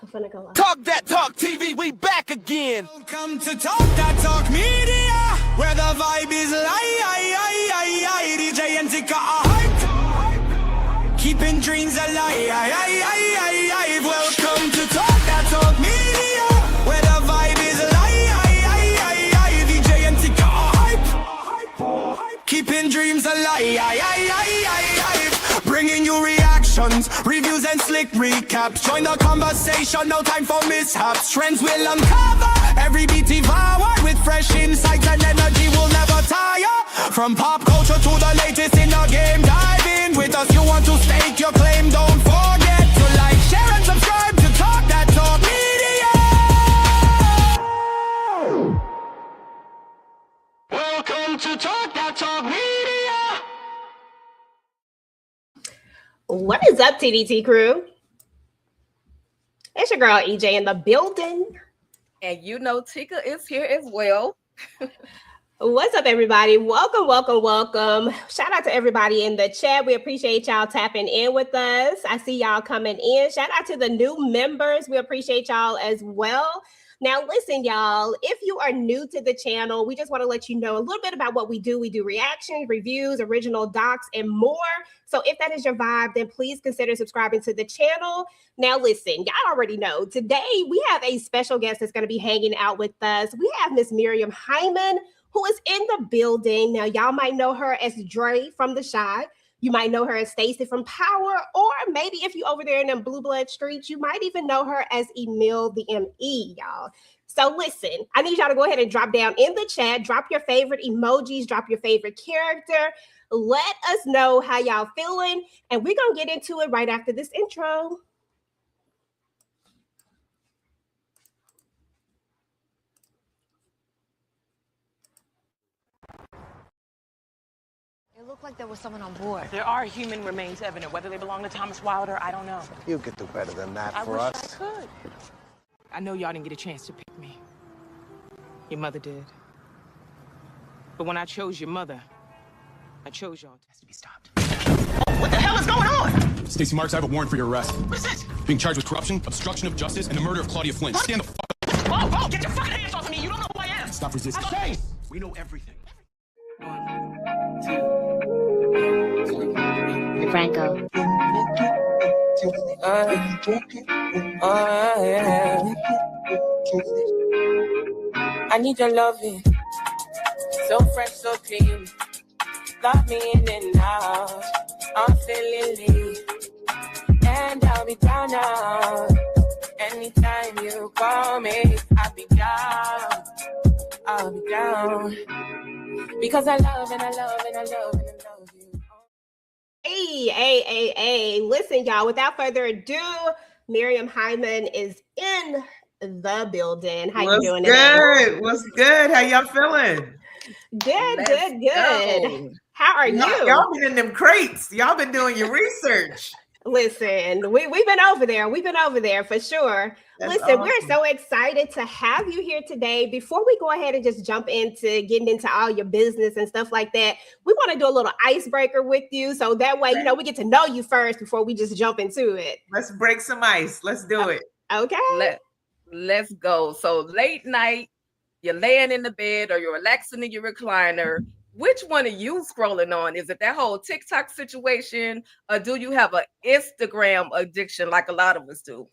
I'm finna go live. Talk That Talk TV, we back again. Welcome to Talk That Talk Media, where the vibe is live. DJ and Tika are hype, keeping dreams alive. Welcome to Talk That Talk Media, where the vibe is live. DJ and Tika are hype, keeping dreams alive. Bringing you reactions, reviews and slick recaps. Join the conversation, no time for mishaps. Trends will uncover, every beat devoured with fresh insights and energy will never tire. From pop culture to the latest in the game, dive in with us. You want to stake your claim, don't forget to like, share and subscribe to Talk That Talk Media. Welcome to Talk That Talk Media. What is up, TDT crew? It's your girl EJ in the building. And you know Tika is here as well. What's up, everybody? Welcome, welcome, welcome. Shout out to everybody in the chat. We appreciate y'all tapping in with us. I see y'all coming in. Shout out to the new members. We appreciate y'all as well. Now, listen, y'all, if you are new to the channel, we just want to let you know a little bit about what we do. We do reactions, reviews, original docs, and more. So if that is your vibe, then please consider subscribing to the channel. Now, listen, y'all already know today we have a special guest that's going to be hanging out with us. We have Miss Miriam Hyman, who is in the building. Now, y'all might know her as Dre from The Chi. You might know her as Stacy from Power, or maybe if you over there in them blue blood streets, you might even know her as Emil the ME, y'all. So listen, I need y'all to go ahead and drop down in the chat, drop your favorite emojis, drop your favorite character. Let us know how y'all feeling, and we're gonna get into it right after this intro. It looked like there was someone on board. There are human remains evident. Whether they belong to Thomas Wilder, I don't know. You could do better than that for I us. wish I could. I know y'all didn't get a chance to pick me. Your mother did. But when I chose your mother, I chose y'all. It has to be stopped. What the hell is going on? Stacy Marks, I have a warrant for your arrest. What's this? Being charged with corruption, obstruction of justice, and the murder of Claudia Flint. Stand the fuck up. Whoa, get your fucking hands off of me. You don't know who I am. Stop resisting. Hey! We know everything. Franco. I need your loving, so fresh, so clean. Love me in and out. I'm feeling lean, and I'll be down now. Anytime you call me, I'll be down. I'll be down because I love and I love and I love and I love you. Hey. Listen, y'all, without further ado, Miriam Hyman is in the building. How you doing today? What's good? How y'all feeling? Good. How are you? Y'all been in them crates. Y'all been doing your research. Listen, we've been over there. We've been over there for sure. That's Listen, awesome. We're so excited to have you here today. Before we go ahead and just jump into getting into all your business and stuff like that, we want to do a little icebreaker with you. So that way, we get to know you first before we just jump into it. Let's break some ice. Let's do it. Okay. Let's go. So late night, you're laying in the bed or you're relaxing in your recliner. Which one are you scrolling on? Is it that whole TikTok situation, or do you have an Instagram addiction like a lot of us do?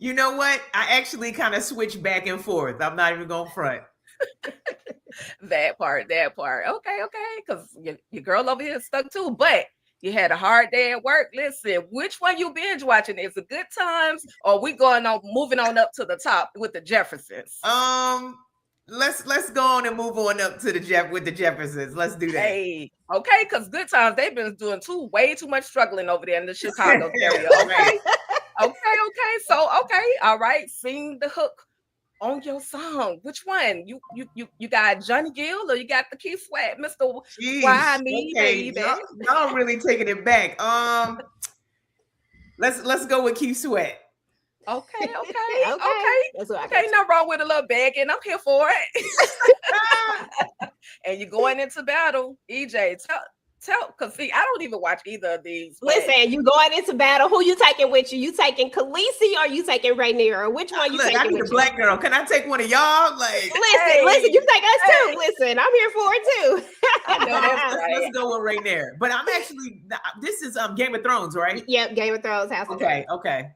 You know what? I actually kind of switch back and forth. I'm not even going to front. That part. Okay. Because your girl over here is stuck too, but you had a hard day at work. Listen, which one you binge watching? Is it Good Times, or we moving on up to the top with the Jeffersons? Let's go on and move on up to with the Jeffersons. Let's do that. Hey, okay, because Good Times, they've been doing way too much struggling over there in the Chicago area. Okay. So, all right. Sing the hook on your song. Which one? You got Johnny Gill or you got the Keith Sweat, Mr. Why Me, baby? Y'all really taking it back. Let's go with Keith Sweat. Okay. Okay. Nothing wrong with a little begging. I'm here for it. And you're going into battle. EJ, Because see, I don't even watch either of these. Listen, you going into battle. Who you taking with you? You taking Khaleesi or you taking Rainier? Or which one you taking? I need a black girl. Can I take one of y'all? Like, listen, you take us too. Listen, I'm here for it too. I know that's right. Let's go with Rainier. But I'm actually, this is Game of Thrones, right? Yep, Game of Thrones has to Okay.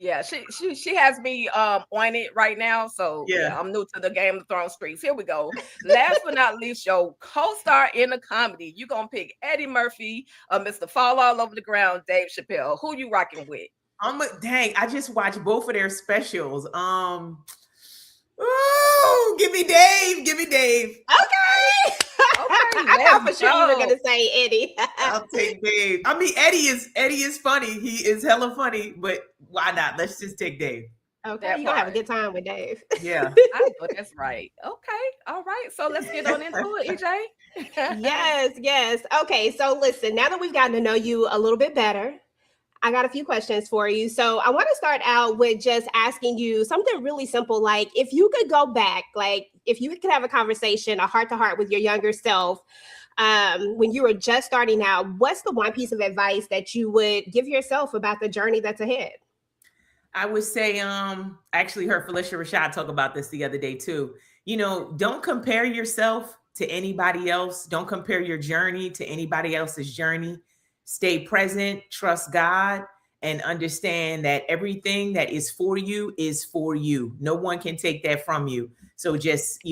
Yeah, she has me on it right now. So yeah, I'm new to the Game of Thrones streets. Here we go. Last but not least, your co-star in a comedy. You gonna pick Eddie Murphy or Mr. Fall All Over the Ground, Dave Chappelle. Who you rocking with? Dang, I just watched both of their specials. Give me Dave. Okay. I thought for sure you were gonna say Eddie. I'll take Dave. I mean, Eddie is funny. He is hella funny, but why not? Let's just take Dave. Okay, you're gonna have a good time with Dave. Yeah. I know that's right. Okay, all right. So let's get on into it, EJ. Yes. Okay, so listen, now that we've gotten to know you a little bit better, I got a few questions for you. So I want to start out with just asking you something really simple. Like if you could go back, like if you could have a conversation, a heart to heart with your younger self, when you were just starting out, what's the one piece of advice that you would give yourself about the journey that's ahead? I would say, I actually heard Felicia Rashad talk about this the other day too. You know, don't compare yourself to anybody else. Don't compare your journey to anybody else's journey. Stay present, trust God, and understand that everything that is for you is for you. No one can take that from you. So just,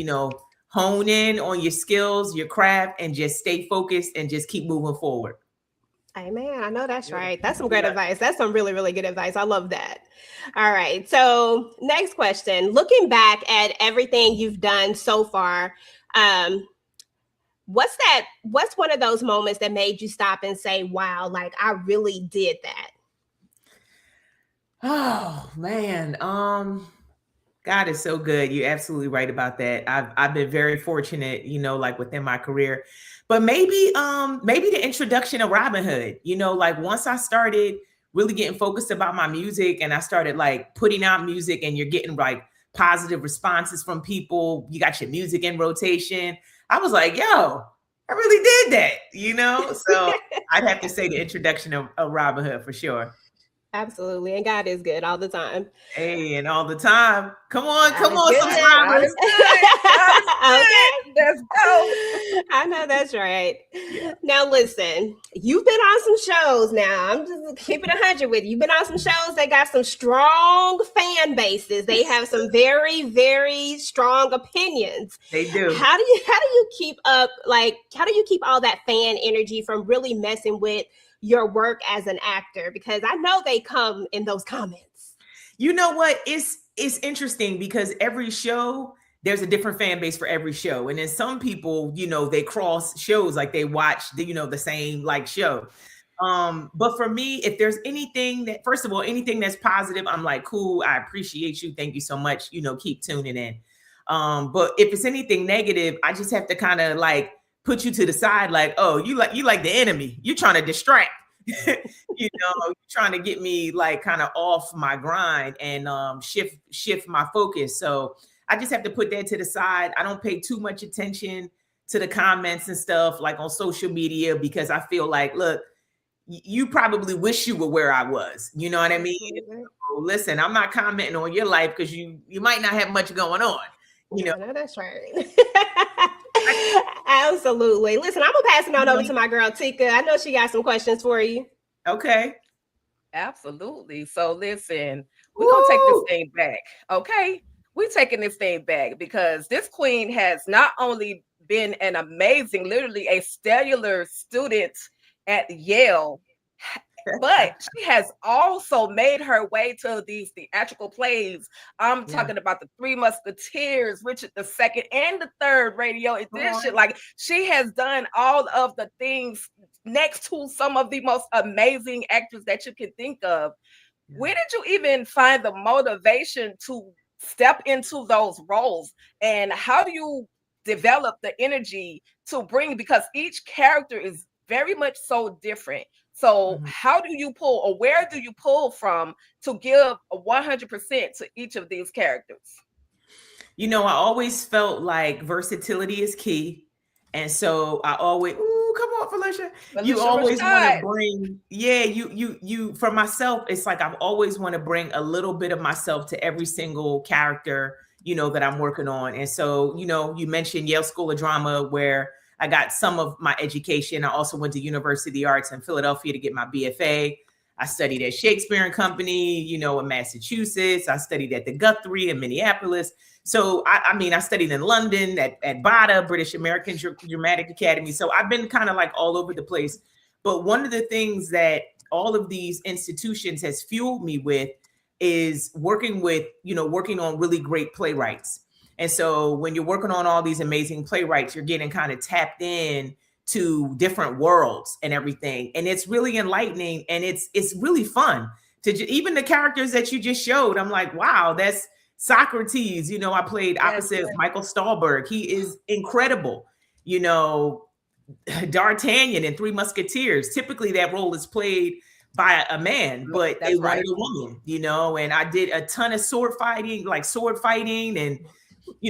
hone in on your skills, your craft, and just stay focused and just keep moving forward. Amen. I know that's right. That's some great advice. That's some really, really good advice. I love that. All right. So next question, looking back at everything you've done so far, what's one of those moments that made you stop and say, wow, like I really did that? Oh man. God is so good. You're absolutely right about that. I've been very fortunate, like within my career, but maybe the introduction of Robyn Hood, like once I started really getting focused about my music and I started like putting out music and you're getting like positive responses from people, you got your music in rotation. I was like, yo, I really did that, So I'd have to say the introduction of Robyn Hood for sure. Absolutely. And God is good all the time. Hey, and all the time. Come on, subscribers. Okay, let's go. I know that's right. Yeah. Now listen, you've been on some shows now. I'm just keeping 100 with you. You've been on some shows that got some strong fan bases. They have some very, very strong opinions. They do. How do you keep up, how do you keep all that fan energy from really messing with your work as an actor? Because I know they come in those comments. You know what? It's interesting because every show, there's a different fan base for every show. And then some people, they cross shows, like they watch the same like show. But for me, if there's anything that, first of all, anything that's positive, I'm like, cool, I appreciate you. Thank you so much. Keep tuning in. But if it's anything negative, I just have to kind of like put you to the side, like, oh, you like the enemy. You're trying to distract, you're trying to get me like kind of off my grind and shift my focus. So I just have to put that to the side. I don't pay too much attention to the comments and stuff like on social media because I feel like, look, you probably wish you were where I was. You know what I mean? Mm-hmm. So listen, I'm not commenting on your life because you might not have much going on. No, that's right. Absolutely. Listen, I'm gonna pass it on over to my girl Tika. I know she got some questions for you. Okay. Absolutely. So listen, we're gonna take this thing back. Okay. We're taking this thing back because this queen has not only been an amazing, literally a stellar student at Yale, but she has also made her way to these theatrical plays. I'm talking about the Three Musketeers, Richard II and the Third Radio Edition. Like she has done all of the things next to some of the most amazing actors that you can think of. Where did you even find the motivation to step into those roles? And how do you develop the energy to bring, because each character is very much so different. So how do you pull, or where do you pull from to give 100% to each of these characters? I always felt like versatility is key. And so I always, come on, Felicia. Felicia You always want Rashad. to bring, you. For myself, it's like I've always want to bring a little bit of myself to every single character, that I'm working on. And so, you mentioned Yale School of Drama, where I got some of my education. I also went to University of the Arts in Philadelphia to get my BFA. I studied at Shakespeare and Company, in Massachusetts. I studied at the Guthrie in Minneapolis. So, I studied in London at BADA, British American Dramatic Academy. So I've been kind of like all over the place. But one of the things that all of these institutions has fueled me with is working on really great playwrights. And so when you're working on all these amazing playwrights, you're getting kind of tapped in to different worlds and everything. And it's really enlightening. And it's really fun to even the characters that you just showed. I'm like, wow, that's Socrates. I played opposite Michael Stahlberg. He is incredible. D'Artagnan in Three Musketeers. Typically that role is played by a man, but they wanted a woman, and I did a ton of sword fighting, and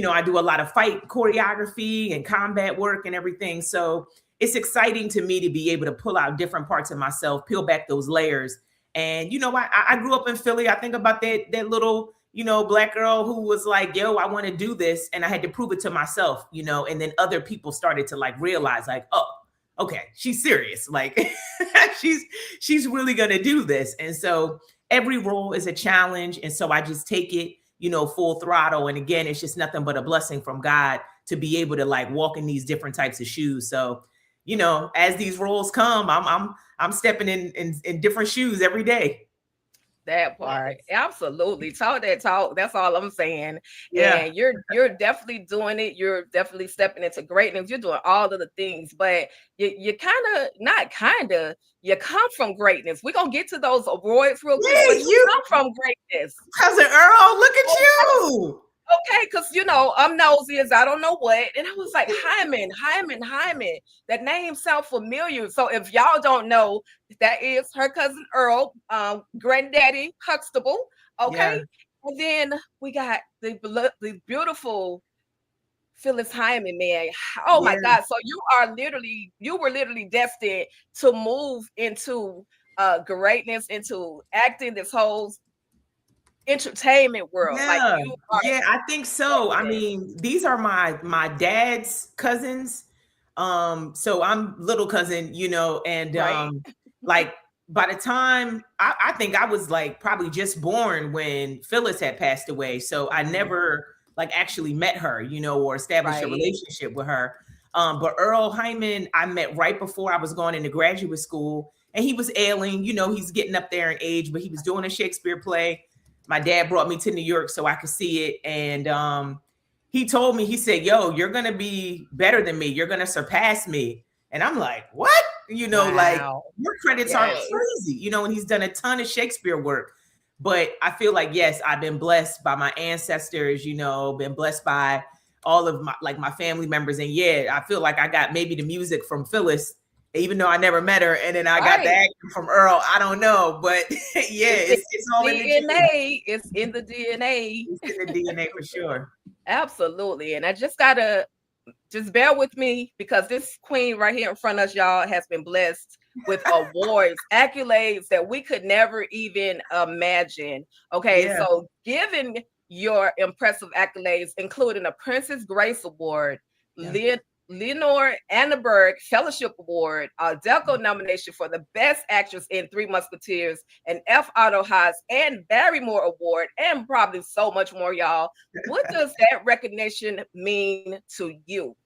I do a lot of fight choreography and combat work and everything. So it's exciting to me to be able to pull out different parts of myself, peel back those layers. And I grew up in Philly. I think about that little Black girl who was like, yo, I want to do this, and I had to prove it to myself, and then other people started to like realize like, oh, okay, she's serious. Like she's really going to do this. And so every role is a challenge. And so I just take it, full throttle. And again, it's just nothing but a blessing from God to be able to like walk in these different types of shoes. So, as these roles come, I'm stepping in different shoes every day. That part. Absolutely. Talk that talk. That's all I'm saying. Yeah. And you're definitely doing it. You're definitely stepping into greatness. You're doing all of the things, but you come from greatness. We're going to get to those awards real quick. But you come from greatness. Cousin Earl, look at you. Okay, because I'm nosy as I don't know what. And I was like, Hyman. That name sounds familiar. So if y'all don't know, that is her cousin Earl, granddaddy Huxtable. Okay. Yeah. And then we got the beautiful Phyllis Hyman, man. Oh my God. So you were literally destined to move into greatness, into acting, this whole entertainment world. I think so. I mean, these are my dad's cousins. So I'm little cousin, and like by the time I think I was like probably just born when Phyllis had passed away. So I never like actually met her, or established a relationship with her. But Earl Hyman, I met right before I was going into graduate school, and he was ailing, he's getting up there in age, but he was doing a Shakespeare play. My dad brought me to New York so I could see it. And he told me, he said, yo, you're going to be better than me. You're going to surpass me. And I'm like, what? Like your credits are crazy, and he's done a ton of Shakespeare work. But I feel like, yes, I've been blessed by my ancestors, been blessed by all of my family members. And I feel like I got maybe the music from Phyllis, even though I never met her. And then I got the acting from Earl. I don't know, but it's all in the DNA. It's in the DNA. It's in the DNA for sure. Absolutely. And I just gotta bear with me, because this queen right here in front of us, y'all, has been blessed with awards, accolades that we could never even imagine. Okay. Yeah. So given your impressive accolades, including a Princess Grace Award, Leonore Annenberg Fellowship Award, a Delco nomination for the Best Actress in Three Musketeers, an F. Otto Haas and Barrymore Award, and probably so much more, y'all. What does that recognition mean to you?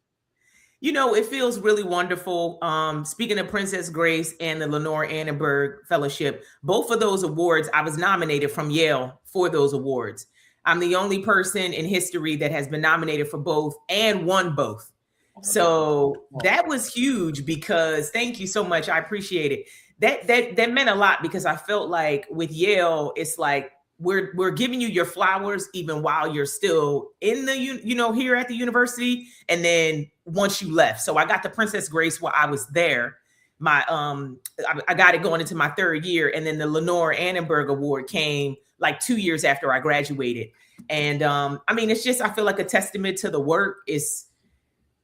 It feels really wonderful. Speaking of Princess Grace and the Leonore Annenberg Fellowship, both of those awards, I was nominated from Yale for those awards. I'm the only person in history that has been nominated for both and won both. So that was huge, because thank you so much. I appreciate it. That meant a lot, because I felt like with Yale, it's like we're giving you your flowers even while you're still in the here at the university, and then once you left. So I got the Princess Grace while I was there. I got it going into my third year, and then the Leonore Annenberg Award came like 2 years after I graduated. And it's just, I feel like a testament to the work.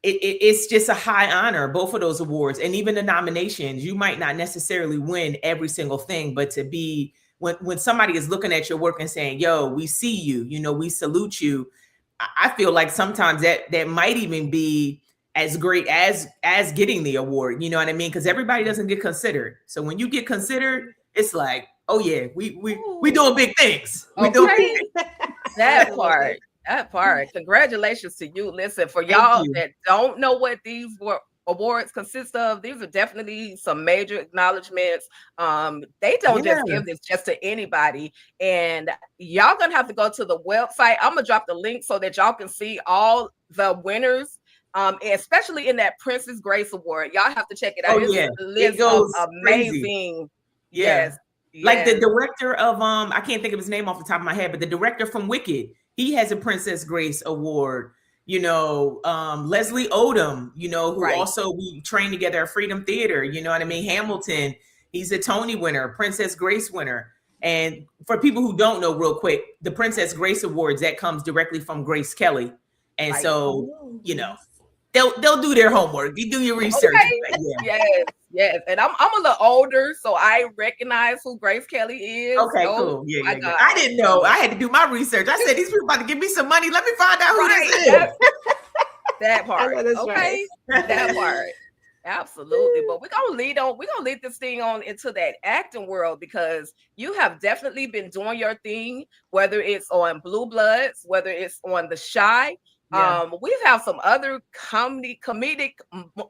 it's just a high honor, both of those awards. And even the nominations, you might not necessarily win every single thing, but to be, when somebody is looking at your work and saying, yo, we see you, you know, we salute you. I feel like sometimes that might even be as great as getting the award. You know what I mean? Because everybody doesn't get considered. So when you get considered, it's like, oh yeah, we doing big things. We doing big things. That part. Congratulations to you. Listen, for y'all that don't know what these awards consist of, these are definitely some major acknowledgments. They don't just give this just to anybody, and y'all gonna have to go to the website. I'm gonna drop the link so that y'all can see all the winners, especially in that Princess Grace Award. Y'all have to check it out. It goes amazing. Yes. Like the director of I can't think of his name off the top of my head, but the director from Wicked, he has a Princess Grace Award. You know, Leslie Odom, you know, who also we trained together at Freedom Theater. You know what I mean? Hamilton, he's a Tony winner, Princess Grace winner. And for people who don't know, real quick, the Princess Grace Awards, that comes directly from Grace Kelly. And so, you know, they'll do their homework. You do your research. Okay. Yes. And I'm a little older, so I recognize who Grace Kelly is. Okay, cool. Yeah. I didn't know. I had to do my research. I said, these people about to give me some money. Let me find out who this is. That part. Okay. That part. Absolutely. But we're gonna lead this thing on into that acting world, because you have definitely been doing your thing, whether it's on Blue Bloods, whether it's on The Chi. We have some other comedic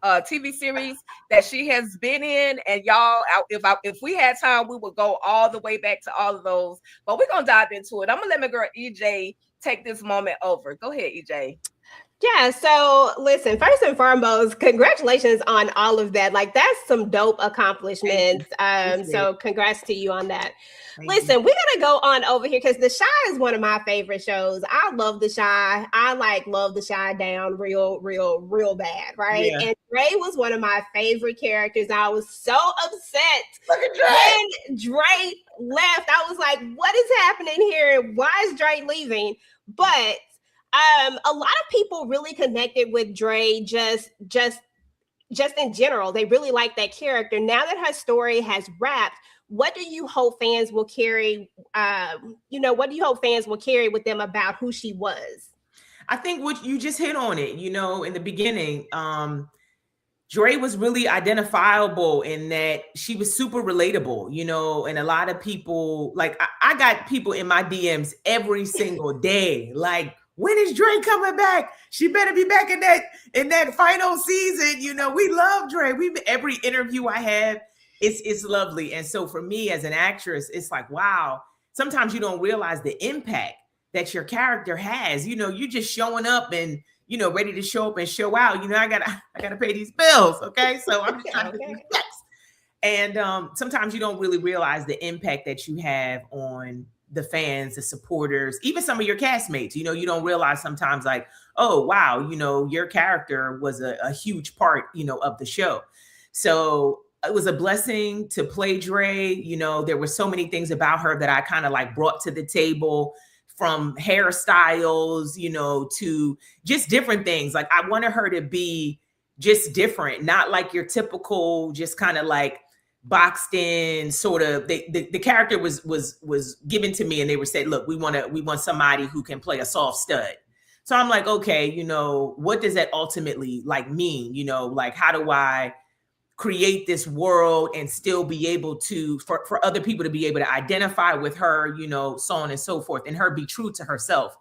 TV series that she has been in, and y'all, if we had time, we would go all the way back to all of those. But we're gonna dive into it. I'm gonna let my girl EJ take this moment over. Go ahead, EJ. Yeah, so listen, first and foremost, congratulations on all of that. Like, that's some dope accomplishments. So congrats to you on that. Listen, we're gonna go on over here because The Chi is one of my favorite shows. I love The Chi. I love The Chi down real bad, right? Yeah. And Dre was one of my favorite characters. I was so upset when Dre left. I was like, what is happening here? Why is Dre leaving? But a lot of people really connected with Dre just in general. They really like that character. Now that her story has wrapped, what do you hope fans will carry? What do you hope fans will carry with them about who she was? I think what you just hit on it, you know, in the beginning, Dre was really identifiable in that she was super relatable, you know, and a lot of people, like I got people in my DMs every single day, like, when is Dre coming back? She better be back in that final season. You know, we love Dre. Every interview I have, it's lovely. And so for me as an actress, it's like, wow, sometimes you don't realize the impact that your character has. You know, you just showing up and, you know, ready to show up and show out. You know, I gotta pay these bills. Okay. So I'm just trying to get these checks. And sometimes you don't really realize the impact that you have on the fans, the supporters, even some of your castmates. You know, you don't realize sometimes, like, oh, wow, you know, your character was a huge part, you know, of the show. So it was a blessing to play Dre. You know, there were so many things about her that I kind of like brought to the table, from hairstyles, you know, to just different things. Like, I wanted her to be just different, not like your typical, just kind of like boxed in sort of. The character was given to me, and they were said, look, we want somebody who can play a soft stud. So I'm like, okay, you know, what does that ultimately like mean? You know, like, how do I create this world and still be able to, for other people to be able to identify with her, you know, so on and so forth, and her be true to herself.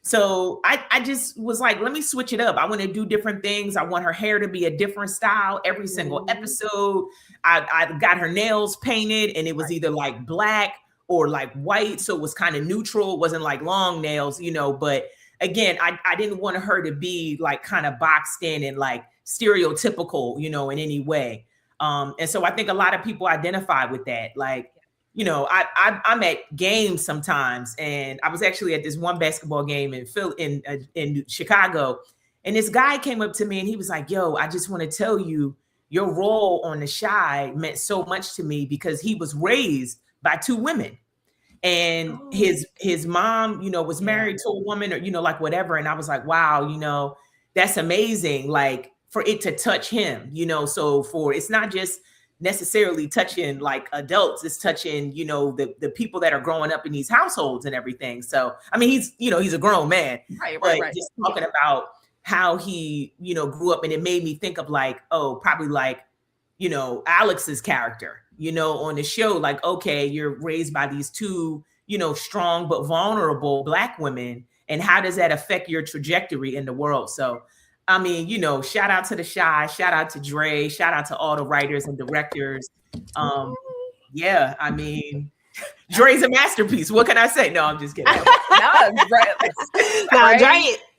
So I just was like, let me switch it up. I want to do different things. I want her hair to be a different style every single episode. I got her nails painted, and it was either like black or like white. So it was kind of neutral. It wasn't like long nails, you know, but again, I didn't want her to be like kind of boxed in and like stereotypical, you know, in any way. And so I think a lot of people identify with that. Like, you know, I'm at games sometimes, and I was actually at this one basketball game in Chicago, and this guy came up to me and he was like, yo, I just want to tell you, your role on The Chi meant so much to me, because he was raised by two women. And his mom, you know, was married to a woman, or, you know, like whatever. And I was like, wow, you know, that's amazing. Like for it to touch him, you know, so it's not just necessarily touching like adults, it's touching, you know, the people that are growing up in these households and everything. So, I mean, he's a grown man, but just talking about how he, you know, grew up, and it made me think of like, oh, probably like, you know, Alex's character, you know, on the show, like, okay, you're raised by these two, you know, strong but vulnerable Black women, and how does that affect your trajectory in the world? So, I mean, you know, shout out to the Chi, shout out to Dre, shout out to all the writers and directors. Yeah, I mean, Dre's a masterpiece. What can I say? No, I'm just kidding.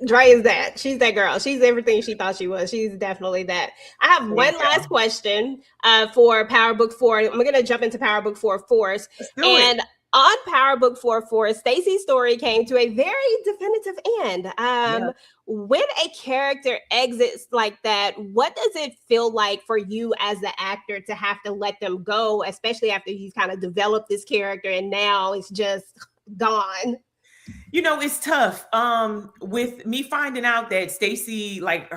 Dre is that. She's that girl. She's everything she thought she was. She's definitely that. I have one last question for PowerBook 4. I'm going to jump into PowerBook 4 Force. And on PowerBook 4 Stacy's story came to a very definitive end. When a character exits like that, what does it feel like for you as the actor to have to let them go, especially after you've kind of developed this character and now it's just gone? You know, it's tough. With me finding out that Stacy, like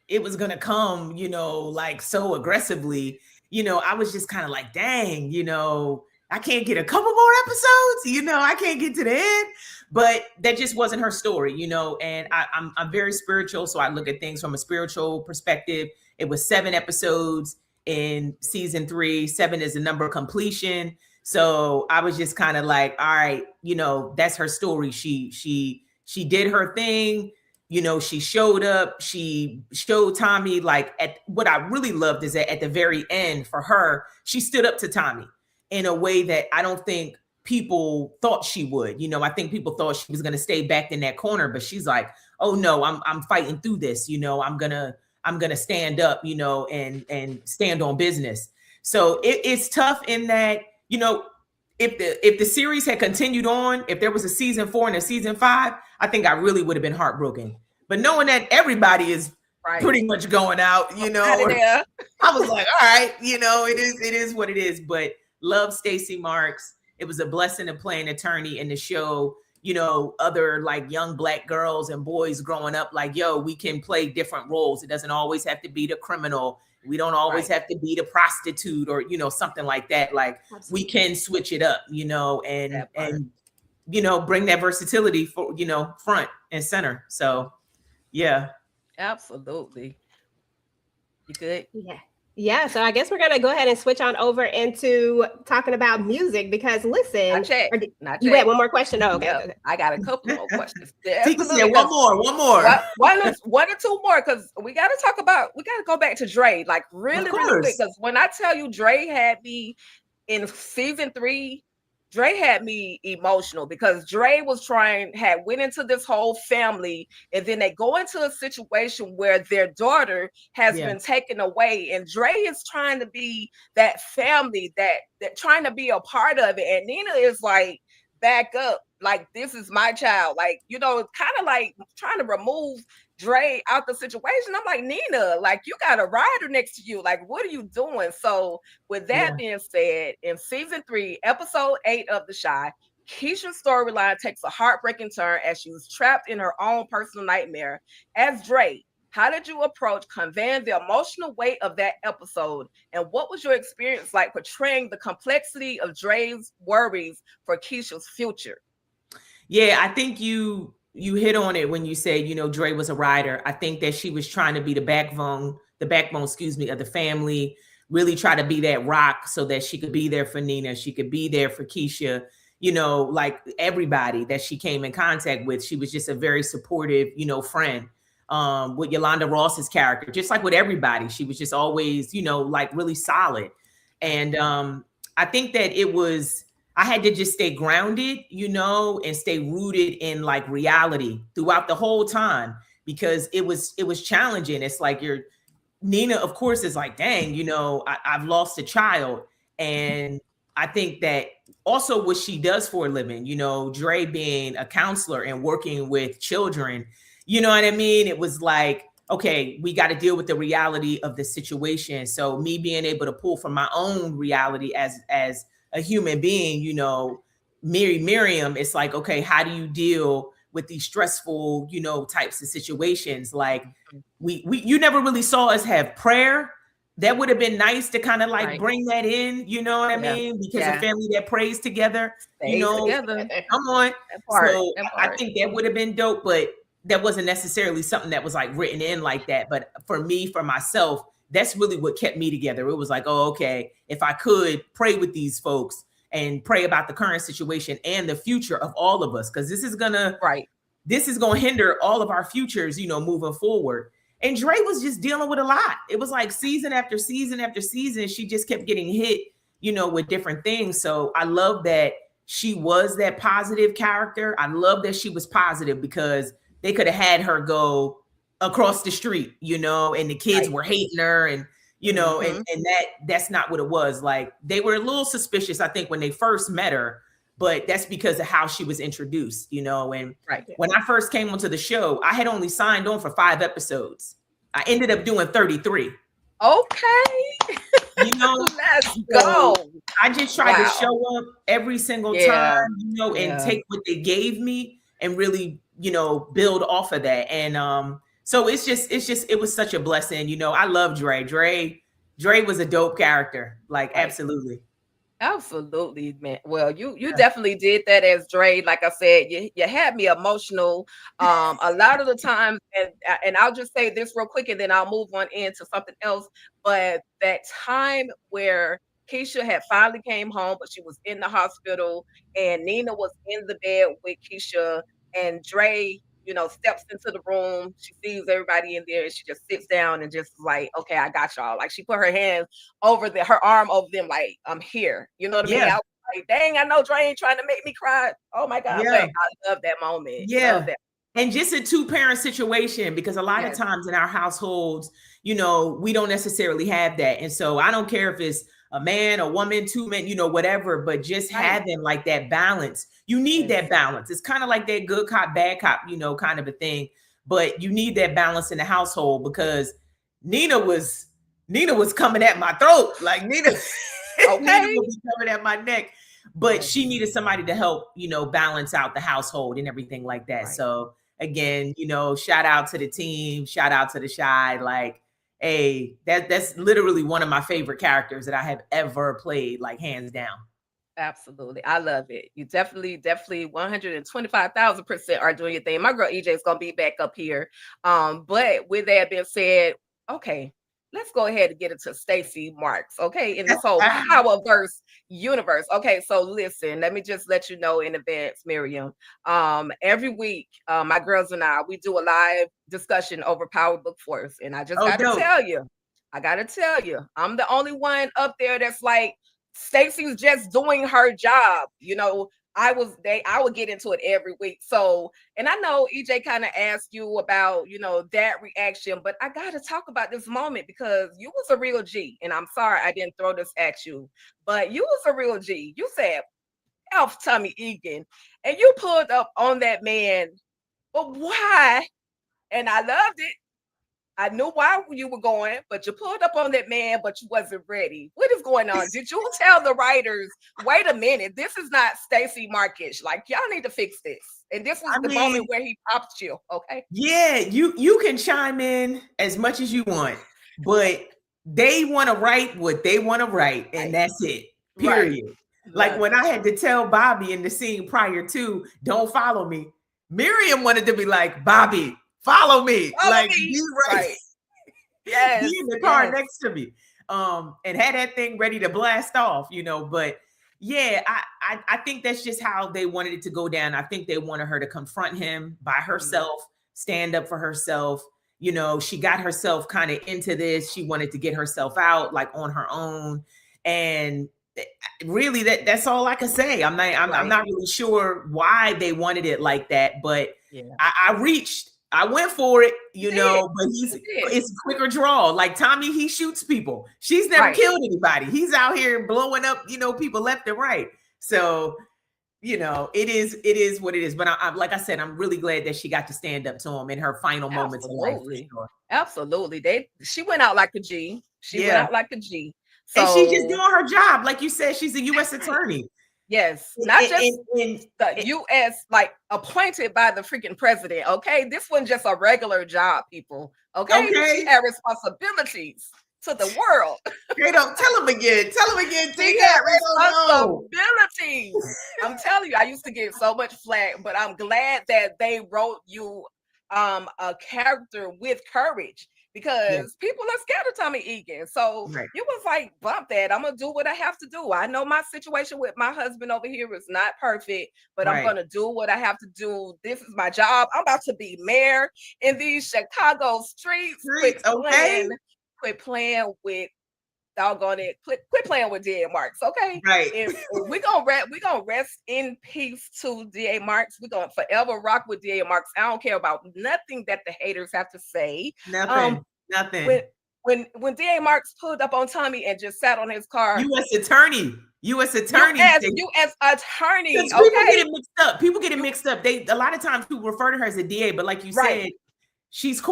it was gonna come, you know, like so aggressively, you know, I was just kind of like, dang, you know, I can't get a couple more episodes, you know, I can't get to the end. But that just wasn't her story, you know, and I'm very spiritual. So I look at things from a spiritual perspective. It was 7 episodes in season 3. 7 is the number of completion. So I was just kind of like, all right, you know, that's her story. She did her thing. You know, she showed up. She showed Tommy, like, what I really loved is that at the very end for her, she stood up to Tommy in a way that I don't think people thought she would. You know, I think people thought she was going to stay back in that corner, but she's like, oh no, I'm fighting through this. You know, I'm gonna stand up, you know, and stand on business. So it's tough in that, you know, if the series had continued on, if there was a season 4 and a season 5, I think I really would have been heartbroken. But knowing that everybody is pretty much going out, you know, I was like, all right, you know, it is what it is. But love Stacy Marks. It was a blessing to play an attorney in the show. You know, other like young Black girls and boys growing up, like, yo, we can play different roles. It doesn't always have to be the criminal. We don't always have to be the prostitute or, you know, something like that. Like, we can switch it up, you know, and you know, bring that versatility for, you know, front and center. So, yeah. Absolutely. You good? Yeah, so I guess we're gonna go ahead and switch on over into talking about music because listen, you had one more question. Oh, okay. I got a couple more questions. One more. One or two more, because we gotta go back to Dre, like really quick. Because when I tell you Dre had me in season 3, Dre had me emotional because Dre went into this whole family, and then they go into a situation where their daughter has been taken away, and Dre is trying to be that family, that trying to be a part of it, and Nina is like, back up, like, this is my child, like, you know, it's kind of like trying to remove Dre out the situation. I'm like, Nina, like, you got a rider next to you, like, what are you doing? So with that being said, in season 3, episode 8 of The Chi, Keisha's storyline takes a heartbreaking turn as she was trapped in her own personal nightmare. As Dre, how did you approach conveying the emotional weight of that episode? And what was your experience like portraying the complexity of Dre's worries for Keisha's future? Yeah, I think you hit on it when you said, you know, Dre was a rider. I think that she was trying to be the backbone, of the family, really try to be that rock so that she could be there for Nina. She could be there for Keisha, you know, like everybody that she came in contact with. She was just a very supportive, you know, friend. With Yolanda Ross's character, just like with everybody, she was just always, you know, like really solid. And I think that I had to just stay grounded, you know, and stay rooted in like reality throughout the whole time, because it was challenging. It's like Nina, of course, is like, dang, you know, I've lost a child. And I think that also what she does for a living, you know, Dre being a counselor and working with children, you know what I mean? It was like, okay, we got to deal with the reality of the situation. So me being able to pull from my own reality as a human being, you know, Miriam, it's like, okay, how do you deal with these stressful, you know, types of situations. Like you never really saw us have prayer. That would have been nice to kind of like bring that in, you know what I mean? Because a family that prays together, you know, come on. So I think that would have been dope, but that wasn't necessarily something that was like written in like that. But for me, for myself, that's really what kept me together. It was like, oh, okay, if I could pray with these folks and pray about the current situation and the future of all of us, because this is gonna hinder all of our futures, you know, moving forward. And Dre was just dealing with a lot. It was like season after season after season, she just kept getting hit, you know, with different things. So I love that she was that positive character. I love that she was positive, because they could have had her go across the street, you know, and the kids were hating her, and you know, and that's not what it was. Like, they were a little suspicious, I think, when they first met her, but that's because of how she was introduced, you know. And when I first came onto the show, I had only signed on for 5 episodes. I ended up doing 33. Okay. You know, let's go. I just tried to show up every single time, you know, and take what they gave me and really, you know, build off of that. And so it was such a blessing. You know, I love Dre. Dre was a dope character. Like, absolutely. Absolutely, man. Well, you definitely did that as Dre. Like I said, you had me emotional a lot of the times, and I'll just say this real quick, and then I'll move on into something else. But that time where Keisha had finally came home, but she was in the hospital, and Nina was in the bed with Keisha, and Dre, you know, steps into the room. She sees everybody in there, and she just sits down and just like, okay, I got y'all. Like, she put her hands over her arm over them, like, I'm here. You know what I mean? I was like, dang, I know Dre ain't trying to make me cry. Oh my God. But I love that moment. Yeah. And just a 2-parent situation, because a lot of times in our households, you know, we don't necessarily have that. And so I don't care if it's a man, a woman, 2 men, you know, whatever, but just having like that balance. You need that balance. It's kind of like that good cop, bad cop, you know, kind of a thing. But you need that balance in the household, because Nina was coming at my throat. Like, Nina would be coming at my neck. But she needed somebody to help, you know, balance out the household and everything like that. So again, you know, shout out to the team, shout out to the Chi. Like, hey, that's literally one of my favorite characters that I have ever played, like, hands down. Absolutely. I love it. You definitely 125,000% are doing your thing. My girl EJ is gonna be back up here. But with that being said, okay, let's go ahead and get into Stacy Marks, okay, in this whole Powerverse universe. Okay, so listen, let me just let you know in advance, Miriam. Every week, my girls and I, we do a live discussion over PowerBook Force, and I just gotta tell you, I'm the only one up there that's like, Stacy's just doing her job. You know, I would get into it every week. So, and I know EJ kind of asked you about, you know, that reaction, but I got to talk about this moment, because you was a real G, and I'm sorry I didn't throw this at you, but you was a real G. You said, Elf Tommy Egan, and you pulled up on that man, but why? And I loved it. I knew why you were going, but you pulled up on that man, but you wasn't ready. What is going on? Did you tell the writers, wait a minute, this is not Stacy Markish. Like, y'all need to fix this. And this was the moment where he popped you, okay? Yeah, you can chime in as much as you want, but they want to write what they want to write, and that's it, period. Like, when I had to tell Bobby in the scene prior to, don't follow me, Miriam wanted to be like, Bobby, follow me. Like, be right. Yes. Be in the car next to me. And had that thing ready to blast off, you know. But yeah, I think that's just how they wanted it to go down. I think they wanted her to confront him by herself, stand up for herself. You know, she got herself kind of into this. She wanted to get herself out, like, on her own. And really, that's all I can say. I'm not really sure why they wanted it like that, but I went for it, you know, but it's a quicker draw. Like, Tommy, he shoots people. She's never killed anybody. He's out here blowing up, you know, people left and right. So, you know, it is what it is. But I like I said, I'm really glad that she got to stand up to him in her final moments of life. For sure. Absolutely. She went out like a G. She went out like a G. So, and she's just doing her job. Like you said, she's a U.S. attorney. Yes, not just the U.S. like appointed by the freaking president. Okay, this wasn't just a regular job, people. Okay, she had responsibilities to the world. They don't tell them again. Tell them again. She had responsibilities. I'm telling you, I used to get so much flack, but I'm glad that they wrote you a character with courage. Because people are scared of Tommy Egan. So you was like, bump that. I'm going to do what I have to do. I know my situation with my husband over here is not perfect, but I'm going to do what I have to do. This is my job. I'm about to be mayor in these Chicago streets. Quit playing with doggone it. Quit playing with D.A. Marks, okay? Right. We're gonna rest in peace to D.A. Marks. We're gonna forever rock with D.A. Marks. I don't care about nothing that the haters have to say. Nothing. When D.A. Marks pulled up on Tommy and just sat on his car. U.S. attorney. U.S. attorney. U.S. attorney. Okay. People get it mixed up. People get it mixed up. A lot of times people refer to her as a DA, but like you said, she's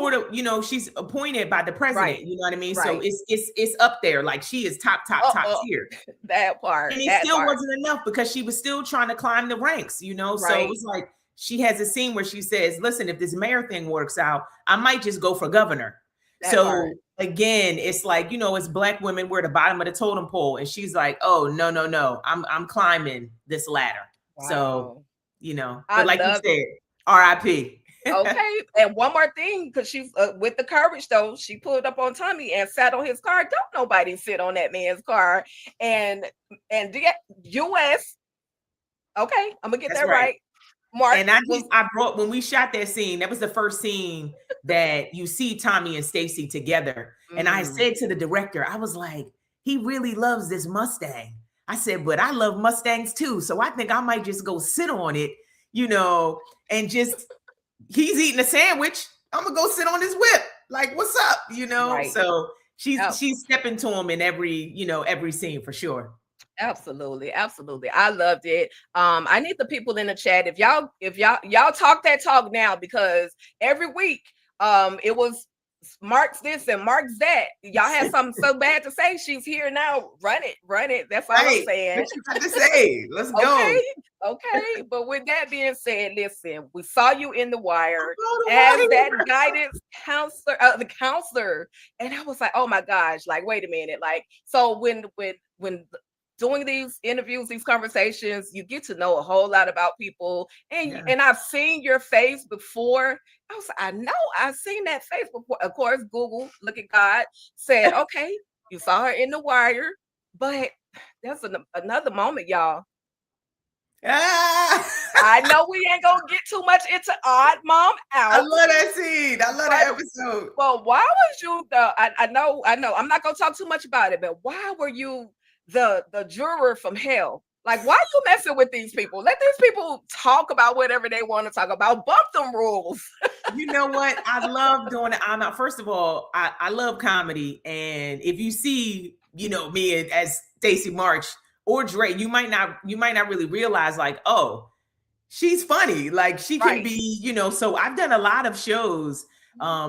she's appointed by the president. You know what I mean? So it's up there. Like she is top tier. That part. And it still wasn't enough because she was still trying to climb the ranks, So it was like she has a scene where she says, listen, if this mayor thing works out, I might just go for governor. Again, it's like, it's Black women, we're at the bottom of the totem pole. And she's like, oh, no. I'm climbing this ladder. Wow. So, but like you said, RIP. Okay, and one more thing, because she's with the courage though, she pulled up on Tommy and sat on his car. Don't nobody sit on that man's car. And the U.S. Okay, I'm gonna get that right. Mark, and I brought when we shot that scene. That was the first scene that you see Tommy and Stacy together. And I said to the director, I was like, he really loves this Mustang. I said, but I love Mustangs too, so I think I might just go sit on it, and just. He's eating a sandwich. I'm gonna go sit on his whip. Like, what's up? So she's stepping to him in every scene for sure. Absolutely. I loved it. I need the people in the chat. If y'all talk that talk now, because every week it was Marks this and Marks that. Y'all had something so bad to say. She's here now. Run it. That's all I'm saying. What you got to say? Let's go. Okay. But with that being said, listen, we saw you in The Wire as that guidance counselor, the counselor, and I was like, oh my gosh, like, wait a minute, like, so when doing these interviews, these conversations, you get to know a whole lot about people, and I've seen your face before. I was like, I know I've seen that face before. Of course, Google, look at God, said, okay, you saw her in The Wire, but that's another moment, y'all. I know we ain't gonna get too much into Odd Mom Out. I love that scene. I love that episode. Well, why was you I know, I'm not gonna talk too much about it, but why were you the juror from hell? Like, why are you messing with these people? Let these people talk about whatever they want to talk about. Bump them rules. You know what? I love doing it. First of all, I love comedy. And if you see, me as Stacy Marks or Dre, you might not really realize, like, oh, she's funny. Like, she can be, so I've done a lot of shows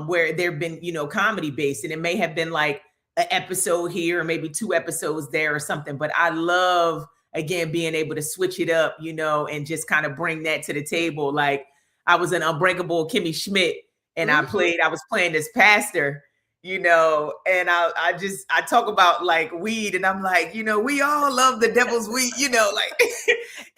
where there've been, comedy based, and it may have been like an episode here or maybe 2 episodes there or something. But I love, again, being able to switch it up, and just kind of bring that to the table. Like, I was an Unbreakable Kimmy Schmidt, and I was playing this pastor, and I talk about like weed, and I'm like, we all love the devil's weed, like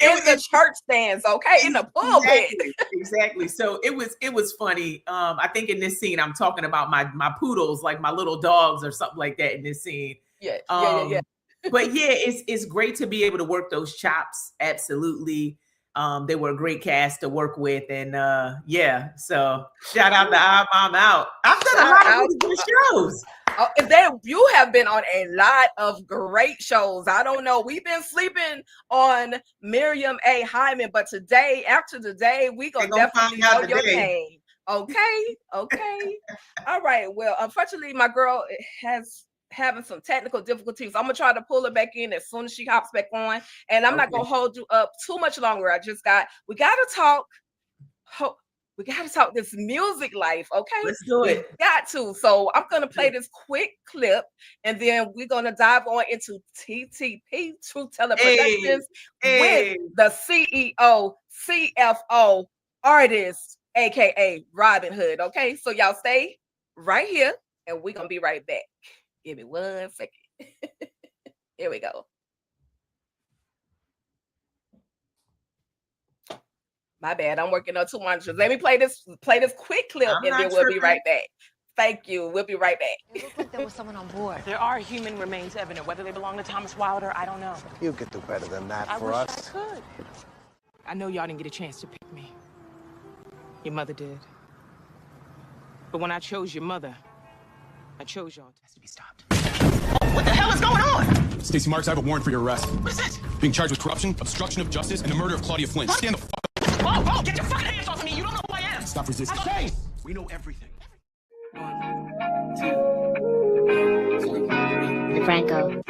in the church stands, okay, in the pulpit. Exactly. So it was funny. I think in this scene, I'm talking about my poodles, like my little dogs or something like that in this scene. Yeah. But yeah, it's great to be able to work those chops. Absolutely. They were a great cast to work with, and so shout out to Odd Mom Out. I've done a lot of really good shows. You have been on a lot of great shows. I don't know. We've been sleeping on Miriam A. Hyman, but after today, we gonna definitely know your name. Okay. All right. Well, unfortunately, my girl has having some technical difficulties. I'm gonna try to pull her back in as soon as she hops back on, and I'm not gonna hold you up too much longer. We gotta talk We got to talk this music life, okay? Let's do it. We got to. So I'm going to play this quick clip, and then we're going to dive on into TTP, Truth Teller Productions, with the CEO, CFO, artist, aka Robyn Hood, okay? So y'all stay right here, and we're going to be right back. Give me 1 second. Here we go. My bad. I'm working on 2 monitors. Let me play this quick clip, and then we'll be right back. Thank you. We'll be right back. It looked like there was someone on board. There are human remains evident. Whether they belong to Thomas Wilder, I don't know. You could do better than that for I us. wish I could. I know y'all didn't get a chance to pick me. Your mother did. But when I chose your mother, I chose y'all. It has to be stopped. What the hell is going on? Stacy Marks, I have a warrant for your arrest. What is it? Being charged with corruption, obstruction of justice, and the murder of Claudia Flint. Stand the fuck up. Whoa, get your fucking hands off of me. You don't know who I am. Stop resisting. Hey! We know everything. Franco.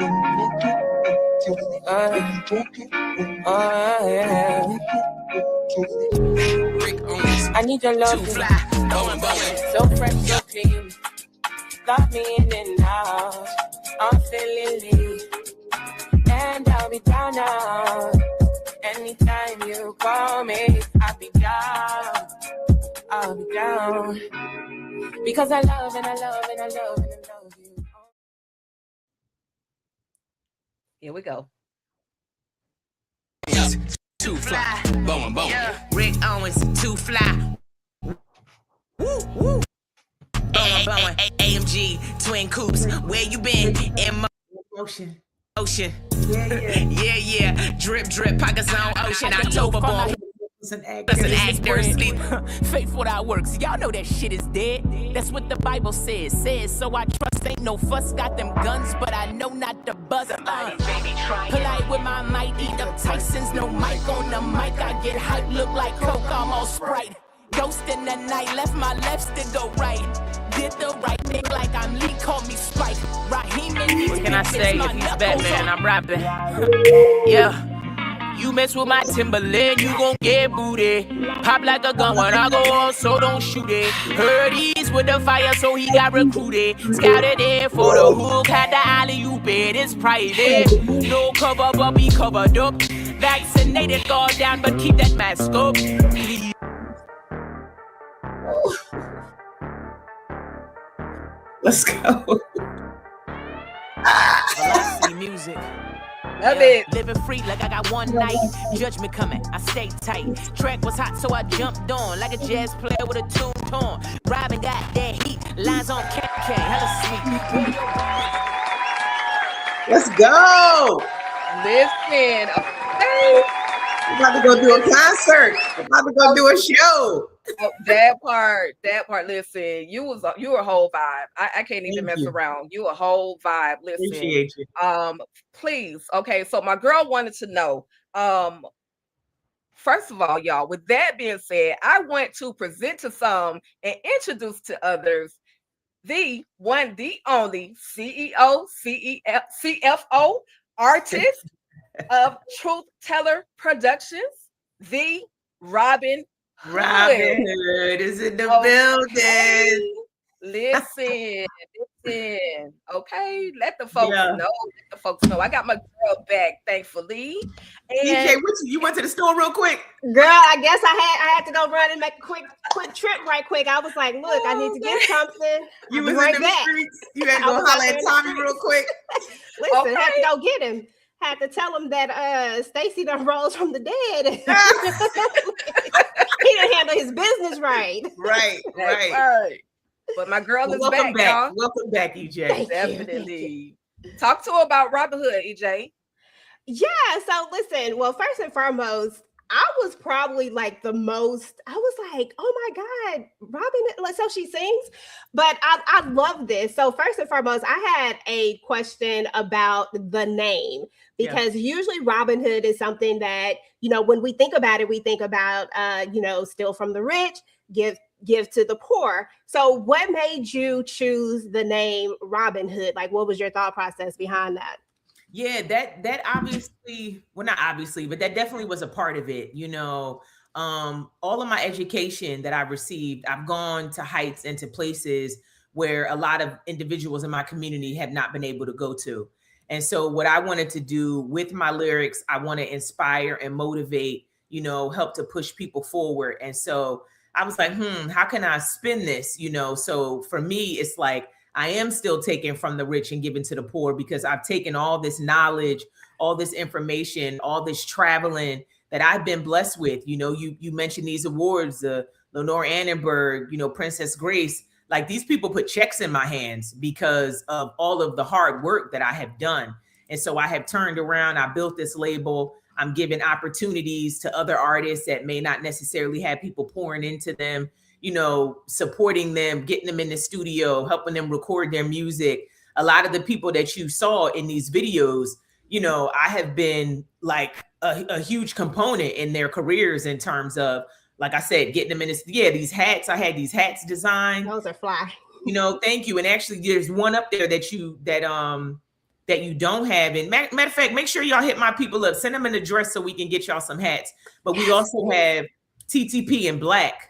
I need your love. So fresh, so clean. Lock me in and out. I'm feeling lean. And I'll be down now. Anytime you call me, I'll be down. I'll be down. Because I love and I love and I love and I love you. Here we go. Too fly, boom, boom. Rick Owens, too fly. Woo, woo. Blowing, AMG, twin coupes. Where you been? In my Ocean. Yeah. Drip, pockets on ocean. October born. An actor sleep. Faith without works. Y'all know that shit is dead. That's what the Bible says. So I trust ain't no fuss. Got them guns, but I know not the buzz. Polite with my might. Eat up Tyson's. No mic on the mic. I get hype. Look like Coke. I'm all Sprite. Ghost in the night. Left my left to go right. Did the right thing like I'm Lee. Call me Spike. Raheem. What can I say? If he's Batman, I'm rapping. Yeah. You mess with my Timberland, you gon' get booty. Pop like a gun when I go on, so don't shoot it. Heard he's with the fire, so he got recruited. Scouted in for the hook, had the alley-oop it. It's private, no cover, but be covered up. Vaccinated, guard down, but keep that mask up. Let's go. Velocity music. Love it. Living free like I got one night. Judgment coming, I stay tight. Track was hot, so I jumped on like a jazz player with a tune torn. Robyn got that heat. Lines on K, hella sweet. Let's go. Listen, okay. We're about to go do a concert. We're about to go do a show. Oh, that part. Listen, you were a whole vibe. I can't even mess around. You a whole vibe. Listen, Appreciate you. Please. Okay, so my girl wanted to know. First of all, y'all. With that being said, I want to present to some and introduce to others the one, the only CEO, CFO, artist of Truth Teller Productions, the Robyn Hood. Robyn Hood is in the building. Listen. Okay, let the folks know. I got my girl back, thankfully. And DJ, you went to the store real quick? Girl, I guess I had to go run and make a quick trip right quick. I was like, look, I need to get something. You was right in the streets. You had to go holler at Tommy real quick. Listen, had to go get him. Had to tell him that Stacy done rose from the dead. He didn't handle his business right. Right. But my girl is Welcome back, y'all. Welcome back, EJ. Definitely. Talk to her about Robyn Hood, EJ. Yeah, so listen, well, first and foremost, I was probably like I was like, oh my God, Robyn, so she sings. But I love this. So first and foremost, I had a question about the name, because usually Robyn Hood is something that, when we think about it, we think about, steal from the rich, give to the poor. So what made you choose the name Robyn Hood? Like, what was your thought process behind that? Yeah, that obviously, well, not obviously, but that definitely was a part of it. all of my education that I've received, I've gone to heights and to places where a lot of individuals in my community have not been able to go to. And so what I wanted to do with my lyrics, I want to inspire and motivate, you know, help to push people forward. And so I was like, how can I spin this? You know, so for me, it's like, I am still taking from the rich and giving to the poor, because I've taken all this knowledge, all this information, all this traveling that I've been blessed with. You know, you mentioned these awards, the Lenore Annenberg, you know, Princess Grace, like these people put checks in my hands because of all of the hard work that I have done. And so I have turned around, I built this label. I'm giving opportunities to other artists that may not necessarily have people pouring into them, you know, supporting them, getting them in the studio, helping them record their music. A lot of the people that you saw in these videos, you know, I have been like a huge component in their careers in terms of, like I said, getting them in this, these hats. I had these hats designed. Those are fly. You know, thank you. And actually there's one up there that you don't have. And matter of fact, make sure y'all hit my people up, send them an address so we can get y'all some hats. But we also have TTP in black.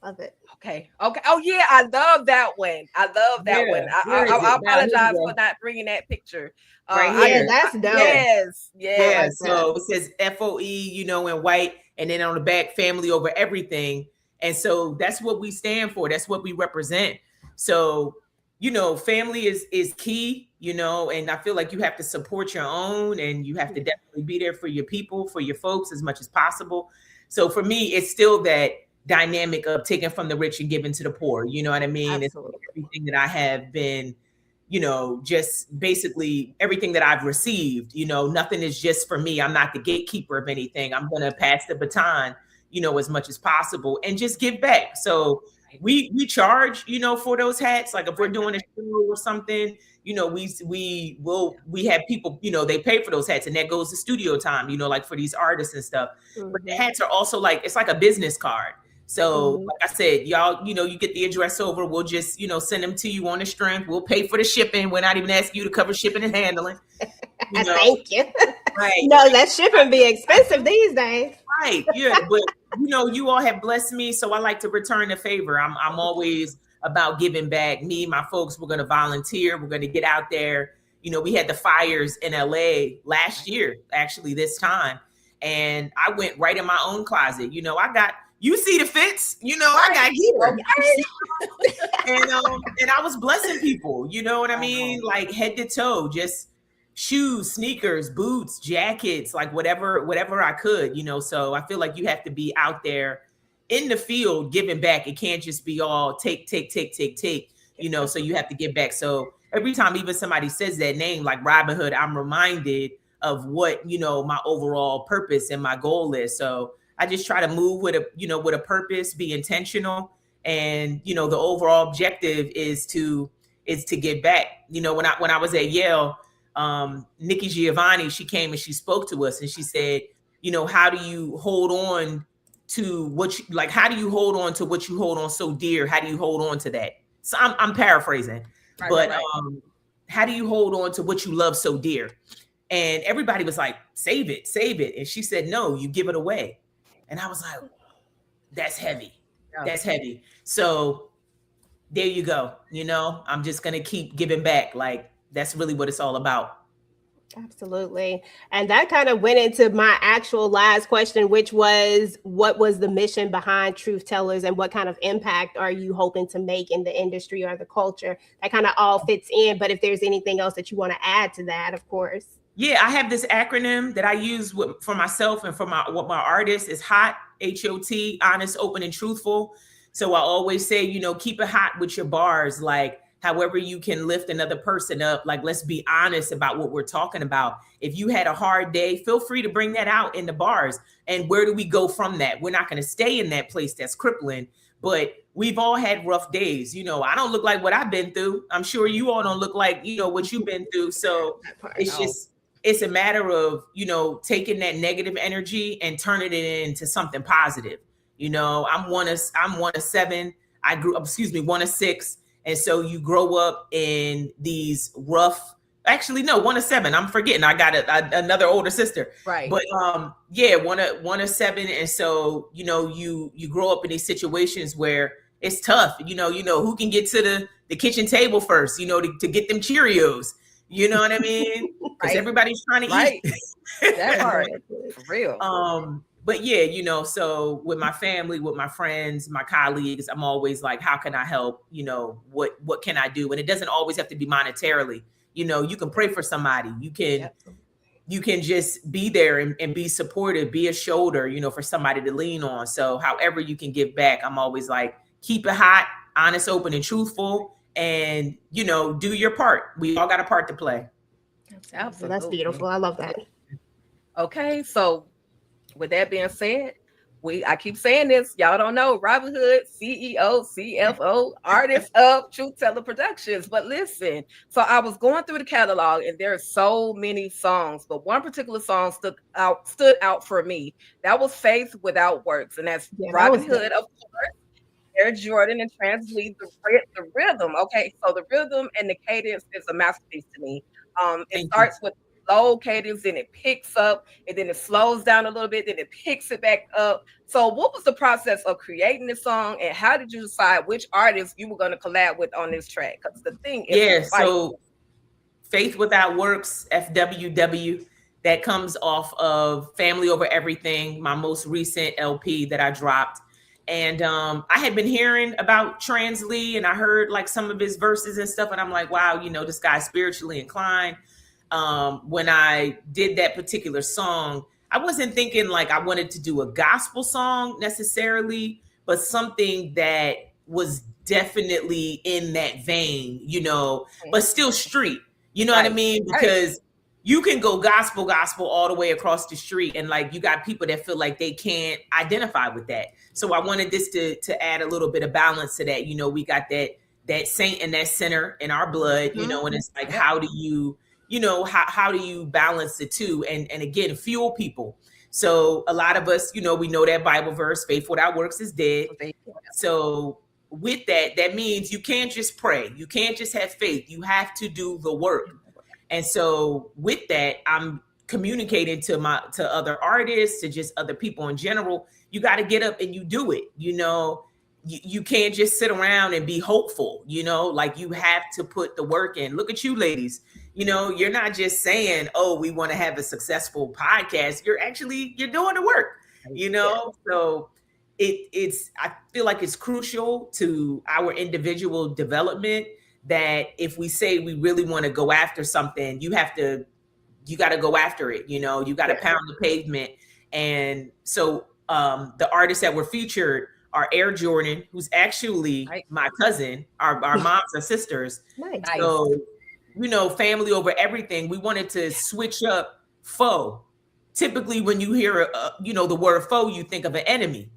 Love it. Okay. Oh yeah, I love that one. I love that one. I apologize for not bringing that picture. Right here. That's dope. Yes. Yeah. So it says FOE, you know, in white, and then on the back, family over everything. And so that's what we stand for. That's what we represent. So, you know, family is key, you know, and I feel like you have to support your own, and you have to definitely be there for your people, for your folks as much as possible. So for me, it's still that dynamic of taking from the rich and giving to the poor. You know what I mean? Absolutely. It's everything that I have been, you know, just basically everything that I've received, you know, nothing is just for me. I'm not the gatekeeper of anything. I'm going to pass the baton, you know, as much as possible and just give back. So we charge, you know, for those hats. Like if we're doing a show or something, you know, we have people, you know, they pay for those hats, and that goes to studio time, you know, like for these artists and stuff. But the hats are also like, it's like a business card. So like I said, y'all, you know, you get the address over, we'll just, you know, send them to you on the strength. We'll pay for the shipping. We're not even asking you to cover shipping and handling. You know? Thank you. Right. No, that shipping be expensive these days. Right. Yeah. But, you know, you all have blessed me. So I like to return the favor. I'm always about giving back. Me, my folks, we're going to volunteer. We're going to get out there. You know, we had the fires in LA last year, actually this time. And I went right in my own closet. You know, you see the fits, you know, I got heat. And I was blessing people, you know what I mean? Like head to toe, just shoes, sneakers, boots, jackets, like whatever I could, you know. So I feel like you have to be out there in the field giving back. It can't just be all take, you know, so you have to give back. So every time even somebody says that name, like Robyn Hood, I'm reminded of what, you know, my overall purpose and my goal is. So I just try to move with a purpose, be intentional. And, you know, the overall objective is to give back. You know, when I was at Yale, Nikki Giovanni, she came and she spoke to us and she said, you know, how do you hold on to what you hold on so dear? How do you hold on to that? So I'm paraphrasing, but how do you hold on to what you love so dear? And everybody was like, save it. And she said, no, you give it away. And I was like, that's heavy. Yeah. That's heavy. So there you go. You know, I'm just going to keep giving back. Like, that's really what it's all about. Absolutely. And that kind of went into my actual last question, which was, what was the mission behind Truth Tellers and what kind of impact are you hoping to make in the industry or the culture? That kind of all fits in. But if there's anything else that you want to add to that, of course. Yeah, I have this acronym that I use for myself and for my artists is HOT, H-O-T, honest, open, and truthful. So I always say, you know, keep it hot with your bars. Like, however you can lift another person up, like, let's be honest about what we're talking about. If you had a hard day, feel free to bring that out in the bars. And where do we go from that? We're not going to stay in that place that's crippling, but we've all had rough days. You know, I don't look like what I've been through. I'm sure you all don't look like, you know, what you've been through. So it's a matter of, you know, taking that negative energy and turning it into something positive. You know, I'm one of 7. one of 6. And so you grow up in these rough, actually no, 1 of 7. I'm forgetting. I got another older sister. Right. But yeah, one of 7. And so, you grow up in these situations where it's tough. You know who can get to the kitchen table first, to get them Cheerios. You know what I mean? Because everybody's trying to eat. That part, for real. But yeah, so with my family, with my friends, my colleagues, I'm always like, how can I help? What can I do? And it doesn't always have to be monetarily. You can pray for somebody. You can just be there and be supportive, be a shoulder, for somebody to lean on. So however you can give back, I'm always like, keep it hot, honest, open, and truthful, and, do your part. We all got a part to play. Absolutely. That's beautiful. I love that. Okay. So with that being said, I keep saying this, y'all don't know, Robyn Hood, CEO, CFO, artist of Truth Teller Productions. But listen, so I was going through the catalog and there are so many songs, but one particular song stood out for me. That was Faith Without Works. And that's Robyn Hood, of course, Air Jordan, and translate the rhythm. Okay, so the rhythm and the cadence is a masterpiece to me. It starts with low cadence, then it picks up, and then it slows down a little bit, then it picks it back up. So what was the process of creating this song, and how did you decide which artists you were going to collab with on this track? Because the thing is, so Faith Without Works, FWW, that comes off of Family Over Everything, my most recent LP that I dropped. And I had been hearing about Trans Lee, and I heard like some of his verses and stuff, and I'm like, wow, this guy's spiritually inclined. When I did that particular song, I wasn't thinking like I wanted to do a gospel song necessarily, but something that was definitely in that vein, but still street, what I mean? Because you can go gospel all the way across the street, and like you got people that feel like they can't identify with that. So I wanted this to add a little bit of balance to that. We got that saint and that sinner in our blood, and it's like, how do you how do you balance the two and again, fuel people? So a lot of us, we know that Bible verse, faith without works is dead. So with that means you can't just pray. You can't just have faith. You have to do the work. And so with that, I'm communicating to other artists, to just other people in general. You got to get up and you do it. You can't just sit around and be hopeful, like you have to put the work in. Look at you ladies. You're not just saying, oh, we want to have a successful podcast. You're doing the work, So I feel like it's crucial to our individual development that if we say we really want to go after something, you got to go after it. You got to pound the pavement. And so the artists that were featured are Air Jordan, who's actually my cousin. Our moms are sisters. Nice. So, Family Over Everything. We wanted to switch up foe. Typically, when you hear, the word foe, you think of an enemy.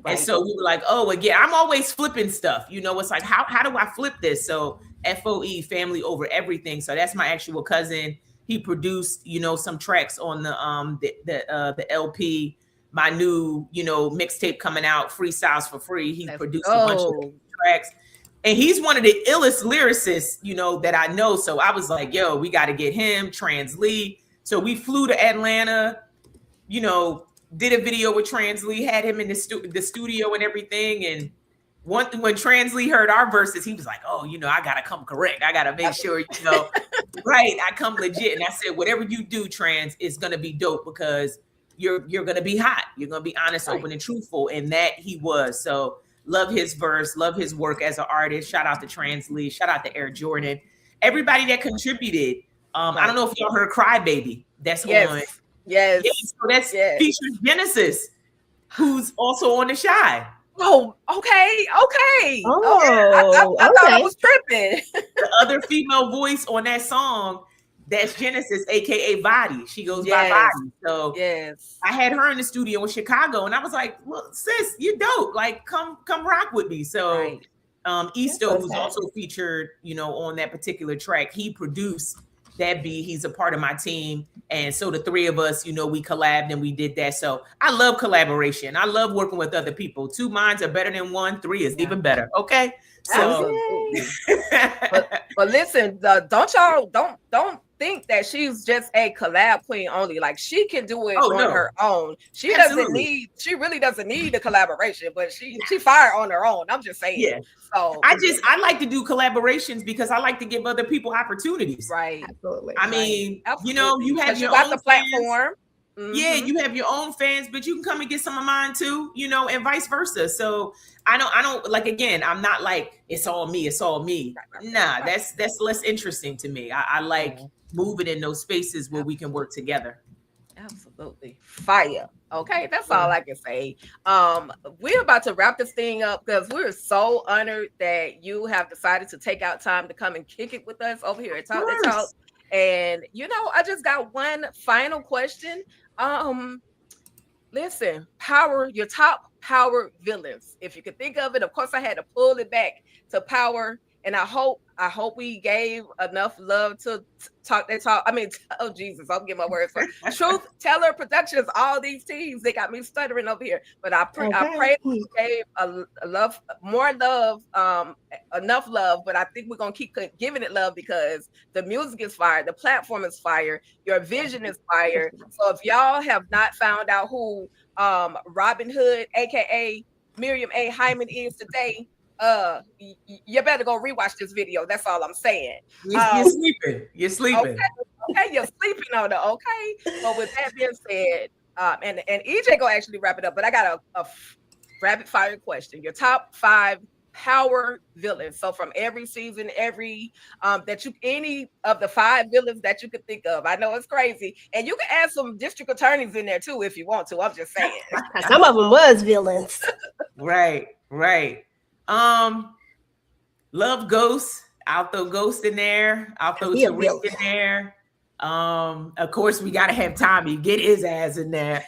Right. And so we were like, oh, again, I'm always flipping stuff. It's like, how do I flip this? So FOE, Family Over Everything. So that's my actual cousin. He produced, some tracks on the LP. My new, mixtape coming out, Freestyles for Free. He produced a bunch of tracks. And he's one of the illest lyricists, that I know. So I was like, yo, we got to get him, Trans Lee. So we flew to Atlanta, did a video with Trans Lee, had him in the studio and everything. And when Trans Lee heard our verses, he was like, oh, I got to come correct. I got to make sure, right, I come legit. And I said, whatever you do, Trans, it's going to be dope because you're going to be hot. You're going to be honest, open, and truthful. And that he was. So love his verse, love his work as an artist. Shout out to Trans Lee. Shout out to Air Jordan. Everybody that contributed. I don't know if y'all heard Cry Baby. That's on. Yes. So that's features Genesis, who's also on the Shy. Oh, okay. Oh, I thought I was tripping. The other female voice on that song, that's Genesis, aka Body. She goes by Body. So I had her in the studio in Chicago, and I was like, "Look, sis, you dope. Like, come rock with me." So, Easto, who's also featured, on that particular track, he produced that beat. He's a part of my team, and so the three of us, we collabed and we did that. So I love collaboration. I love working with other people. 2 minds are better than 1. 3 is even better. Okay. So, but listen, don't think that she's just a collab queen only. Like she can do it on her own. She really doesn't need a collaboration, but she fire on her own. I'm just saying. Yeah. So I like to do collaborations because I like to give other people opportunities. Right. Absolutely. I mean, you know, you have your got own the platform. Mm-hmm. Yeah, you have your own fans, but you can come and get some of mine too, you know, and vice versa. So I don't like, again, I'm not like it's all me. Nah, that's less interesting to me. I like moving in those spaces where we can work together. Absolutely. Fire. Okay, that's all I can say. We're about to wrap this thing up because we're so honored that you have decided to take out time to come and kick it with us over here at Talk That Talk. And you know, I just got one final question. Listen, your top power villains. If you could think of it, of course I had to pull it back to power. And I hope we gave enough love to Talk That Talk. I mean, oh Jesus, I'm getting my words wrong. Truth Teller Productions, all these teams, they got me stuttering over here. But I pray we gave enough love. But I think we're gonna keep giving it love because the music is fire, the platform is fire, your vision is fire. So if y'all have not found out who Robyn Hood, aka Miriam A. Hyman is today, you better go rewatch this video. That's all I'm saying. You're sleeping. You're sleeping. Okay, you're sleeping on it. Okay. But with that being said, and EJ go actually wrap it up. But I got a rapid fire question. Your top 5 power villains. So from every season, any of the 5 villains that you could think of. I know it's crazy, and you can add some district attorneys in there too if you want to. I'm just saying. Some of them was villains. Right. Love Ghost. I'll throw Ghost in there. I'll throw Tariq in there. Of course, we gotta have Tommy. Get his ass in there.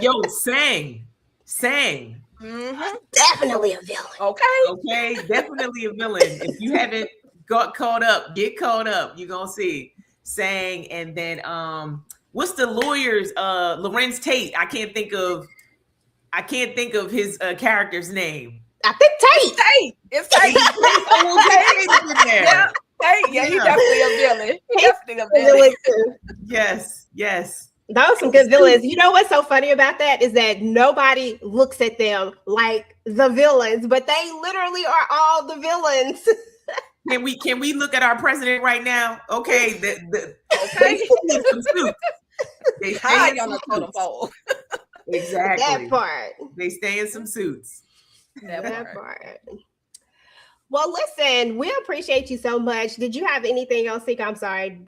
Yo, Sang. Mm-hmm. Definitely a villain. Okay, definitely a villain. If you haven't got caught up, get caught up. You're gonna see Sang, and then what's the lawyer's Lorenz Tate? I can't think of his character's name. I think Tate. It's Tate. Yeah, he's definitely a villain. He's definitely a villain too. Yes. Those some good villains. You know what's so funny about that is that nobody looks at them like the villains, but they literally are all the villains. Can we look at our president right now? Okay, okay. Some suits. They high on the totem pole. Exactly. That part. They stay in some suits. That part. Well, listen, we appreciate you so much. Did you have anything else, Sika? I'm sorry.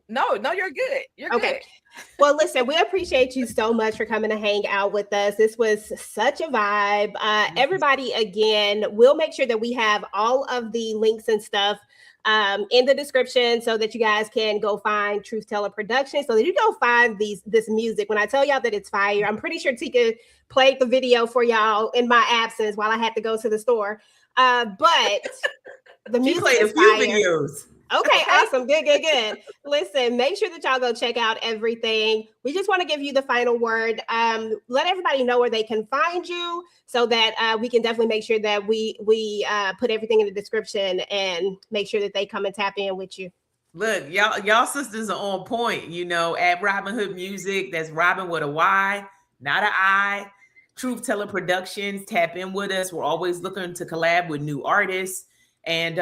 No, you're good. You're okay. Good. Well, listen, we appreciate you so much for coming to hang out with us. This was such a vibe. Everybody, again, we'll make sure that we have all of the links and stuff in the description so that you guys can go find Truth Teller Productions, so that you go find this music. When I tell y'all that it's fire, I'm pretty sure Tika played the video for y'all in my absence while I had to go to the store. But the music played is a few fire. videos. Okay, awesome. Good. Listen, make sure that y'all go check out everything. We just want to give you the final word. Let everybody know where they can find you so that we can definitely make sure that we put everything in the description and make sure that they come and tap in with you. Look, y'all sisters are on point, you know, at Robyn Hood Music. That's Robyn with a Y, not an I. Truth Teller Productions, tap in with us. We're always looking to collab with new artists. And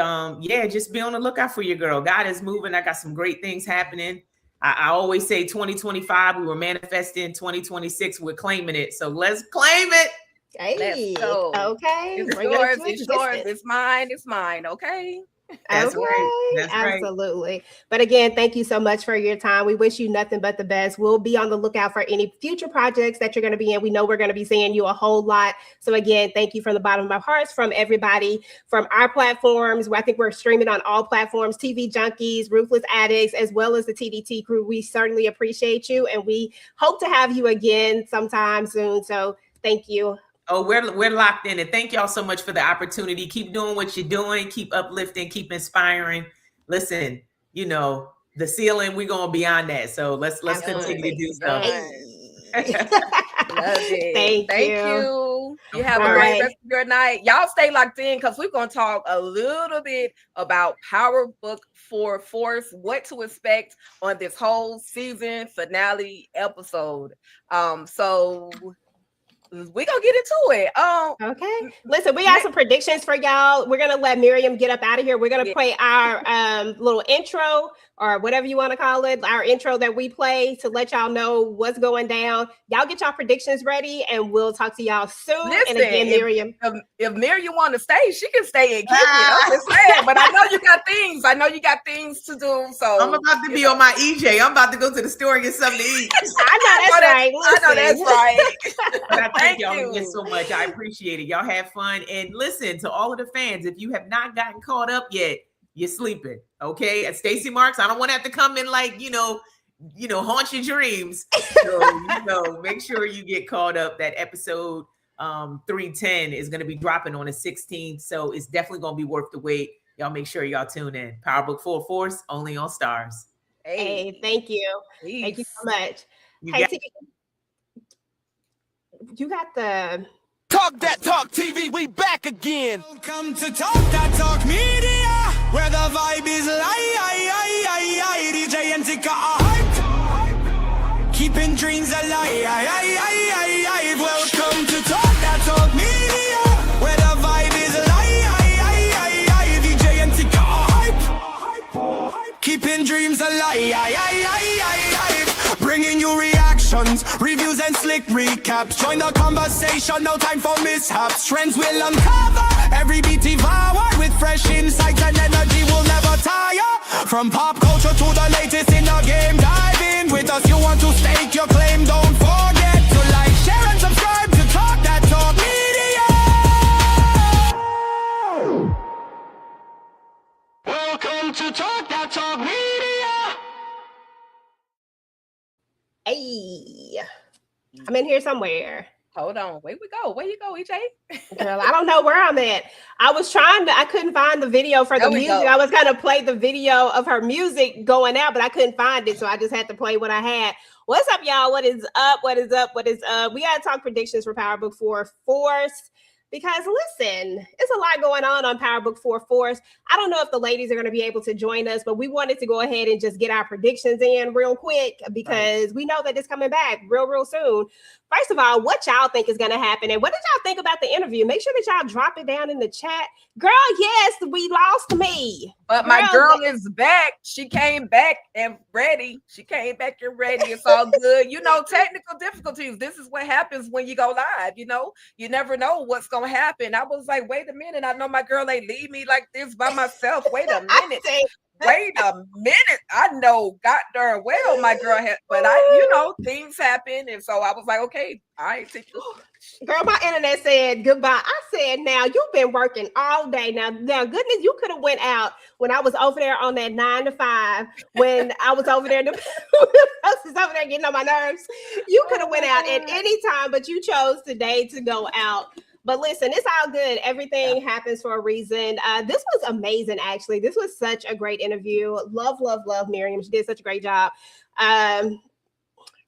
just be on the lookout for your girl. God is moving. I got some great things happening. I always say 2025, we were manifesting. 2026, we're claiming it. So let's claim it. Hey, let's go. Okay. It's yours. It's yours. It's mine. It's mine. Okay. That's right. That's absolutely. Right. But again, thank you so much for your time. We wish you nothing but the best. We'll be on the lookout for any future projects that you're going to be in. We know we're going to be seeing you a whole lot. So again, thank you from the bottom of my heart, from everybody, from our platforms. I think we're streaming on all platforms, TV Junkies, Ruthless Addicts, as well as the TDT crew. We certainly appreciate you, and we hope to have you again sometime soon. So thank you. Oh, we're locked in, and thank y'all so much for the opportunity. Keep doing what you're doing. Keep uplifting. Keep inspiring. Listen, you know the ceiling. We're going beyond that. So let's continue to do stuff. Love it. Thank you. You have a great rest of your night. Y'all stay locked in because we're going to talk a little bit about PowerBook 4 Force, what to expect on this whole season finale episode. So we're gonna get into it. Okay. Listen, we got some predictions for y'all. We're gonna let Miriam get up out of here. We're gonna play our little intro or whatever you want to call it, our intro that we play to let y'all know what's going down. Y'all get y'all predictions ready, and we'll talk to y'all soon. Listen, and again, Miriam, if Miriam want to stay, she can stay and keep it. I'm just saying, but I know you got things. I know you got things to do. So I'm about to be on my EJ. I'm about to go to the store and get something to eat. I know that's right. I know that's right. But I thank y'all again so much. I appreciate it. Y'all have fun. And listen to all of the fans. If you have not gotten caught up yet, you're sleeping. Okay. At Stacy Marks, I don't want to have to come in like, haunt your dreams. So, make sure you get caught up. That episode 310 is going to be dropping on the 16th. So it's definitely going to be worth the wait. Y'all make sure y'all tune in. PowerBook 4 Force, only on Stars. Hey, thank you. Peace. Thank you so much. You got the Talk That Talk TV, we back again. Welcome to Talk That Talk Media, where the vibe is live. DJ and Tika are hype, keeping dreams alive. Welcome to Talk That Talk Media, where the vibe is live. DJ and Tika are hype, keeping dreams alive. Bringing you reactions, reviews and slick recaps. Join the conversation, no time for mishaps. Trends will uncover, every beat devoured with fresh insights and energy will never tire. From pop culture to the latest in the game, dive in with us. You want to stake your claim? Don't forget to like, share and subscribe to Talk That Talk Media. Welcome to Talk That Talk Media. Hey, I'm in here somewhere. Hold on. Where we go? Where you go, EJ? Girl, I don't know where I'm at. I couldn't find the video for the music. I was going to play the video of her music going out, but I couldn't find it. So I just had to play what I had. What's up, y'all? What is up? What is up? What is up? We got to talk predictions for PowerBook 4 Force. Because listen, it's a lot going on PowerBook 4 Force. I don't know if the ladies are going to be able to join us, but we wanted to go ahead and just get our predictions in real quick because we know that it's coming back real soon. First of all, what y'all think is going to happen? And what did y'all think about the interview? Make sure that y'all drop it down in the chat. Girl, yes, we lost me. But my girl is back. She came back and ready. It's all good. Technical difficulties. This is what happens when you go live. You never know what's going to happen. I was like, wait a minute. I know my girl ain't leave me like this by myself. Wait a minute. I know God darn well my girl had, but things happen. And so I was like, okay, I ain't take this. Girl, my internet said goodbye. I said, now you've been working all day. Now goodness, you could have went out when I was over there on that 9 to 5, when I was over there, I was over there getting on my nerves. You could have went out at any time, but you chose today to go out. But listen, it's all good. Everything happens for a reason. This was amazing, actually. This was such a great interview. Love Miriam. She did such a great job.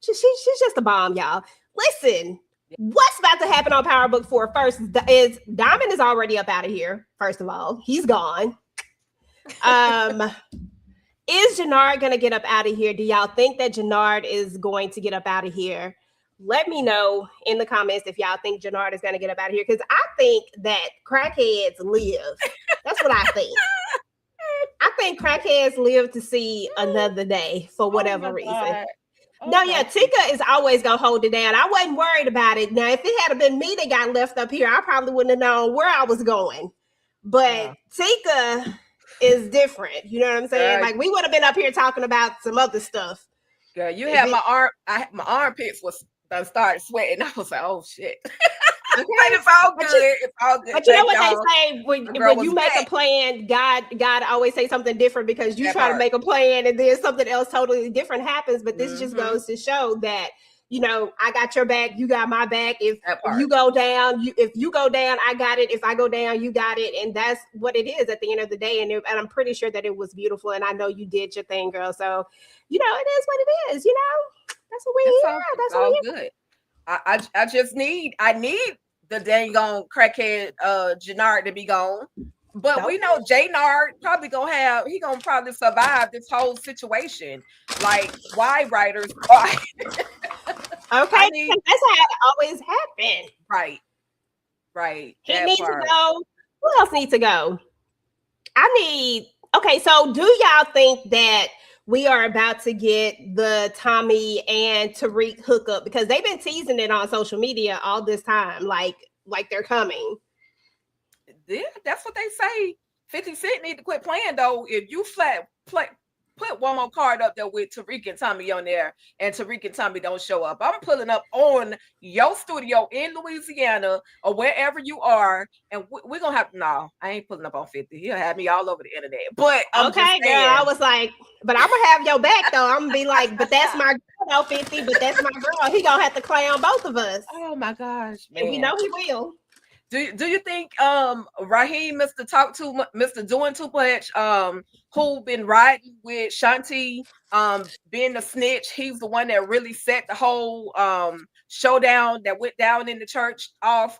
She's just a bomb, y'all. Listen, what's about to happen on PowerBook 4 first is Diamond is already up out of here. First of all, he's gone. Is Jannard going to get up out of here? Do y'all think that Jannard is going to get up out of here? Let me know in the comments if y'all think Jannard is going to get up out of here, because I think that crackheads live. That's what I think. I think crackheads live to see another day for whatever reason. No, Tika is always going to hold it down. I wasn't worried about it. Now, if it had been me that got left up here, I probably wouldn't have known where I was going. But Tika is different. You know what I'm saying? Like, we would have been up here talking about some other stuff. Girl, you had my armpits was started sweating. I was like, oh shit. Okay. It's all good. It's all good. But you know what they say when you make a plan, God always say something different, because you try to make a plan and then something else totally different happens. But this just goes to show that, I got your back, you got my back. If you go down, if you go down, I got it. If I go down, you got it. And that's what it is at the end of the day. And I'm pretty sure that it was beautiful. And I know you did your thing, girl. So, it is what it is, That's what we hear. That's all good. I need the dang on crackhead Jannard to be gone. But we know Jannard probably gonna probably survive this whole situation. Like, why writers? Why? Okay, that's how it always happened. Right. He needs to go. Who else needs to go? Okay, so do y'all think that we are about to get the Tommy and Tariq hookup? Because they've been teasing it on social media all this time, like they're coming. Yeah, that's what they say. 50 Cent need to quit playing, though. If you put one more card up there with Tariq and Tommy on there, and Tariq and Tommy don't show up, I'm pulling up on your studio in Louisiana or wherever you are, and we're gonna have to. No, I ain't pulling up on 50. He'll have me all over the internet. But okay, girl, I was like, but I'm gonna have your back though. I'm gonna be like, but that's my girl, 50. But that's my girl. He gonna have to clown both of us. Oh my gosh, man. And we know he will. Do you think Raheem, Mr. Doing Too Much, who been riding with Shanti, being the snitch, he's the one that really set the whole showdown that went down in the church off,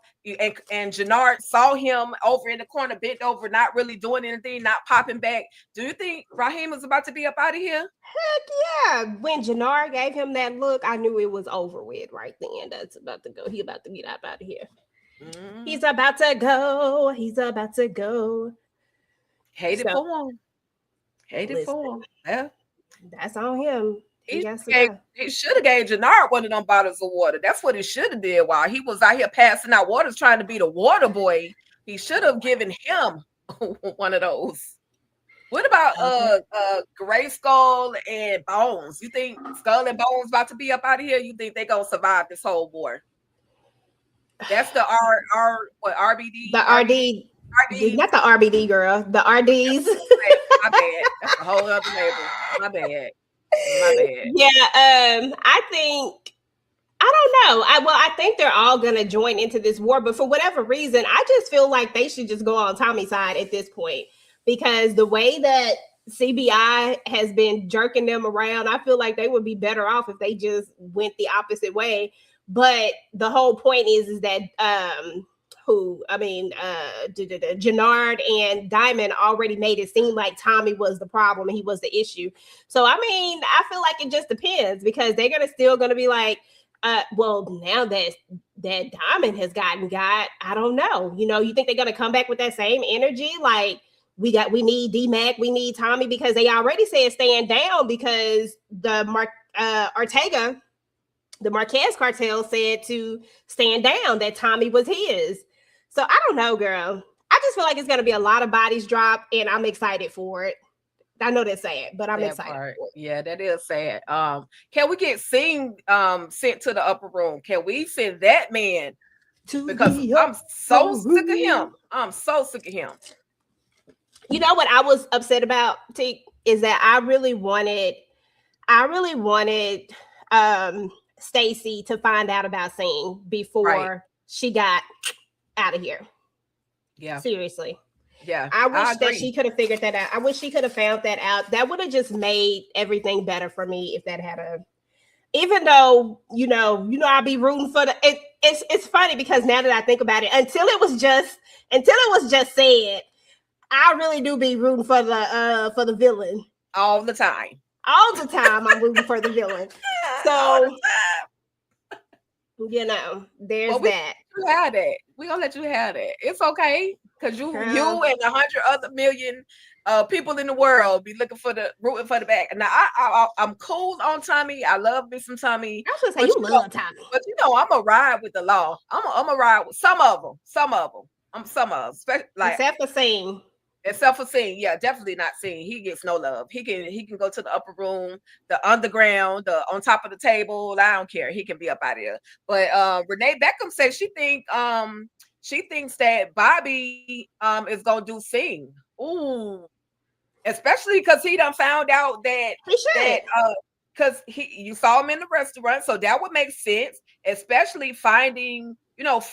and Jannard saw him over in the corner, bent over, not really doing anything, not popping back. Do you think Raheem is about to be up out of here? Heck yeah. When Jannard gave him that look, I knew it was over with right then. That's about to go. He about to get up out of here. He's about to go. He's about to go. Hate it for him. Yeah. That's on him. He should have gave Jannard one of them bottles of water. That's what he should have did while he was out here passing out waters, trying to be the water boy. He should have given him one of those. What about Gray Skull and Bones? You think Skull and Bones about to be up out of here? You think they gonna survive this whole war? That's the RBD. The RD, not the RBD, girl. The RDs. My bad. That's a whole other label. My bad. Yeah. I don't know. I think they're all gonna join into this war, but for whatever reason, I just feel like they should just go on Tommy's side at this point, because the way that CBI has been jerking them around, I feel like they would be better off if they just went the opposite way. But the whole point is that Jannard and Diamond already made it seem like Tommy was the problem and he was the issue. So I feel like it just depends, because they're still gonna be like, well, now that Diamond has gotten got, I don't know. You think they're gonna come back with that same energy? Like, we need D-Mac, we need Tommy, because they already said stand down, because the Ortega, the Marquez cartel, said to stand down, that Tommy was his. So I don't know, girl. I just feel like it's going to be a lot of bodies dropped, and I'm excited for it. I know that's sad, but I'm excited for it. Yeah, that is sad. Can we get Sing sent to the upper room? Can we send that man? Because I'm so sick of him. I'm so sick of him. You know what I was upset about, T, is that I really wanted Stacy to find out about Sing before she got out of here. Yeah. Seriously. Yeah. I wish that she could have figured that out. I wish she could have found that out. That would have just made everything better for me if that had even though, I'd be rooting for it's funny, because now that I think about it, until it was just said, I really do be rooting for the villain. All the time. All the time I'm rooting for the villain. So, there's that. We're going to let you have that. It's okay. Because you and 100 other million people in the world be rooting for the back. Now, I'm cool on Tommy. I love me some Tommy. I was going to say, you love Tommy. But I'm going to ride with the law. I'm going to ride with some of them. Some of them. Except for Sing. Except for Sing, yeah, definitely not Sing. He gets no love. He can go to the upper room, the underground, the on top of the table. I don't care. He can be up out of here. But Renee Beckham says she thinks that Bobby is gonna do Sing. Ooh, especially because he done found out that because you saw him in the restaurant, so that would make sense. Especially finding out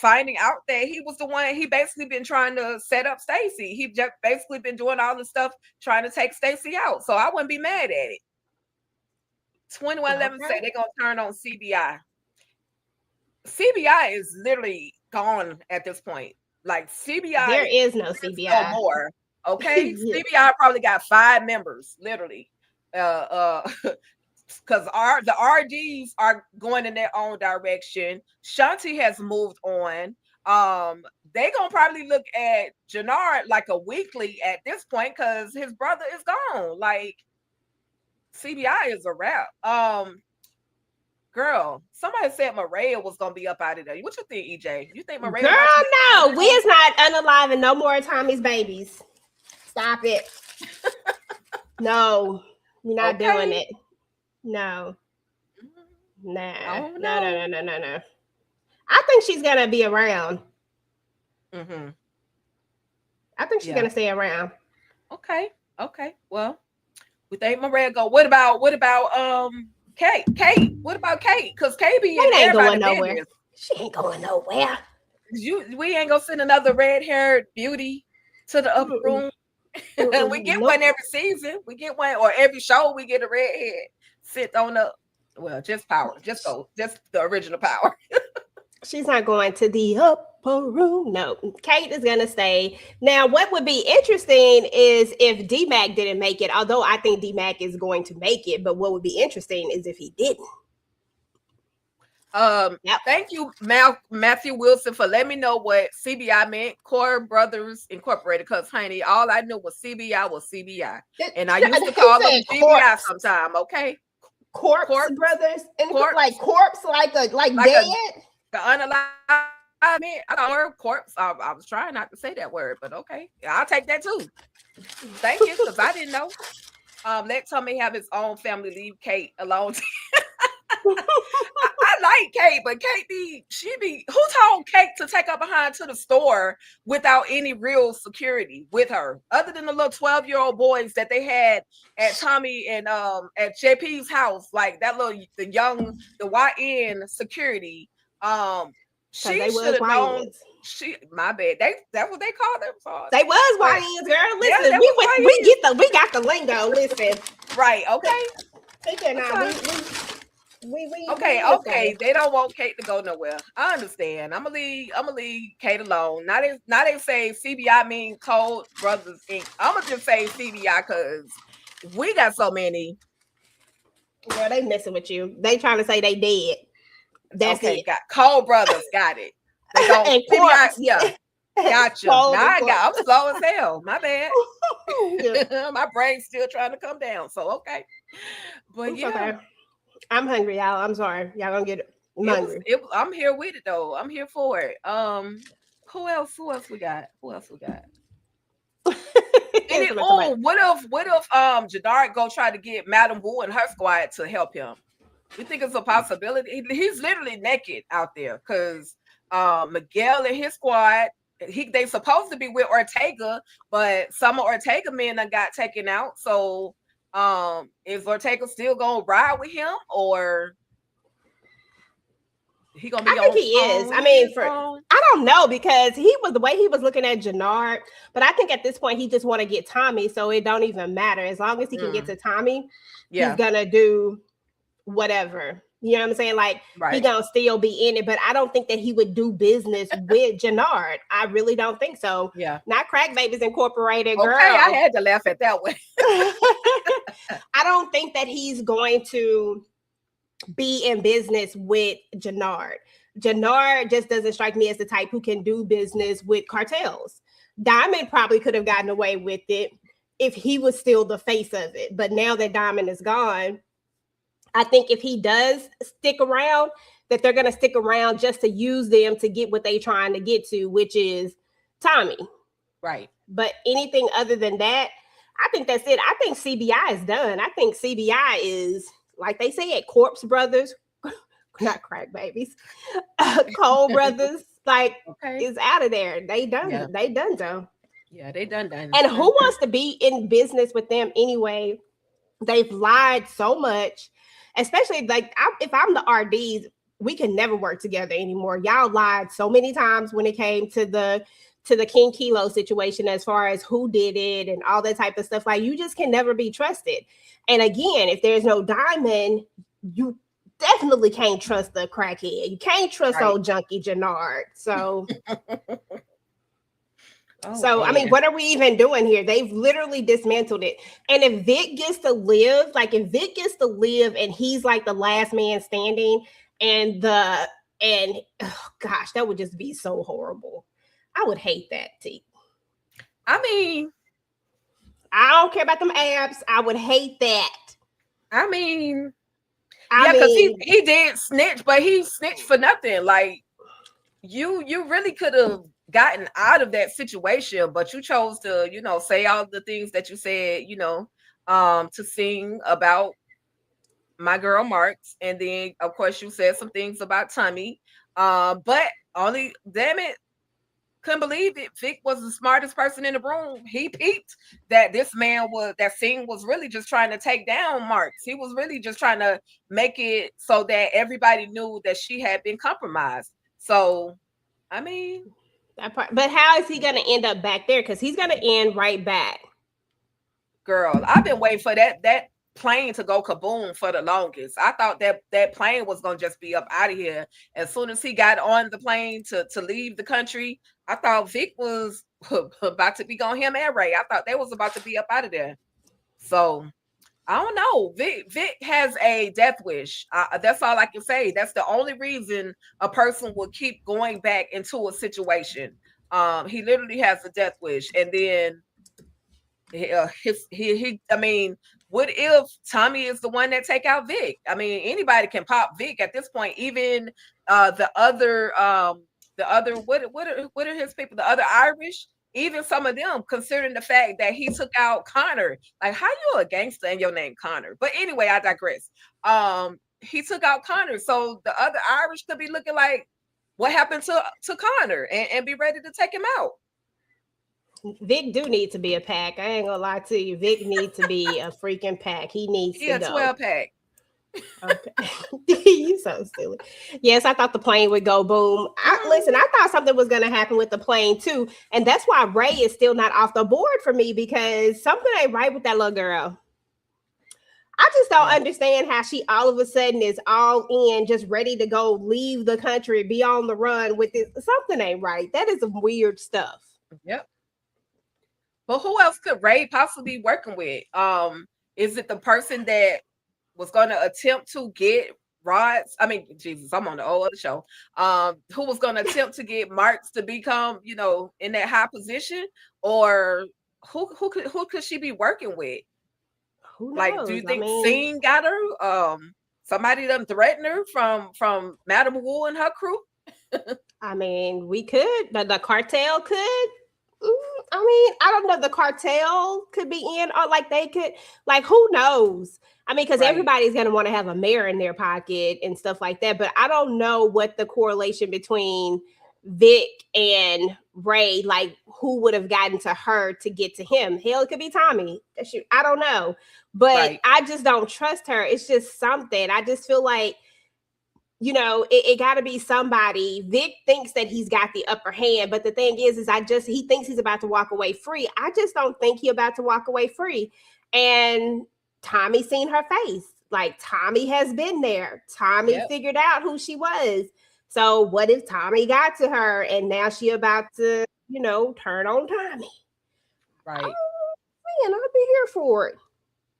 that he was the one. He basically been trying to set up Stacy. He just basically been doing all the stuff trying to take Stacy out. So I wouldn't be mad at it. 2111 say they're gonna turn on CBI. CBI is literally gone at this point. Like CBI, there is no CBI. No more. Okay, CBI probably got 5 members, literally. Because the RDs are going in their own direction. Shanti has moved on. They gonna probably look at Jannard like a weekly at this point because his brother is gone. Like CBI is a wrap. Girl, somebody said Maria was gonna be up out of there. What you think, EJ? You think Maria? Girl, no, we is not unaliving no more of Tommy's babies. Stop it. No, you're not doing it. No. No. I think she's gonna be around. Mm-hmm. I think she's gonna stay around. Okay. Well, we think Maria go. What about Kate? What about Kate? Because Kate ain't going nowhere. She ain't going nowhere. We ain't gonna send another red-haired beauty to the upper room. We get one every season. We get one, or every show we get a redhead sit on up. Well, just Power. Just the original Power. She's not going to the upper room. No, Kate is gonna stay. Now, what would be interesting is if D-Mac didn't make it, although I think D-Mac is going to make it, but what would be interesting is if he didn't. Thank you, Matthew Wilson, for letting me know what CBI meant, Core Brothers Incorporated, because honey, all I knew was CBI, and I used to call them CBI sometime, okay? Corpse Brothers, and like corpse, like dead? The unalive, I heard corpse. I was trying not to say that word, but okay. I'll take that too. Thank you, because I didn't know. Let Tommy have his own family, leave Kate alone. I like Kate, but Kate who told Kate to take her behind to the store without any real security with her, other than the little 12-year-old boys that they had at Tommy and at JP's house, like that the YN security. She should have known. My bad. That's what they called them. So, they was YNs, girl. Listen, yeah, we got the lingo. Listen, right? Okay. Okay. They don't want Kate to go nowhere. I understand. I'm gonna leave Kate alone. Now they say CBI mean Cold Brothers Inc. I'm gonna just say CBI because we got so many. Girl, they messing with you. They trying to say they dead. That's okay, it. Got Cold Brothers. Got it. They don't. CBI, yeah. Gotcha. I'm slow as hell. My bad. My brain's still trying to come down. So okay. But okay. I'm hungry, y'all. I'm sorry. Y'all gonna get hungry. I'm here with it though. I'm here for it. Who else we got? What if Jannard go try to get Madam Wu and her squad to help him? You think it's a possibility? He's literally naked out there because Miguel and his squad, they supposed to be with Ortega, but some of Ortega men that got taken out. So is Ortega still gonna ride with him, or he gonna be? I think he is. I mean, I don't know, because he was the way he was looking at Jannard, but I think at this point he just want to get Tommy, so it don't even matter as long as he can get to Tommy. He's gonna do whatever. You know what I'm saying? Like he gonna still be in it, but I don't think that he would do business with Jannard. I really don't think so. Yeah, not Crack Babies Incorporated, girl. Okay, I had to laugh at that one. I don't think that he's going to be in business with Jannard. Jannard just doesn't strike me as the type who can do business with cartels. Diamond probably could have gotten away with it if he was still the face of it, but now that Diamond is gone, I think if he does stick around, that they're going to stick around just to use them to get what they're trying to get to, which is Tommy. Right. But anything other than that, I think that's it. I think CBI is done. I think CBI is, like they say at Corpse Brothers, not Crack Babies, Cole Brothers, is out of there. They done. Yeah. They done so. Yeah, they done. And who wants to be in business with them anyway? They've lied so much. Especially if I'm the RDs, we can never work together anymore. Y'all lied so many times when it came to the King Kilo situation, as far as who did it and all that type of stuff. Like, you just can never be trusted. And again, if there's no Diamond, definitely can't trust the crackhead. You can't trust old junkie Jannard. So I mean, what are we even doing here? They've literally dismantled it. And if Vic gets to live, and he's like the last man standing, and oh gosh, that would just be so horrible. I would hate that, T. I mean, I don't care about them abs. I would hate that. I mean, because he did snitch, but he snitched for nothing. Like you really could have gotten out of that situation, but you chose to, say all the things that you said, to sing about my girl Marks, and then of course you said some things about Tommy. But only, damn it, couldn't believe it. Vic was the smartest person in the room. He peeped that that scene was really just trying to take down Marks. He was really just trying to make it so that everybody knew that she had been compromised. So, I mean, that part. But how is he going to end up back there? Because he's going to end right back. Girl, I've been waiting for that plane to go kaboom for the longest. I thought that plane was going to just be up out of here. As soon as he got on the plane to leave the country, I thought Vic was about to be on him and Ray. I thought they was about to be up out of there. So I don't know. Vic has a death wish. That's all I can say. That's the only reason a person will keep going back into a situation. He literally has a death wish. And then I mean, what if Tommy is the one that take out Vic? I mean, anybody can pop Vic at this point. Even the other what are his people? The other Irish, even some of them, considering the fact that he took out Connor. Like, how you a gangster and your name Connor? But anyway, I digress. He took out Connor, so the other Irish could be looking like, what happened to Connor, and be ready to take him out. Vic do need to be a pack. I ain't gonna lie to you. Vic needs to be a freaking pack. He needs to go. 12-pack. Okay. You so silly. Yes, I thought the plane would go boom. Listen, I thought something was going to happen with the plane too, and that's why Ray is still not off the board for me, because something ain't right with that little girl. I just don't understand how she all of a sudden is all in, just ready to go leave the country, be on the run with it. Something ain't right. That is some weird stuff. Yep. But who else could Ray possibly be working with? Is it the person that was going to attempt to get Rod's? I mean, Jesus, I'm on the old other show. Who was going to attempt to get Marks to become, in that high position? Or who could she be working with? Who knows? Like, do you think Singh got her? Somebody done threatened her from Madam Wu and her crew? I mean, we could. The cartel could. I mean, I don't know. The cartel could be in, or like they could, like, who knows? I mean, because everybody's going to want to have a mayor in their pocket and stuff like that. But I don't know what the correlation between Vic and Ray, like, who would have gotten to her to get to him. Hell, it could be Tommy. I don't know. But I just don't trust her. It's just something. I just feel like, it got to be somebody. Vic thinks that he's got the upper hand, but the thing is he thinks he's about to walk away free. I just don't think he's about to walk away free. And Tommy seen her face. Like, Tommy has been there. Tommy figured out who she was. So what if Tommy got to her and now she about to, turn on Tommy? Right. Oh, man, I'll be here for it.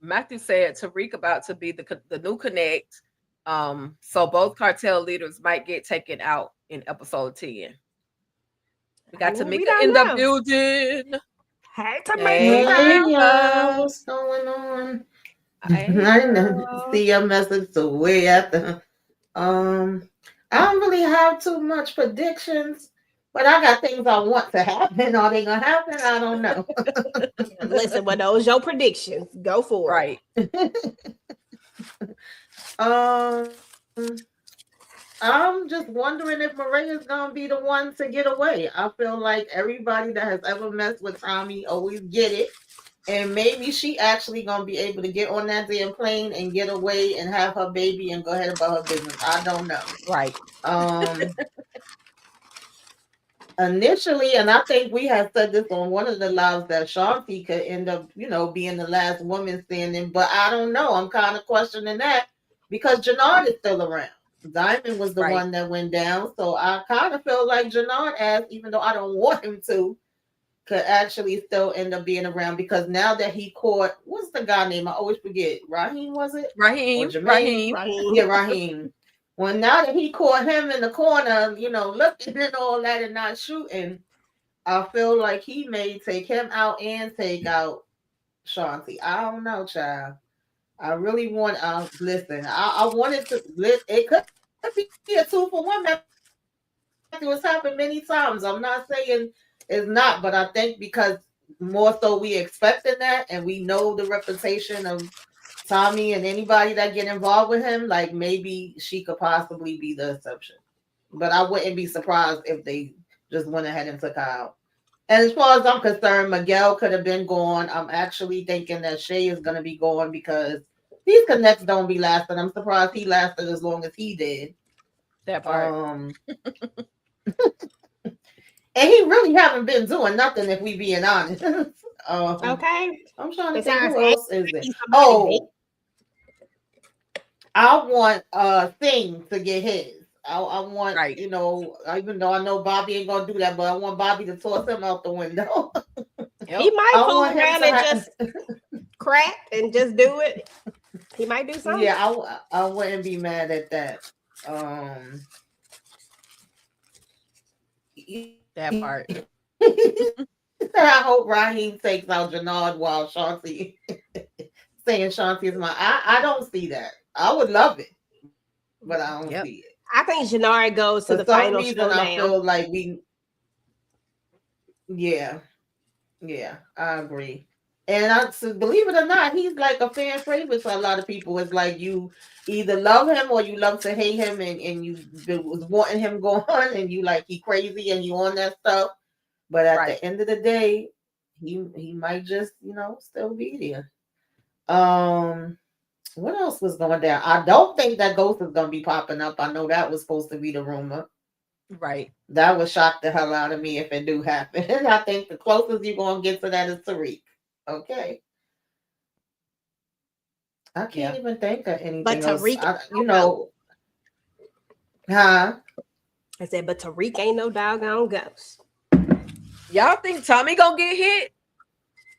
Matthew said Tariq about to be the new connect. So both cartel leaders might get taken out in episode 10. We got Tamika in the building. Hey, Tamika. Hey, what's going on? I didn't see your message the way after. I don't really have too much predictions, but I got things I want to happen. Are they gonna happen? I don't know. Listen, but those your predictions. Go for it. I'm just wondering if Maria's gonna be the one to get away. I feel like everybody that has ever messed with Tommy always get it, and maybe she actually gonna be able to get on that damn plane and get away and have her baby and go ahead about her business. I don't know. Right. Initially, and I think we have said this on one of the lives, that Shanti could end up, being the last woman standing, but I don't know. I'm kind of questioning that, because Jannard is still around. Diamond was the Right. one that went down. So I kind of feel like Jannard, as even though I don't want him to, could actually still end up being around, because now that he caught, what's the guy name? I always forget. Raheem, was it? Raheem. Or Jermaine? Yeah, Raheem. Well, now that he caught him in the corner, you know, looking and all that and not shooting, I feel like he may take him out and take out Shanti. I don't know, child. I really want listen, I wanted to it could be a 2-for-1 match. It's happened many times. I'm not saying it's not, but I think because more so we expecting that, and we know the reputation of Tommy and anybody that get involved with him, like maybe she could possibly be the exception. But I wouldn't be surprised if they just went ahead and took her out. And as far as I'm concerned, Miguel could have been gone. I'm actually thinking that Shay is going to be gone, because these connects don't be lasting. I'm surprised he lasted as long as he did. That part. And he really haven't been doing nothing, if we being honest. Okay. I'm trying to think Besides who else is it. somebody Oh, I want Thing to get his. I want, Right. you know, even though I know Bobby ain't gonna do that, but I want Bobby to toss him out the window. He might I fool want him around to and have- just crack and just do it. He might do something. Yeah, I wouldn't be mad at that. That part. I hope Raheem takes out Jannard while Shanti saying Shanti is my. I don't see that. I would love it, but I don't see it. I think Jannard goes to For the some final reason, I showdown. feel like yeah, I agree. And so believe it or not, he's like a fan favorite for a lot of people. It's like you either love him or you love to hate him, and you was wanting him gone, and you like he crazy and you on that stuff. But at the end of the day, he might just, you know, still be there. What else was going down? I don't think that Ghost is gonna be popping up. I know that was supposed to be the rumor. Right. That would shock the hell out of me if it do happen. I think the closest you're gonna get to that is Tariq. Okay. I can't even think of anything But else. Tariq, You know, huh? I said, but Tariq ain't no doggone ghost. Y'all think Tommy gonna get hit?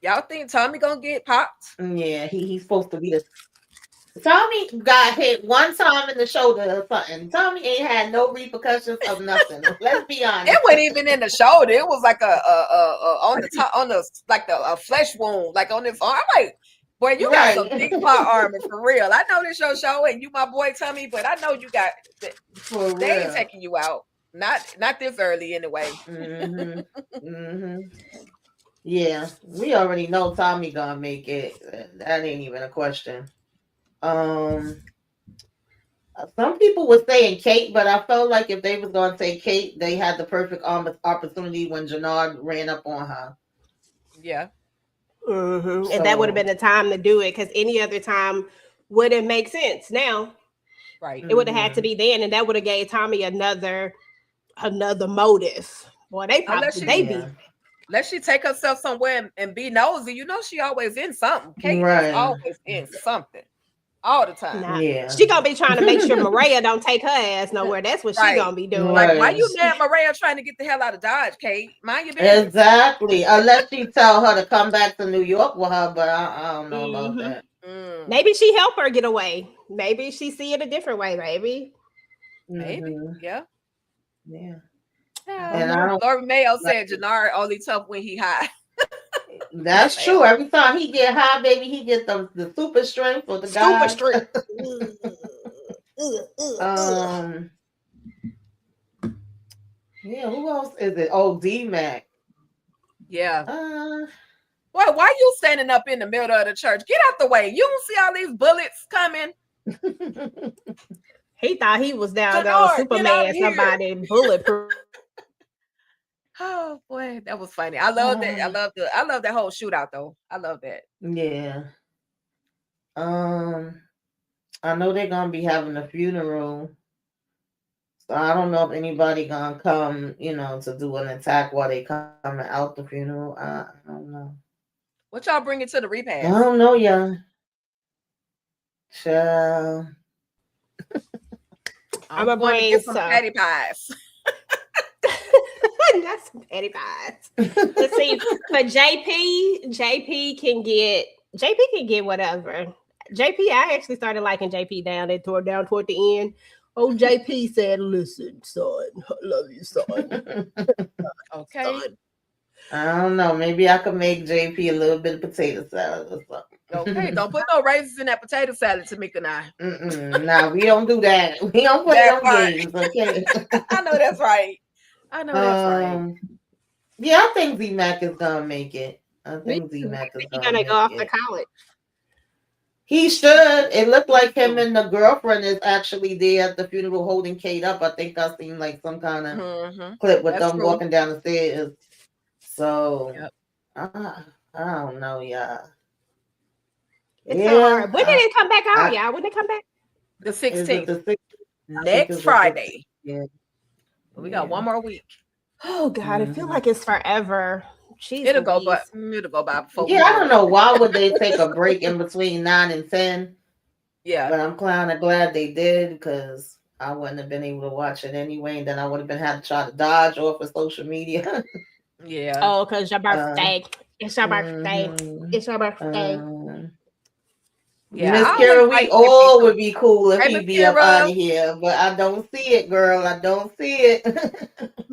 Y'all think Tommy gonna get popped? Yeah, he's supposed to be the. Tommy got hit one time in the shoulder or something. Tommy ain't had no repercussions of nothing. Let's be honest. It wasn't even in the shoulder. It was like a on the top, on the like a flesh wound, like on his arm. I'm like, boy, you got some big plot armor for real. I know this your show and you my boy Tommy, but I know you got. They ain't taking you out. Not this early anyway. Yeah, we already know Tommy gonna make it. That ain't even a question. Some people were saying Kate, but I felt like if they was gonna say Kate, they had the perfect opportunity when Jannard ran up on her. Yeah. And that would have been the time to do it, because any other time wouldn't make sense. Now, right? It would have had to be then, and that would have gave Tommy another motive. Boy, they probably Unless she take herself somewhere and be nosy, you know she always in something. Kate Right. is always in something. All the time. Nah. She gonna be trying to make sure Mariah don't take her ass nowhere. That's what she gonna be doing. Like, why you mad Mariah trying to get the hell out of Dodge, Kate? Mind your business. Exactly. Unless she tell her to come back to New York with her, but I don't know about that. Maybe she help her get away. Maybe she see it a different way. Maybe. Yeah. Yeah. And Lori Mayo said Jannard only tough when he high. That's true. Every time he get high, baby, he get the super strength for the guy. Super strength. Yeah, who else is it? Oh, D-Mac. Yeah. Boy, why you standing up in the middle of the church? Get out the way. You don't see all these bullets coming. He thought he was down there, Superman, somebody bulletproof. Oh boy, that was funny. I love that. I love that whole shootout though. I love that. Yeah. I know they're gonna be having a funeral. So I don't know if anybody gonna come, to do an attack while they coming out the funeral. I don't know. What y'all bringing to the repast? I don't know, y'all. Child. I'm gonna going to bring get some some patty pies. Not some petty pies. Let's see. For JP can get whatever. I actually started liking JP down toward the end. Oh, JP said, "Listen, son, I love you, son." Okay. Son. I don't know. Maybe I could make JP a little bit of potato salad or something. Okay. Don't put no raisins in that potato salad, Tamika and I. Nah, we don't do that. We don't put That them part. games, okay? I know that's right. I know that's right. Yeah, I think Z-Mac is gonna make it. I think Z-Mac is He's gonna gonna make go off it. to college. He should. It looked like him and the girlfriend is actually there at the funeral holding Kate up. I think I seen like some kind of clip with That's them true. walking down the stairs. So Yep. I don't know, y'all. It's so hard. When did it come back out, y'all? When did it come back? The Is it 16th. the 6th? Next Friday. Yeah. We got one more week. Oh God, it feels like it's forever. Jeez, It'll go Louise. by before. Yeah, I don't know why would they take a break in between 9 and 10. Yeah. But I'm kind of glad they did because I wouldn't have been able to watch it anyway, and then I would have been had to try to dodge off of social media. Yeah. Oh, because your birthday. It's your birthday. It's your birthday. Yeah, Miss I Kira, always we like all would be cool if Hey, he Miss be up Kira. out of here, but I don't see it, girl. I don't see it.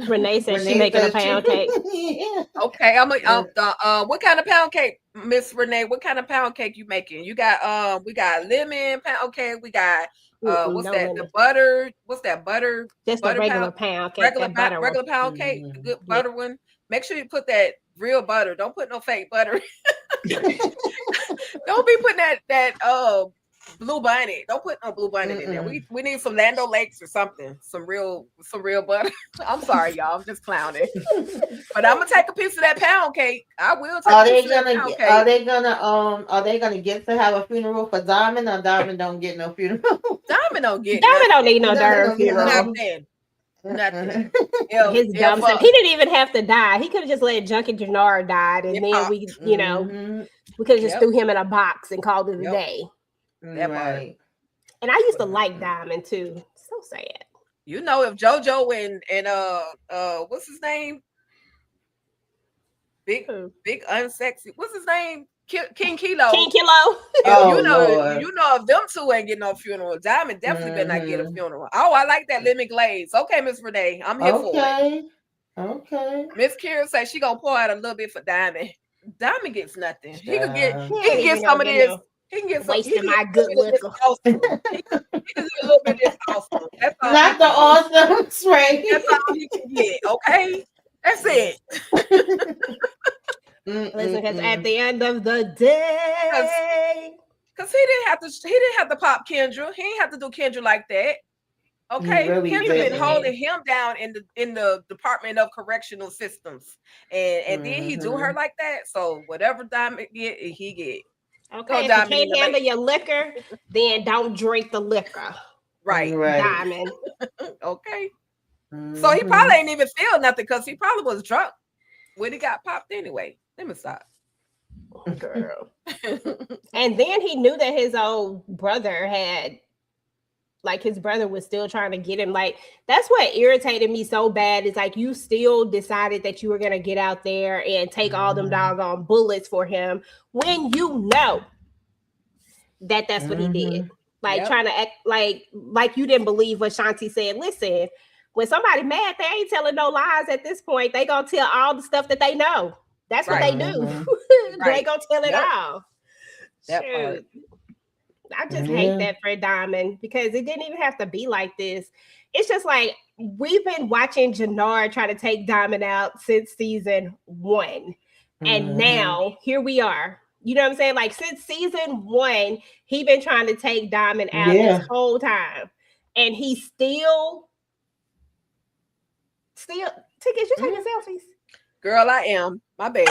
Renee said she making a pound cake. Yeah. Okay, what kind of pound cake, Miss Renee? What kind of pound cake you making? You got we got lemon pound cake. We got what's that? lemon. The butter. What's that butter? Just butter a regular pound cake. Regular that butter one. regular pound cake. The good butter one. Make sure you put that real butter. Don't put no fake butter. Don't be putting that Blue Bonnet. Don't put no Blue Bonnet in there. We need some Land O'Lakes or something. Some real butter. I'm sorry, y'all. I'm just clowning. But I'm gonna take a piece of that pound cake. I will take a piece of that pound cake. Are they gonna get to have a funeral for Diamond, or Diamond don't get no funeral? Diamond don't get Diamond don't need no Diamond darn don't get funeral. Nothing. His dumb self. He didn't even have to die. He could have just let Junkie Jannard die, and then we, we could have just threw him in a box and called it a day. That right. And I used to like Diamond too. So sad. You know, if JoJo and what's his name? Big unsexy. What's his name? King Kilo. King Kilo. You know if them two ain't getting no funeral, Diamond definitely better not get a funeral. Oh, I like that lemon glaze. Okay, Miss Renee, I'm here for it. Okay. Miss Kira says she gonna pour out a little bit for Diamond. Diamond gets nothing. He can get some of this. He can get some. Wasting my good liquor. He can get a little bit of this awesome. That's all. Not the awesome spray. That's all he can get. Okay, that's it. Listen, because at the end of the day, because he didn't have to pop Kendra. He didn't have to do Kendra like that. Okay, really Kendra didn't. been holding him down in the Department of Correctional Systems, and then he do her like that. So whatever Diamond get, he get. Okay, if you can't handle your liquor, then don't drink the liquor. Right. Diamond. Okay. So he probably ain't even feel nothing because he probably was drunk when he got popped anyway. Let me stop. Girl. And then he knew that his old brother had, like, his brother was still trying to get him. Like, that's what irritated me so bad. Is like, you still decided that you were gonna get out there and take all them doggone bullets for him when you know that that's what he did. Like, trying to act like you didn't believe what Shanti said. Listen, when somebody mad, they ain't telling no lies at this point. They gonna tell all the stuff that they know. That's what they do. They gonna tell it all. That part. I just hate that for Diamond because it didn't even have to be like this. It's just like we've been watching Jannard try to take Diamond out since season 1. And now here we are. You know what I'm saying? Like, since season 1, he been trying to take Diamond out this whole time. And he still Tickets, you taking selfies? Girl, I am. My bad.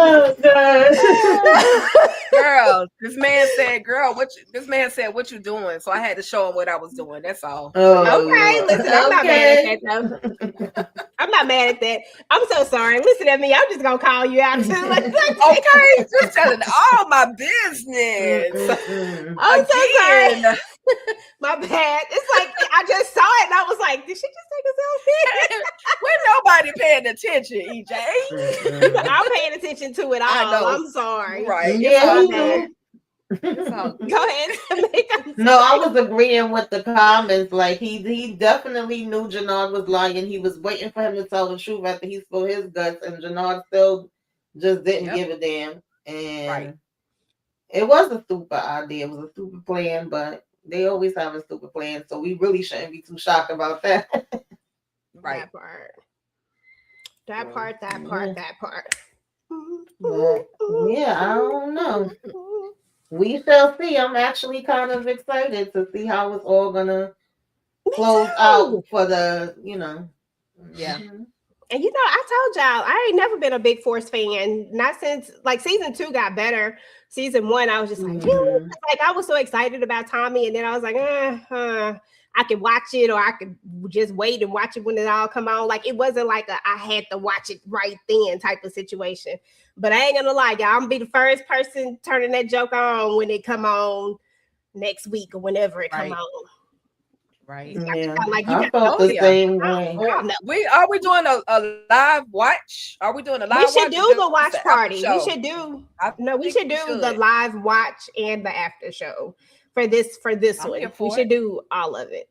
Oh, God. Girl, this man said, what you doing? So I had to show him what I was doing. That's all. Okay, listen, I'm not mad at that though. I'm not mad at that. I'm so sorry. Listen at me. I'm just gonna call you out too. Okay, just telling all my business. I'm so sorry. My bad. It's like I just saw it and I was like, did she just take a selfie? We're nobody paying attention, EJ. I'm paying attention to it all. I know. I'm sorry. Right. Yeah, Go ahead. No, I was agreeing with the comments. Like he definitely knew Jannard was lying. He was waiting for him to tell the truth after he spilled his guts, and Jannard still just didn't give a damn. And it was a stupid idea. It was a stupid plan, but they always have a stupid plan, so we really shouldn't be too shocked about that. That part. But, yeah, I don't know. We shall see. I'm actually kind of excited to see how it's all gonna close out for the, Yeah. And I told y'all I ain't never been a big Force fan. Not since like season 2 got better. Season 1, I was just like, like I was so excited about Tommy, and then I was like, I could watch it, or I could just wait and watch it when it all come on. Like it wasn't like I had to watch it right then type of situation. But I ain't gonna lie, y'all, I'm gonna be the first person turning that joke on when it come on next week or whenever it come on. Right. Yeah. I felt the same way. Are we doing a live watch? Are we doing a live watch? We should do the watch party. We should do the live watch and the after show for this one. We should do all of it.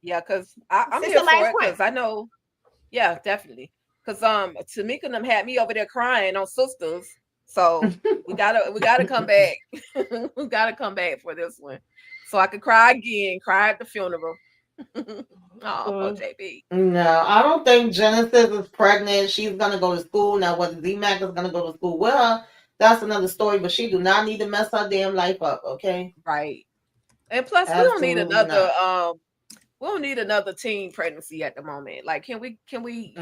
Yeah, because I'm here for it because I know. Yeah, definitely. Because Tamika and them had me over there crying on Sisters. So we gotta come back. We gotta come back for this one. So I could cry again, cry at the funeral. JB. No, I don't think Genesis is pregnant. She's gonna go to school. Now whether Z-Mac is gonna go to school with her, that's another story, but she do not need to mess her damn life up, okay? Right. And plus Absolutely we don't need another teen pregnancy at the moment. Like can we, can we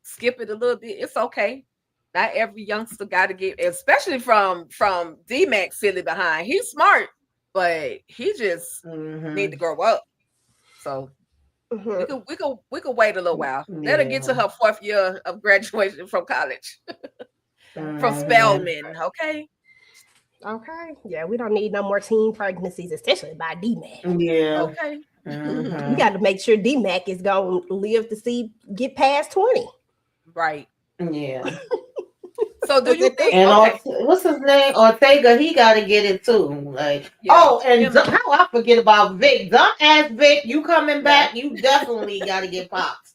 skip it a little bit? It's okay. Not every youngster gotta get, especially from D-Mac silly behind. He's smart, but he just need to grow up. So we could wait a little while. Let her get to her 4th year of graduation from college. From Spelman, okay? Okay. Yeah, we don't need no more teen pregnancies, especially by D-Mac. Yeah. Okay. We got to make sure D-Mac is going to live to get past 20. Right. Yeah. So do you think? And what's his name? Ortega, he got to get it too. Like, how I forget about Vic? Dumb ass Vic, you coming back? You definitely got to get popped.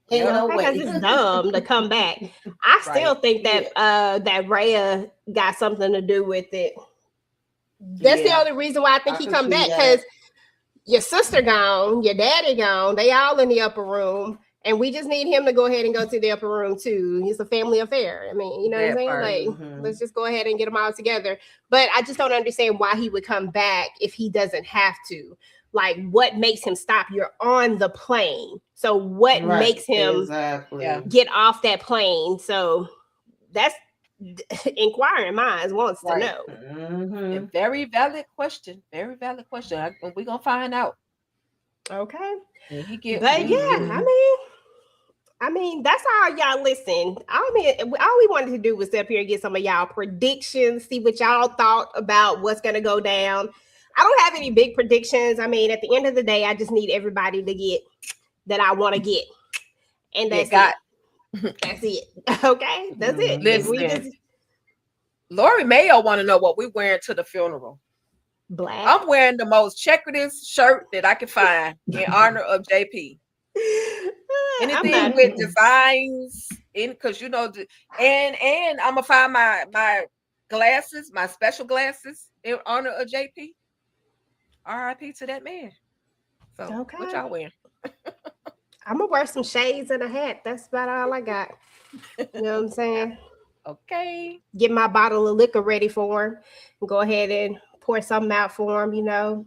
Because it's dumb to come back. I still think that that Rhea got something to do with it. That's the only reason why I think he come back, because your sister gone, your daddy gone, they all in the upper room, and we just need him to go ahead and go to the upper room too. It's a family affair. I mean, you know what I'm saying? Like, let's just go ahead and get them all together. But I just don't understand why he would come back if he doesn't have to. Like, what makes him stop? You're on the plane. So what makes him get off that plane? So that's inquiring minds wants to know. Very valid question. Very valid question. We're going to find out. Okay. But I mean, that's all y'all listen. All we wanted to do was sit up here and get some of y'all predictions, see what y'all thought about what's going to go down. I don't have any big predictions. I mean, at the end of the day, I just need everybody to get that I want to get. And that's it. That's it. Okay? That's it. Listen, Lori Mayo want to know what we're wearing to the funeral. Black. I'm wearing the most checkeredest shirt that I can find in honor of JP. Anything with designs in, because and I'm gonna find my glasses, my special glasses in honor of JP. RIP to that man. So what y'all wearing? I'm gonna wear some shades and a hat. That's about all I got. You know what I'm saying? Okay. Get my bottle of liquor ready for him and go ahead and pour something out for him,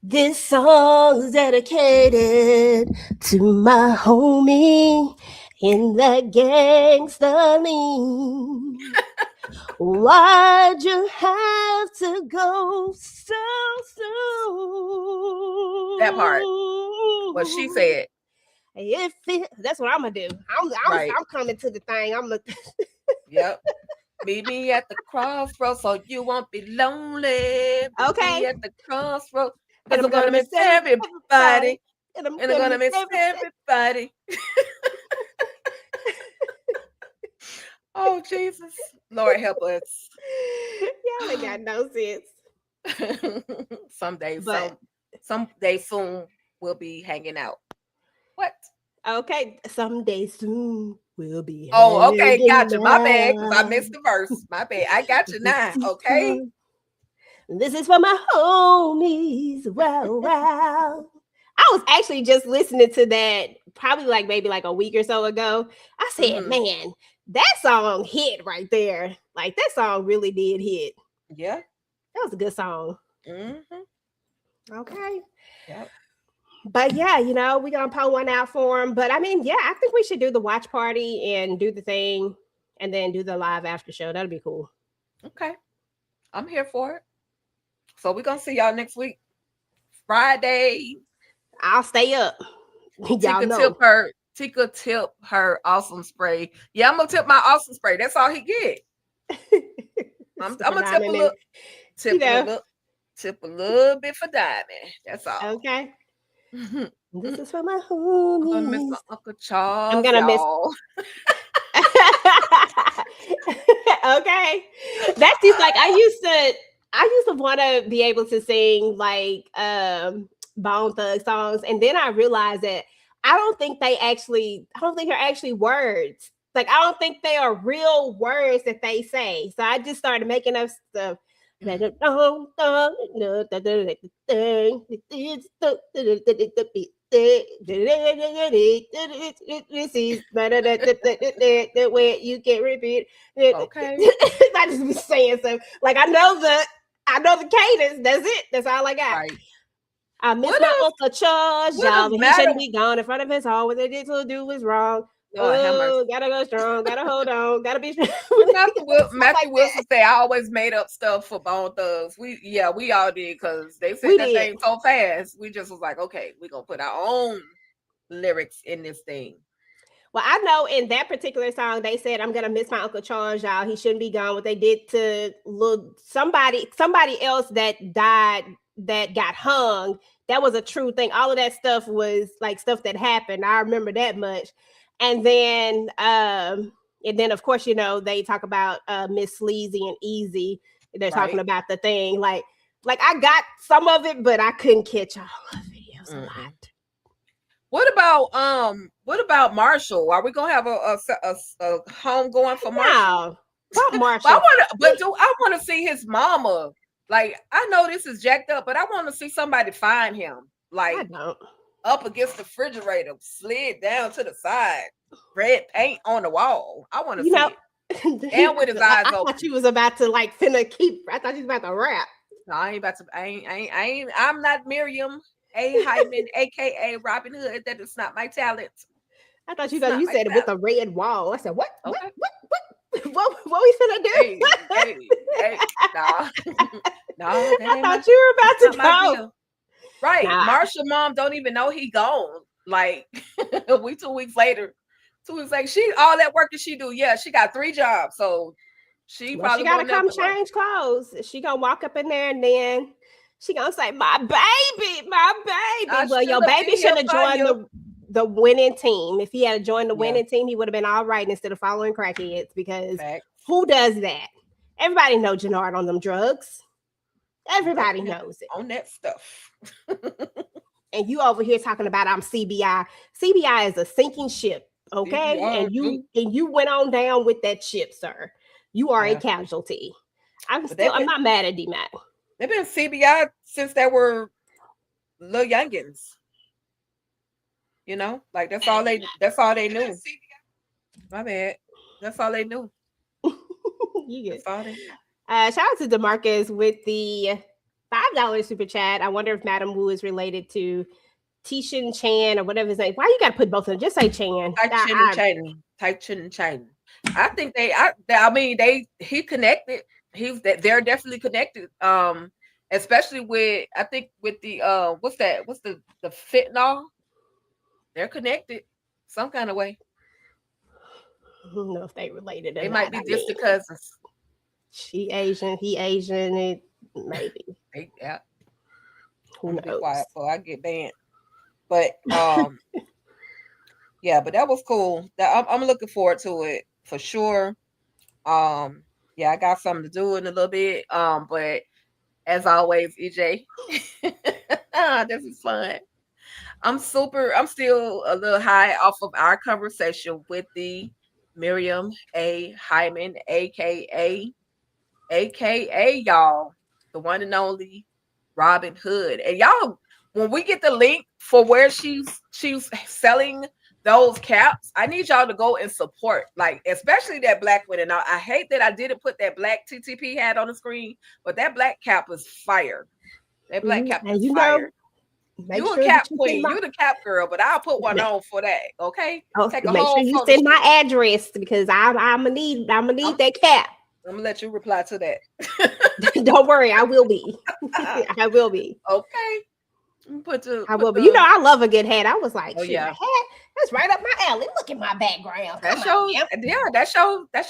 This song is dedicated to my homie in that gangsta lean. Why'd you have to go so soon? That part. What she said. That's what I'm gonna do. I'm coming to the thing. Yep. Meet me at the crossroads so you won't be lonely. Meet Okay. me at the crossroads. Because I'm gonna miss everybody. And I'm gonna miss everybody. Oh, Jesus. Lord help us. Y'all ain't got no sense. Someday soon we'll be hanging out. What? Okay, someday soon we'll be. Oh, okay, gotcha. My bad, because I missed the verse. My bad. I got you now. Okay. This is for my homies. Wow, wow. I was actually just listening to that probably maybe a week or so ago. I said, man, that song hit right there. Like that song really did hit. Yeah. That was a good song. Okay. Yep. But yeah, we're gonna pull one out for him. But I mean, yeah, I think we should do the watch party and do the thing and then do the live after show. That'll be cool. Okay. I'm here for it. So we're gonna see y'all next week. Friday. I'll stay up. Y'all know. Tika tip her awesome spray. Yeah, I'm gonna tip my awesome spray. That's all he get. I'm gonna tip a little bit for Diamond. That's all. Okay. This is for my homies. I'm gonna miss my Uncle Charles. I'm gonna miss. Okay. That's just I used to want to be able to sing Bone Thug songs, and then I realized that I don't think they're actually words. I don't think they are real words that they say. So I just started making up stuff. This is the way you can repeat. Okay. I just be saying so. I know the cadence. That's it. That's all I got. Right. I miss my Uncle Charles, y'all. He shouldn't be gone in front of his home. What they did to do was wrong. Oh, gotta go strong. Gotta hold on. Gotta be strong. Matthew Wilson say I always made up stuff for Bone Thugs. We all did because they said that thing so fast. We just was like, okay, we're gonna put our own lyrics in this thing. Well, I know in that particular song they said, "I'm gonna miss my Uncle Charles, y'all. He shouldn't be gone." What they did to somebody else that died, that got hung. That was a true thing. All of that stuff was stuff that happened. I remember that much. And then of course, they talk about Miss Sleazy and Easy. They're talking about the thing. I got some of it, but I couldn't catch all of it. It was a lot. What about Marshall? Are we gonna have a home going for Marshall? No, not Marshall. I want to see his mama. I know this is jacked up, but I want to see somebody find him. I don't. Up against the refrigerator, slid down to the side, red paint on the wall. I want to see it. And with his eyes open. I thought you was about to finna keep. I thought you was about to rap. No, I ain't about to. I'm not Miriam A. Hyman, aka Robyn Hood. That is not my talent. I thought you said it with a red wall. I said, what? Okay. What we finna do? Hey, no. I thought you were about to go. Right. Nah. Marshall mom don't even know he gone. We 2 weeks later. 2 weeks later, she all that work that she do. Yeah, she got 3 jobs. So she probably gotta come change clothes. She gonna walk up in there and then she gonna say, my baby. Well, your baby should have joined the winning team. If he had joined the winning team, he would have been all right instead of following crackheads, because who does that? Everybody knows Jannard on them drugs. Everybody knows it. On that stuff. And you over here talking about I'm CBI. CBI is a sinking ship, okay? CBI, and you went on down with that ship, sir. You are a casualty. I'm not mad at D-Mac. They've been CBI since they were little youngins. That's all they knew. My bad. That's all they knew. Shout out to DeMarcus with the $5 super chat. I wonder if Madam Wu is related to Tishan Chan or whatever his name. Why you gotta put both of them? Just say Chan. Type Chin and Chan. I think he connected. They're definitely connected. Especially with the what's the fentanyl? They're connected some kind of way. I don't know if they related. They might be distant cousins. She Asian, he Asian. Maybe. Yeah. Who knows? Be quiet before I get banned. But yeah, but that was cool. I'm looking forward to it for sure. Yeah, I got something to do in a little bit. But as always, EJ, this is fun. I'm still a little high off of our conversation with the Miriam A. Hyman, aka y'all, the one and only Robyn Hood. And y'all, when we get the link for where she's selling those caps, I need y'all to go and support, like, especially that black one. And I hate that I didn't put that black TTP hat on the screen, but that black cap is fire. That black cap is fire. You a cap queen, you the cap girl, but I'll put one on for that. Okay. Take a make sure you send my address because I'm gonna need that cap. I'm gonna let you reply to that. Don't worry, I will be. I will be. Okay. I will be. You know, I love a good hat. I was like, yeah, hat, that's right up my alley. Look at my background. That's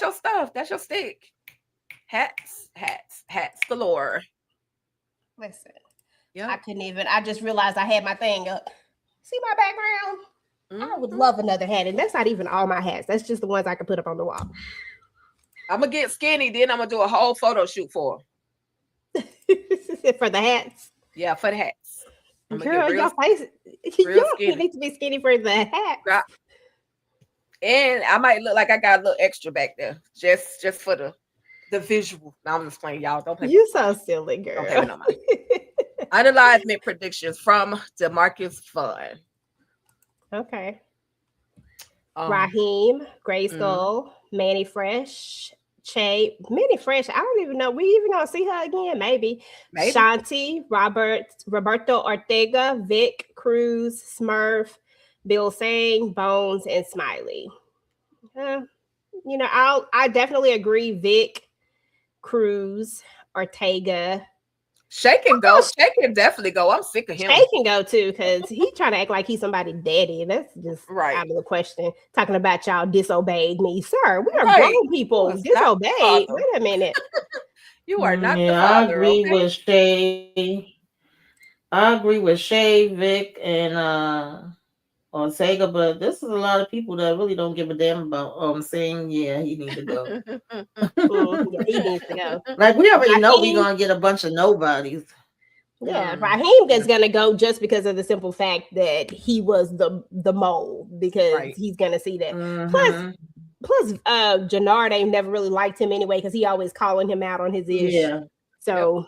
your stuff. That's your stick. Hats galore. Listen. Yep. I couldn't even. I just realized I had my thing up. See my background? I would love another hat, and that's not even all my hats. That's just the ones I can put up on the wall. I'm gonna get skinny, then I'm gonna do a whole photo shoot for them. For the hats. Yeah, for the hats. Girl, your face. You need to be skinny for the hat. Right. And I might look like I got a little extra back there, just for the visual. Now I'm just playing, y'all. Don't play. You so silly, girl. Don't play with no mind. Unalignment predictions from DeMarcus Fun. Okay. Raheem, Grayskull, Manny Fresh, Manny Fresh. I don't even know. We even gonna see her again? Maybe. Shanti, Roberto Ortega, Vic, Cruz, Smurf, Bill Sang, Bones, and Smiley. You know, I definitely agree. Vic, Cruz, Ortega. Shay can go. Shay can definitely go. I'm sick of him. Shay can go too, because he trying to act like he's somebody's daddy. That's just out of the question. Talking about y'all disobeyed me, sir. We are grown people. Disobeyed. Wait a minute. You are not the father. I agree with Shay. I agree with Shay, Vic, and Ortega, but this is a lot of people that really don't give a damn about saying he needs to go. He needs to go. Like we already know we're gonna get a bunch of nobodies. Yeah, Raheem is gonna go just because of the simple fact that he was the mole, because he's gonna see that. Plus Jannard ain't never really liked him anyway, because he always calling him out on his ish. Yeah. So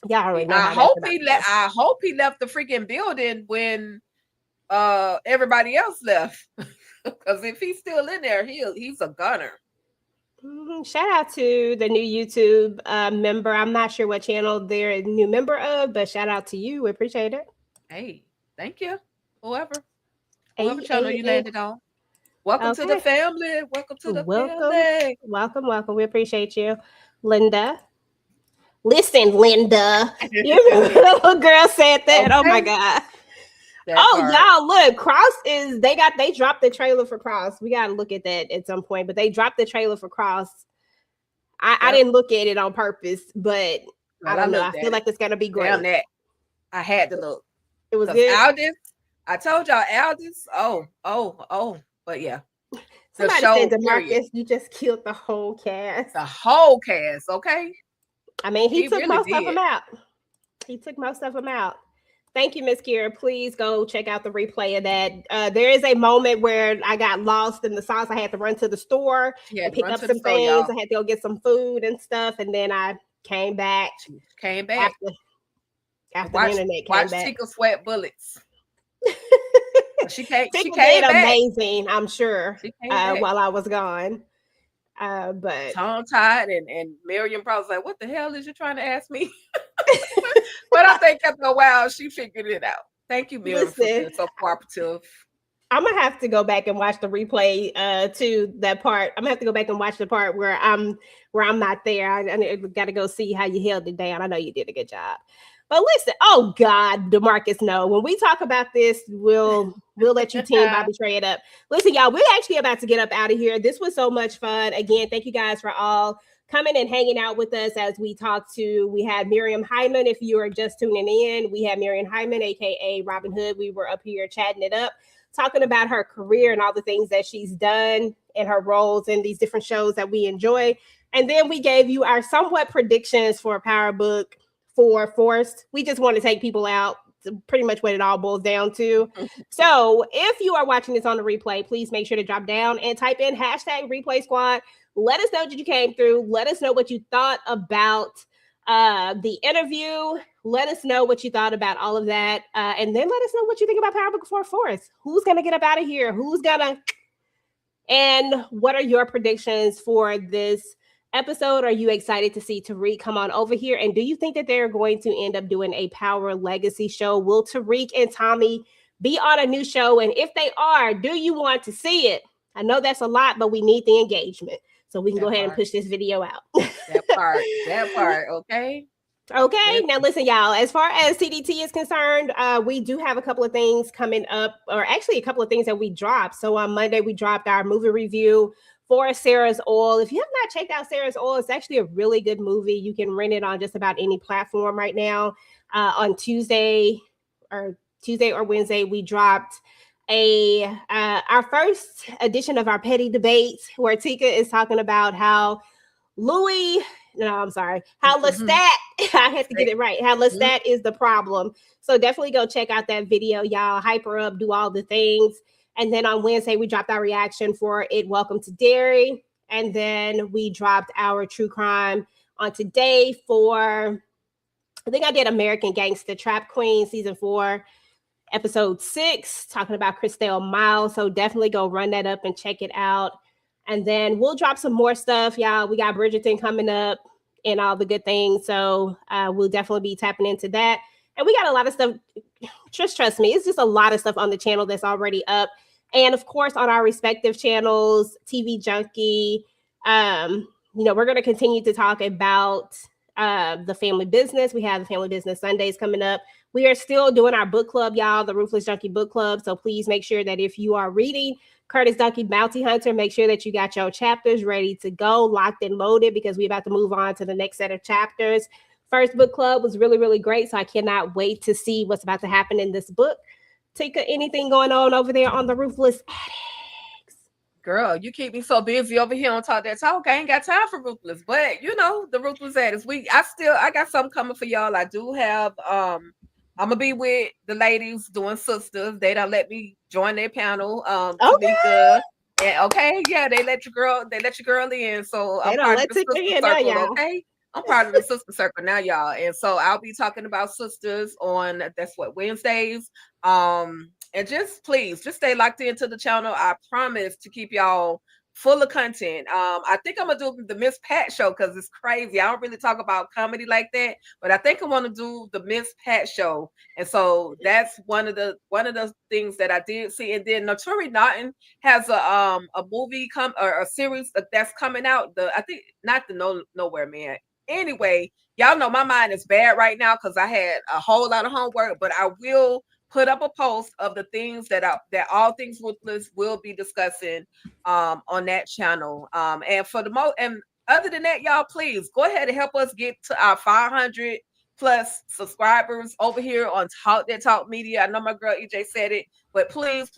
y'all already know. I hope he left the freaking building when everybody else left, because if he's still in there, he's a gunner. Shout out to the new YouTube member. I'm not sure what channel they're a new member of, but shout out to you. We appreciate it. Hey, thank you. Whoever channel you landed on. Welcome to the family. Welcome to the family. Welcome. We appreciate you, Linda. Listen, Linda. Your little girl said that. Okay. Oh my God. Y'all, look, Cross they dropped the trailer for Cross. We gotta look at that at some point, but they dropped the trailer for Cross. I didn't look at it on purpose, but I don't know. I feel like it's gonna be great. Damn that. I had to look. It was good. Aldous, I told y'all Aldous. But yeah. Somebody said DeMarcus, you just killed the whole cast. The whole cast, okay? I mean, he took really most of them out. He took most of them out. Thank you, Miss Kira. Please go check out the replay of that. There is a moment where I got lost in the sauce. I had to run to the store and pick up some things. I had to go get some food and stuff, and then I came back. After the internet came back. Watch Chica sweat bullets. She came back. Amazing, I'm sure. While I was gone. But tongue tied, and Miriam probably was like, "What the hell is you trying to ask me?" But I think after a while she figured it out. Thank you, Miriam, for being so cooperative. I'm gonna have to go back and watch the replay to that part. I'm gonna have to go back and watch the part where I'm not there. I got to go see how you held it down. I know you did a good job. But listen, oh God, DeMarcus, no. When we talk about this, we'll let you team Bobby Trey it up. Listen, y'all, we're actually about to get up out of here. This was so much fun. Again, thank you guys for all coming and hanging out with us as we talked to. We had Miriam Hyman. If you are just tuning in, we had Miriam Hyman, aka Robyn Hood. We were up here chatting it up, talking about her career and all the things that she's done and her roles in these different shows that we enjoy. And then we gave you our somewhat predictions for PowerBook for Forced. We just want to take people out. Pretty much what it all boils down to. So if you are watching this on the replay, please make sure to drop down and type in hashtag replay squad. Let us know that you came through. Let us know what you thought about the interview. Let us know what you thought about all of that. And then let us know what you think about PowerBook for Forced. Who's going to get up out of here? And what are your predictions for this episode? Are you excited to see Tariq come on over here? And do you think that they're going to end up doing a Power Legacy show? Will Tariq and Tommy be on a new show? And if they are, do you want to see it? I know that's a lot, but we need the engagement. So we can go ahead and push this video out. that part, okay? Okay, now listen, y'all, as far as TDT is concerned, we do have a couple of things coming up, or actually a couple of things that we dropped. So on Monday, we dropped our movie review for Sarah's Oil. If you have not checked out Sarah's Oil, it's actually a really good movie. You can rent it on just about any platform right now. On Tuesday or Wednesday, we dropped our first edition of our petty debate, where Tika is talking about how Lestat, I had to get it right, how Lestat is the problem. So definitely go check out that video, y'all. Hype her up, do all the things. And then on Wednesday, we dropped our reaction for It Welcome to Derry. And then we dropped our true crime on today for, I think I did American Gangster Trap Queen Season 4, Episode 6, talking about Christelle Miles. So definitely go run that up and check it out. And then we'll drop some more stuff, y'all. We got Bridgerton coming up and all the good things. So we'll definitely be tapping into that. And we got a lot of stuff. Just trust me, it's just a lot of stuff on the channel that's already up. And of course, on our respective channels, TV Junkie, we're going to continue to talk about the family business. We have the Family Business Sundays coming up. We are still doing our book club, y'all, the Ruthless Junkie Book Club. So please make sure that if you are reading Curtis Duncan Bounty Hunter, make sure that you got your chapters ready to go, locked and loaded, because we're about to move on to the next set of chapters. First book club was really, really great. So I cannot wait to see what's about to happen in this book. Tika, anything going on over there on the Ruthless Addicts? Girl, you keep me so busy over here on Talk That Talk. I ain't got time for Ruthless, but the Ruthless Addicts. I got something coming for y'all. I do have I'm gonna be with the ladies doing Sisters. They don't let me join their panel. Tamika, they let your girl in. So I'm part of the Sister Circle, okay? I'm part of the Sister Circle now, y'all. And so I'll be talking about sisters on Wednesdays. And just please stay locked into the channel. I promise to keep y'all full of content. I think I'm gonna do the Miss Pat show because it's crazy. I don't really talk about comedy like that, but I think I want to do the Miss Pat show. And so that's one of the things that I did see. And then Notori Naughton has a movie or a series that's coming out. I think not the Nowhere Man. Anyway, y'all know my mind is bad right now because I had a whole lot of homework, but I will put up a post of the things that All Things Ruthless will be discussing on that channel. And for and other than that, y'all, please go ahead and help us get to our 500 plus subscribers over here on Talk That Talk Media. I know my girl EJ said it, but please,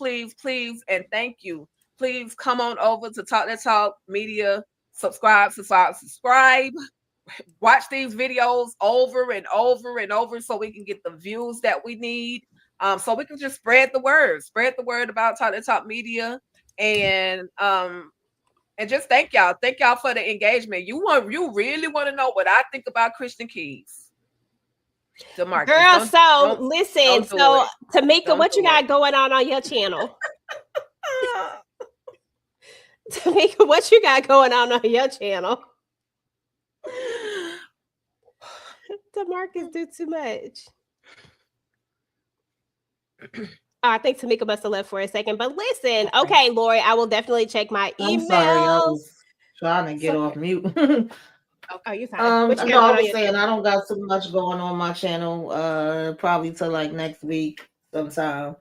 and thank you. Please come on over to Talk That Talk Media. Subscribe. Watch these videos over and over and over so we can get the views that we need. So we can just spread the word about Talk That Talk Media, and just thank y'all for the engagement. You really want to know what I think about Christian Keys, DeMarcus? Girl, listen. So Tamika, what you got going on your channel? Tamika, what you got going on your channel? DeMarcus do too much. I think Tamika must have left for a second, but listen, okay, Lori, I will definitely check my email. I'm sorry, I was trying to get off mute. Oh, you fine. What you got No, I going on was your saying channel? I don't got too much going on my channel. Probably till like next week sometime.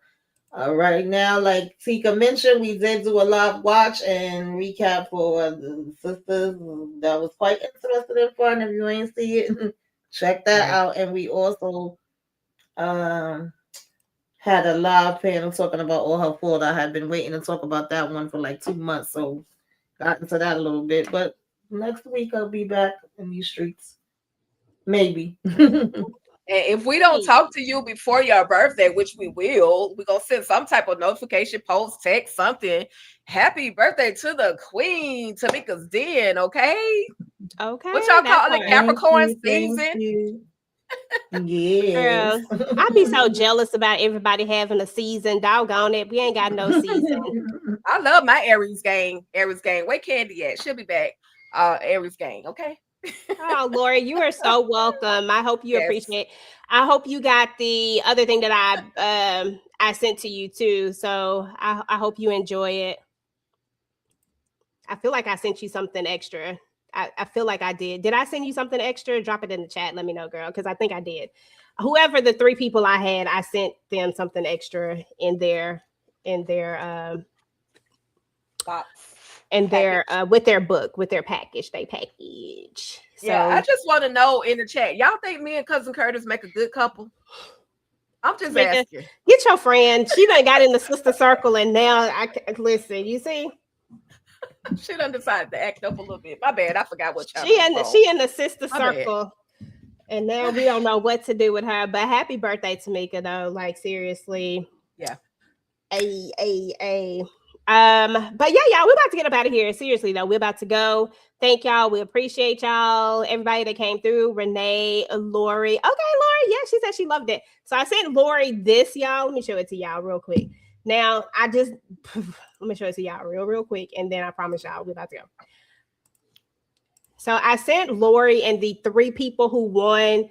Right now, like Tika mentioned, we did do a live watch and recap for the sisters. That was quite interesting and fun. If you ain't see it, check that out. And we also had a live panel talking about all her fault. I had been waiting to talk about that one for like 2 months, so got into that a little bit. But next week I'll be back in these streets, maybe. And if we don't talk to you before your birthday, which we will, we're gonna send some type of notification, post, text, something. Happy birthday to the queen, Tamika's Den, okay? Okay. What y'all call it? Capricorn season? Yes. Girl, I be so jealous about everybody having a season. Doggone it. We ain't got no season. I love my Aries gang. Aries gang. Where Candy at? She'll be back. Aries gang, okay? Oh, Lori, you are so welcome. I hope you Yes. appreciate. I hope you got the other thing that I sent to you too. So I hope you enjoy it. I feel like I sent you something extra. I feel like I did. Did I send you something extra? Drop it in the chat. Let me know, girl, because I think I did. Whoever the 3 people I had, I sent them something extra in their box. And their with their book, with their package, they package. So yeah, I just want to know in the chat, y'all think me and Cousin Curtis make a good couple? I'm just asking. Get your friend. She done got in the sister circle, and now I listen. You see, she done decided to act up a little bit. My bad. I forgot what y'all. She in the sister My circle, and now we don't know what to do with her. But happy birthday, Tamika. Though, like seriously, yeah. But yeah, y'all, we're about to get up out of here. Seriously, though, we're about to go. Thank y'all. We appreciate y'all. Everybody that came through. Renee, Lori. Okay, Lori. Yeah, she said she loved it. So I sent Lori this, y'all. Let me show it to y'all real quick. Now, let me show it to y'all real quick. And then I promise y'all we're about to go. So I sent Lori and the 3 people who won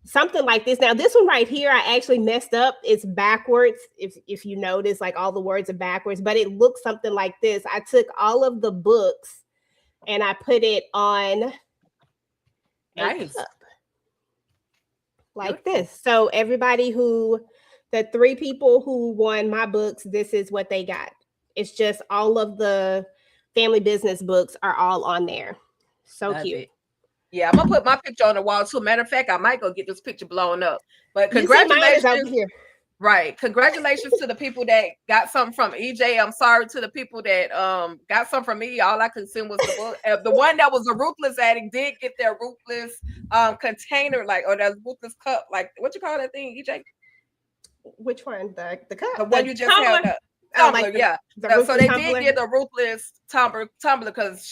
something like this. Now, this one right here, I actually messed up. It's backwards. If you notice, like all the words are backwards, but it looks something like this. I took all of the books and I put it on a cup like this. So everybody the 3 people who won my books, this is what they got. It's just all of the family business books are all on there. So cute. Yeah, I'm gonna put my picture on the wall too. Matter of fact, I might go get this picture blown up. But congratulations over here. Right. Congratulations to the people that got something from EJ. I'm sorry to the people that got something from me. All I could send was the book. The one that was a ruthless addict did get their ruthless container, or that ruthless cup. Like, what you call that thing, EJ? Which one? The cup? The one you just held up. Tumbler, yeah. So they did get a ruthless tumbler because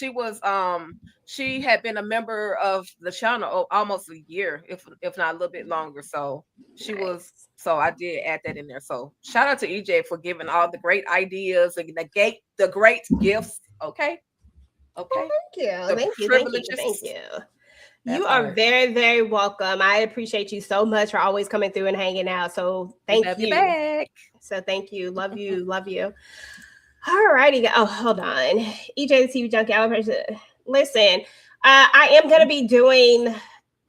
she had been a member of the channel almost a year, if not a little bit longer. So she was. So I did add that in there. So shout out to EJ for giving all the great ideas and the great gifts. Okay. Thank you. You are very, very welcome. I appreciate you so much for always coming through and hanging out. So thank you. Back. So thank you. Love you. Love you. All righty. Oh, hold on. EJ the TV Junkie. Listen, I am going to be doing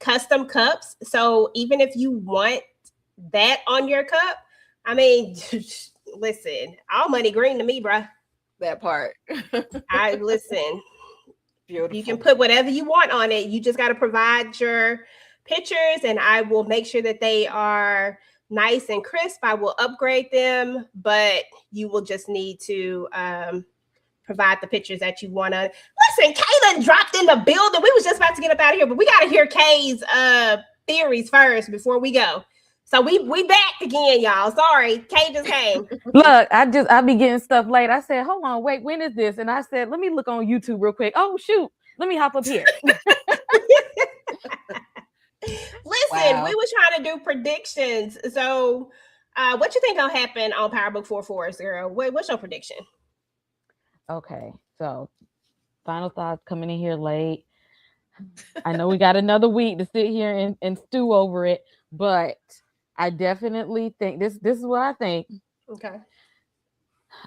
custom cups. So even if you want that on your cup, I mean, listen, all money green to me, bruh. That part. Listen. Beautiful. You can put whatever you want on it. You just got to provide your pictures, and I will make sure that they are nice and crisp. I will upgrade them, but you will just need to provide the pictures that you want to. Listen, Kaylin dropped in the building. We was just about to get up out of here, but we got to hear Kay's theories first before we go. So we back again, y'all. Sorry, Kay just came. Look, I be getting stuff late. I said, hold on, wait, when is this? And I said, let me look on YouTube real quick. Oh shoot, let me hop up here. Listen, we were trying to do predictions. So what you think gonna happen on PowerBook 4/4, girl? What's your prediction? Okay, so final thoughts coming in here late. I know we got another week to sit here and stew over it, but I definitely think this is what I think. Okay.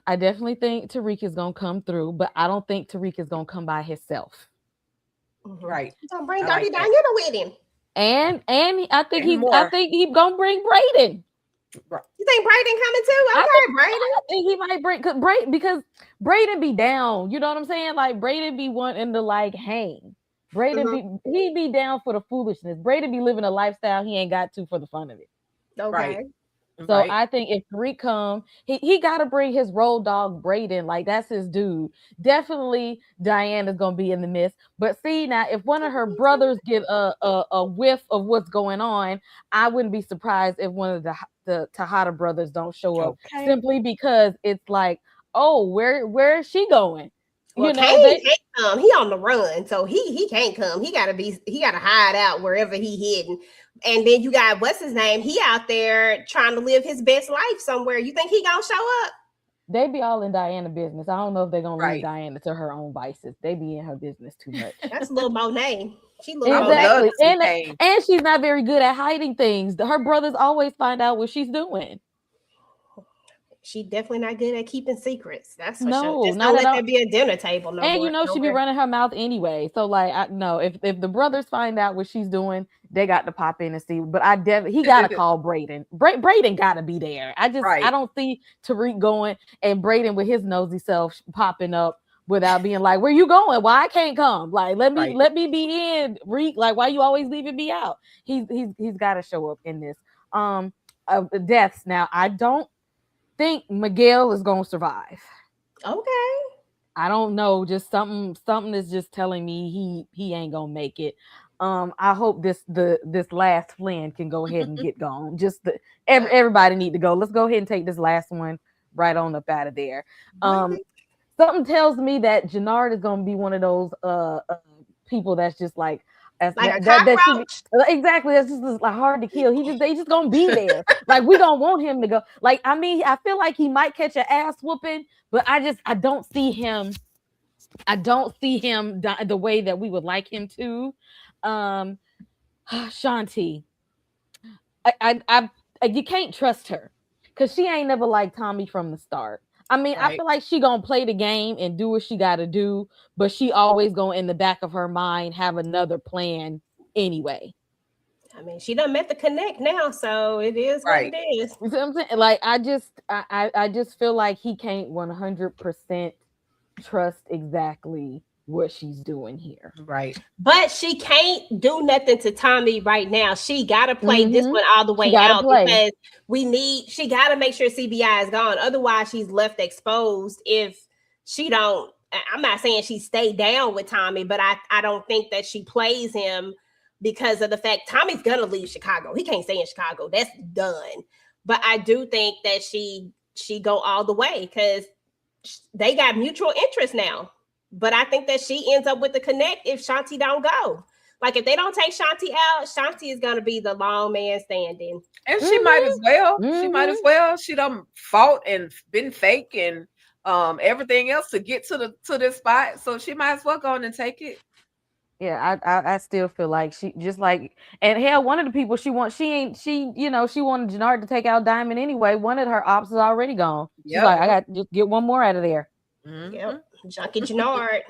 I definitely think Tariq is gonna come through, but I don't think Tariq is gonna come by himself. Right. Don't bring I Dirty like that. Diana with him. And I think And he's more. gonna bring Brayden. You think Brayden coming too? Okay, I think he might bring because Brayden be down. You know what I'm saying? Like Brayden be wanting to like hang. Brayden he be down for the foolishness. Brayden be living a lifestyle he ain't got to for the fun of it. Okay. Right. So Right. I think if Tariq come, he got to bring his road dog Brayden. Like that's his dude. Definitely Diana's gonna be in the midst. But see now, if one of her brothers get a whiff of what's going on, I wouldn't be surprised if one of the Tejada brothers don't show up simply because it's like, oh, where is she going? Well, You know, Kane can't come. He on the run, so he can't come. He gotta hide out wherever he hidden. And then you got what's his name? He out there trying to live his best life somewhere. You think he gonna show up? They be all in Diana business. I don't know if they're gonna leave Diana to her own vices. They be in her business too much. That's a little Monet. She little Exactly. Monet. And she's not very good at hiding things. Her brothers always find out what she's doing. She definitely not good at keeping secrets. That's for No, sure. Just not don't at let all. there be a dinner table no And more. you know she be running her mouth anyway. So like, no, if the brothers find out what she's doing, they got to pop in and see. But he gotta call Brayden. Brayden gotta be there. I don't see Tariq going and Brayden with his nosy self popping up without being like, "Where you going? Why I can't come? Like, let me be in, Reek. Like, why you always leaving me out?" He's got to show up in this. Deaths. Now, I don't think Miguel is gonna survive. Okay. I don't know. Just something is just telling me he ain't gonna make it. I hope this last Flynn can go ahead and get gone. Just everybody need to go. Let's go ahead and take this last one right on up out of there. Something tells me that Jannard is gonna be one of those people that's just like a cockroach. Exactly. That's just like hard to kill. They just gonna be there. Like we don't want him to go. Like I mean, I feel like he might catch an ass whooping, but I don't see him. I don't see him the way that we would like him to. Shanti, I you can't trust her because she ain't never liked Tommy from the start. I mean, I feel like she gonna play the game and do what she gotta do, but she always gonna in the back of her mind have another plan anyway. I mean, she done met the connect now, so it is what it is. You see what I'm saying? Like I just feel like he can't 100% trust exactly what she's doing here. Right. But she can't do nothing to Tommy right now. She gotta play this one all the way out because she gotta make sure CBI is gone. Otherwise, she's left exposed if she don't. I'm not saying she stay down with Tommy, but I don't think that she plays him because of the fact Tommy's gonna leave Chicago. He can't stay in Chicago. That's done. But I do think that she go all the way because they got mutual interest now. But I think that she ends up with the connect if Shanti don't go. Like if they don't take Shanti out, Shanti is gonna be the long man standing. And she might as well. She might as well. She done fought and been fake and everything else to get to this spot. So she might as well go on and take it. Yeah, I still feel like she just like, and hell, one of the people she wanted Jannard to take out Diamond anyway. One of her ops is already gone. She's like, I got to just get one more out of there. Yep. Junkie Jannard.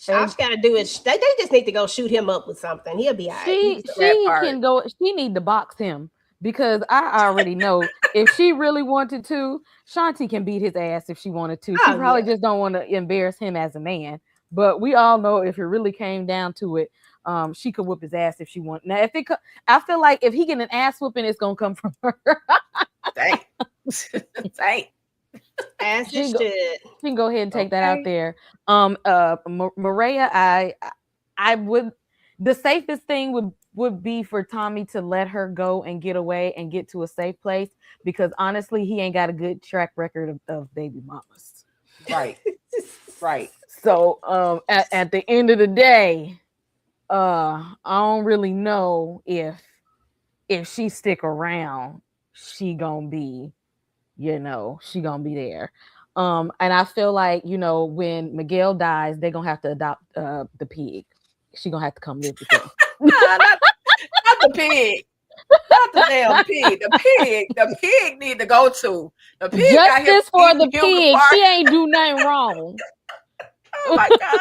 All she gotta do is they just need to go shoot him up with something. He'll be all right. She can go. She need to box him because I already know if she really wanted to, Shanti can beat his ass if she wanted to. She probably just don't want to embarrass him as a man. But we all know if it really came down to it, she could whoop his ass if she wanted. Now, I feel like if he get an ass whooping, it's gonna come from her. Dang. As she can go ahead and take that out there. Maria, I would. The safest thing would be for Tommy to let her go and get away and get to a safe place because honestly, he ain't got a good track record of baby mamas. Right. Right. So at the end of the day, I don't really know if she stick around, she gonna be there. And I feel like, when Miguel dies, they're gonna have to adopt the pig. She gonna have to come live with him. not the pig. Not the damn pig. The pig need to go to. The pig got him Justice for the eating human pig. parts. She ain't do nothing wrong. Oh my God.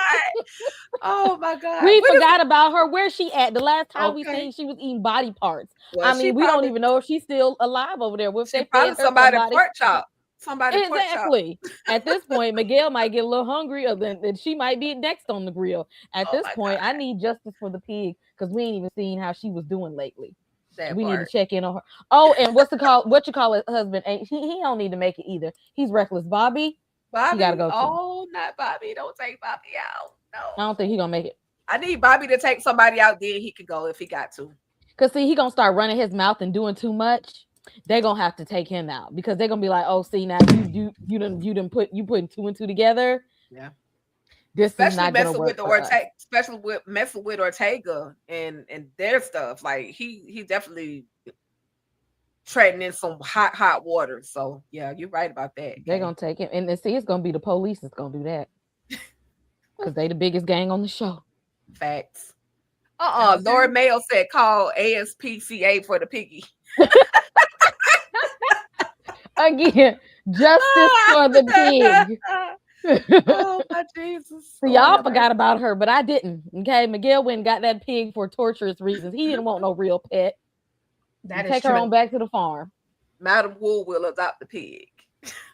Oh my God. We What is forgot about her. Where's she at? The last time we Okay. seen she was eating body parts. Well, I she mean, we don't probably- even know if she's still alive over there. If She they probably fed her somebody pork chop. Somebody pork chop. Exactly. At this point, Miguel might get a little hungry, or then she might be next on the grill. At this point, I need justice for the pig because we ain't even seen how she was doing lately. We need to check in on her. Oh, and what you call it husband? He don't need to make it either. He's reckless. Bobby Bobby, he gotta go. Oh, not Bobby. Don't take Bobby out. No, I don't think he gonna make it. I need Bobby to take somebody out. Then he can go if he got to. Cause see, he gonna start running his mouth and doing too much. They're gonna have to take him out because they're gonna be like, oh, see now you didn't putting two and two together. Yeah. This especially is not messing gonna with work for us. Ortega, especially with messing with Ortega and their stuff. Like he definitely treading in some hot water. So yeah, you're right about that. They're gonna take him, and see, it's gonna be the police that's gonna do that because they the biggest gang on the show. Facts. Lord Mayo said call ASPCA for the piggy. Again, justice for the pig. Oh my Jesus. So y'all forgot about her, but I didn't. Okay, Miguel went and got that pig for torturous reasons. He didn't want no real pet. That is Take true. her on back to the farm. Madam Wool will adopt the pig.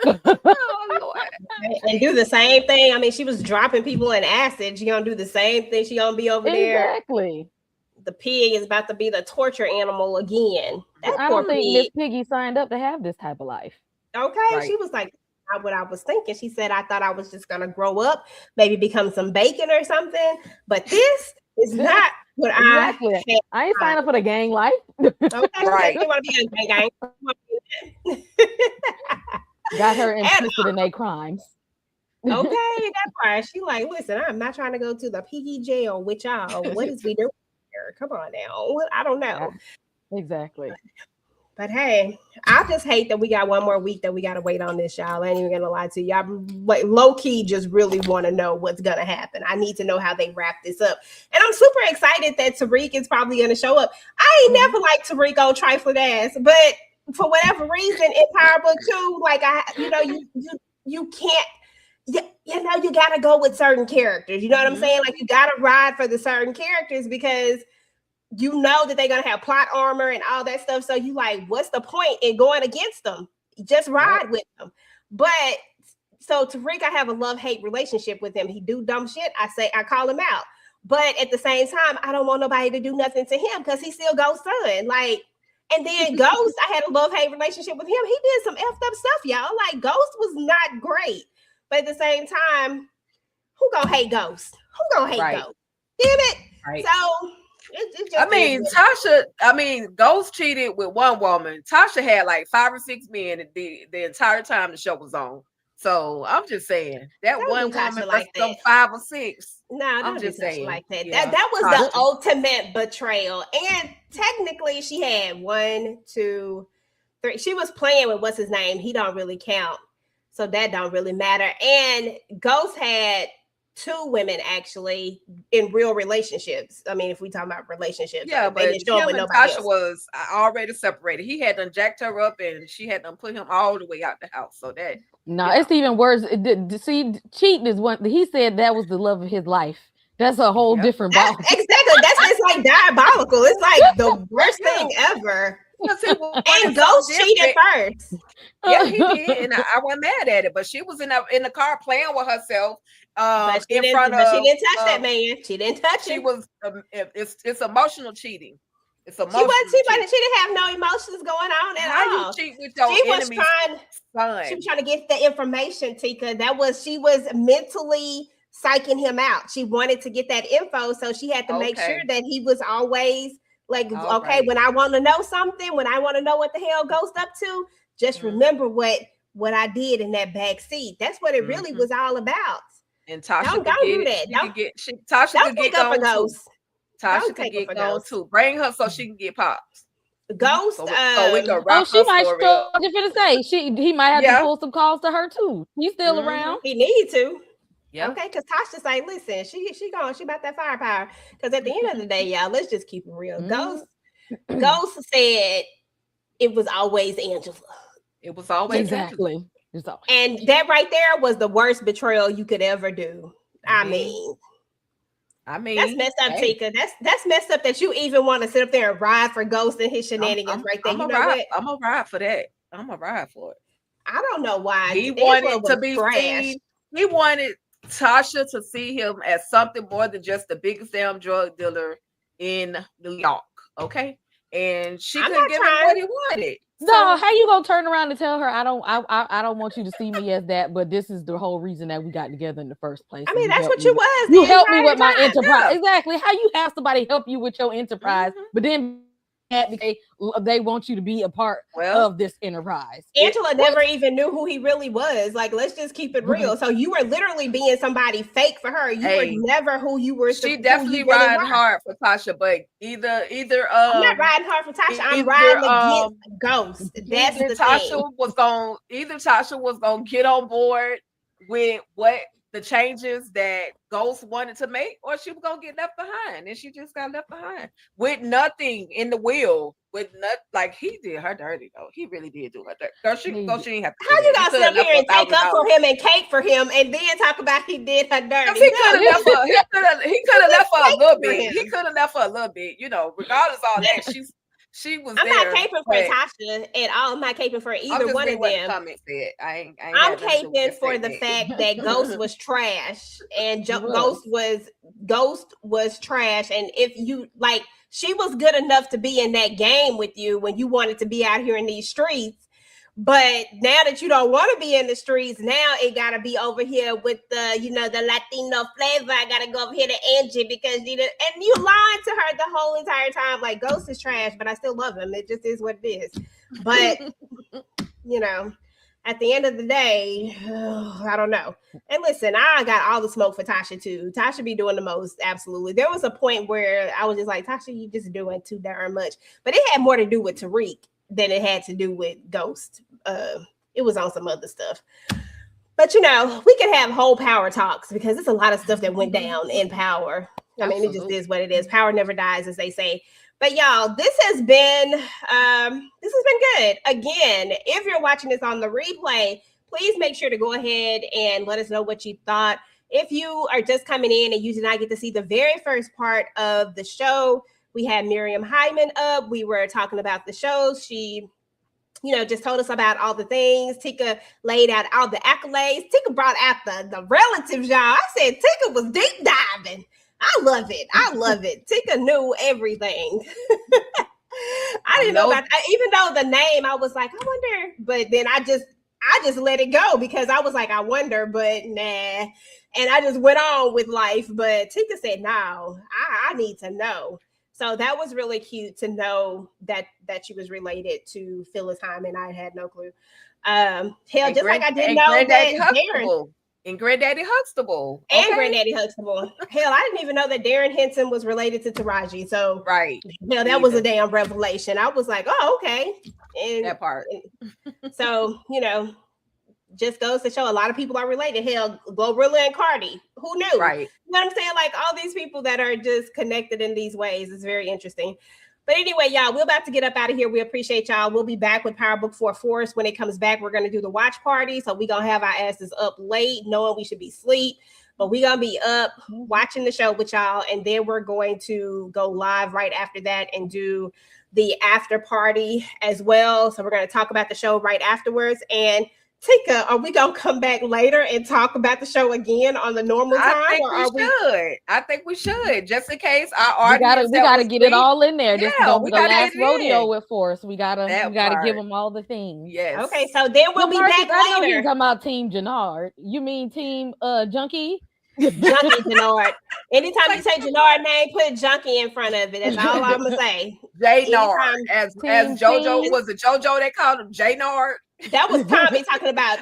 And do the same thing. I mean, she was dropping people in acid. She gonna do the same thing. She gonna be over there. Exactly. The pig is about to be the torture animal again. That I poor don't think pig. Miss Piggy signed up to have this type of life. Okay, Right. she was like, not what I was thinking. She said, I thought I was just gonna grow up, maybe become some bacon or something. But this is not what Exactly. I. I ain't signed up for the gang life. Okay, Right. You want to be a gang. Got her implicit in their crimes. Okay, that's why she like, listen, I'm not trying to go to the piggy jail with y'all. What is we doing here? Come on now. I don't know. Exactly. But hey, I just hate that we got one more week that we got to wait on this, y'all. I ain't even gonna lie to you. I'm like low key just really want to know what's gonna happen. I need to know how they wrap this up. And I'm super excited that Tariq is probably gonna show up. I ain't never liked Tariq on trifling ass, but for whatever reason in PowerBook 2, like you can't. You gotta go with certain characters. You know what I'm saying? Like you gotta ride for the certain characters because you know that they're gonna have plot armor and all that stuff. So you like, what's the point in going against them? Just ride with them. But so Tariq, I have a love-hate relationship with him. He do dumb shit. I call him out. But at the same time, I don't want nobody to do nothing to him because he's still Ghost's son. Like, and then Ghost, I had a love-hate relationship with him. He did some effed up stuff, y'all. Like, Ghost was not great. But at the same time, who gonna hate Ghost? Who gonna hate Ghost? Damn it. Right. So I mean, Ghost cheated with one woman. Tasha had like 5 or 6 men the entire time the show was on. So I'm just saying that Don't one do Tasha woman like like that. 5 or 6. No, I'm just saying like that. Yeah. That was Tasha. the ultimate betrayal. And technically, she had 1, 2, 3. She was playing with what's his name. He don't really count, so that don't really matter. And Ghost had 2 women actually in real relationships. I mean, if we talk about relationships, Yeah, but they didn't show up him with and nobody Tasha else. was already separated. He had done jacked her up, and she had done put him all the way out the house. So that No, it's even worse. See, cheating is one. He said that was the love of his life. That's a whole different ball. Exactly. That's just like diabolical. It's like the worst thing ever. And Ghost cheated first. Yeah, he did, and I wasn't mad at it. But she was in the car playing with herself. But she didn't touch that man. She didn't touch him. She was. It's emotional cheating. It's She emotional. wasn't. She didn't have no emotions going on at How all. you cheat with your enemy's son? She was trying to get the information, Tika. She was mentally psyching him out. She wanted to get that info, so she had to make sure that he was always like, okay, when I want to know something, when I want to know what the hell Ghost up to, just remember what I did in that back seat. That's what it really was all about. And Tasha don't do that. Tasha Don't could take get up for gone Ghost. too. Tasha Don't could take get up for gone Ghost. too. Bring her so she can get pops. Ghost. So we can wrap she her might story still. up. Just gonna say he might have to pull some calls to her too. He's still around. He need to. Yeah. Okay, because Tasha's like, listen, she about that firepower. Because at the end of the day, y'all, let's just keep it real. Ghost Ghost said it was always Angela. It was always exactly. And that right there was the worst betrayal you could ever do. I mean, that's messed up, Tika. That's messed up that you even want to sit up there and ride for Ghost and his shenanigans right there. I'm gonna ride for that. I'm gonna ride for it. I don't know why he wanted to be seen. He wanted Tasha to see him as something more than just the biggest damn drug dealer in New York. Okay, and she couldn't give him what he wanted. No, how you gonna turn around and tell her I don't want you to see me as that, but this is the whole reason that we got together in the first place. I mean, that's what you was. You helped me with my enterprise. Yeah. Exactly. How you have somebody help you with your enterprise, but then they want you to be a part of this enterprise. Angela never even knew who he really was. Like, let's just keep it real. So you were literally being somebody fake for her. You were never who you were. She definitely riding hard for Tasha, but either I'm not riding hard for Tasha. I'm riding against Ghost. That's the thing. Either Tasha was gonna get on board with what the changes that Ghost wanted to make, or she was gonna get left behind, and she just got left behind with nothing in the wheel. With like he did her dirty though. He really did do her dirty. Girl, she didn't have to. How you gonna sit up here and take up for him and cake for him, and then talk about he did her dirty? He could have left her. He could have left her a little bit. He could have left her a little bit. You know, regardless of all that, she was. I'm not caping for Tasha at all. I'm not caping for either one of them. I'm caping for the fact that Ghost was trash and Ghost was trash. And if you like, she was good enough to be in that game with you when you wanted to be out here in these streets. But now that you don't want to be in the streets, now it gotta be over here with the, the Latino flavor. I gotta go over here to Angie because and you lied to her the whole entire time. Like, Ghost is trash, but I still love him. It just is what it is. But at the end of the day, I don't know. And listen, I got all the smoke for Tasha too. Tasha be doing the most, absolutely. There was a point where I was just like, Tasha, you just doing too darn much. But it had more to do with Tariq than it had to do with Ghost. It was on some other stuff. But we could have whole power talks because there's a lot of stuff that went down in Power. I mean, it just is what it is. Power never dies, as they say. But y'all, this has been good. Again, if you're watching this on the replay, please make sure to go ahead and let us know what you thought. If you are just coming in and you did not get to see the very first part of the show, we had Miriam Hyman up. We were talking about the show. She, just told us about all the things. Tika laid out all the accolades. Tika brought out the relatives, y'all. I said Tika was deep diving. I love it. Tika knew everything. I didn't know about even though the name, I was like, I wonder. But then I just let it go because I was like, I wonder, but nah. And I just went on with life. But Tika said, no, I need to know. So that was really cute to know that she was related to Phyllis Hyman. I had no clue. Just like I didn't know that Darren and Granddaddy Huxtable. And Granddaddy Huxtable. Hell, I didn't even know that Darren Henson was related to Taraji. So that was a damn revelation. I was like, oh, okay. And that part. So, just goes to show a lot of people are related. Hell, Glorilla and Cardi. Who knew? Right. You know what I'm saying? Like all these people that are just connected in these ways. It's very interesting. But anyway, y'all, we're about to get up out of here. We appreciate y'all. We'll be back with PowerBook for Force. When it comes back, we're going to do the watch party. So we're going to have our asses up late, knowing we should be asleep. But we're going to be up watching the show with y'all. And then we're going to go live right after that and do the after party as well. So we're going to talk about the show right afterwards. And Tika, are we gonna come back later and talk about the show again on the normal time? I think we should, just in case our audience. We gotta get it all in there. This is the last rodeo with Force. We gotta give them all the things. Yes. Okay, so then we'll be back later. I know you're talking about Team Jannard. You mean Team Junkie? Junkie Jannard. Anytime you say Jannard name, put Junkie in front of it. That's all I'm gonna say. J-Nard. As JoJo was it JoJo they called him J-Nard? That was Tommy talking about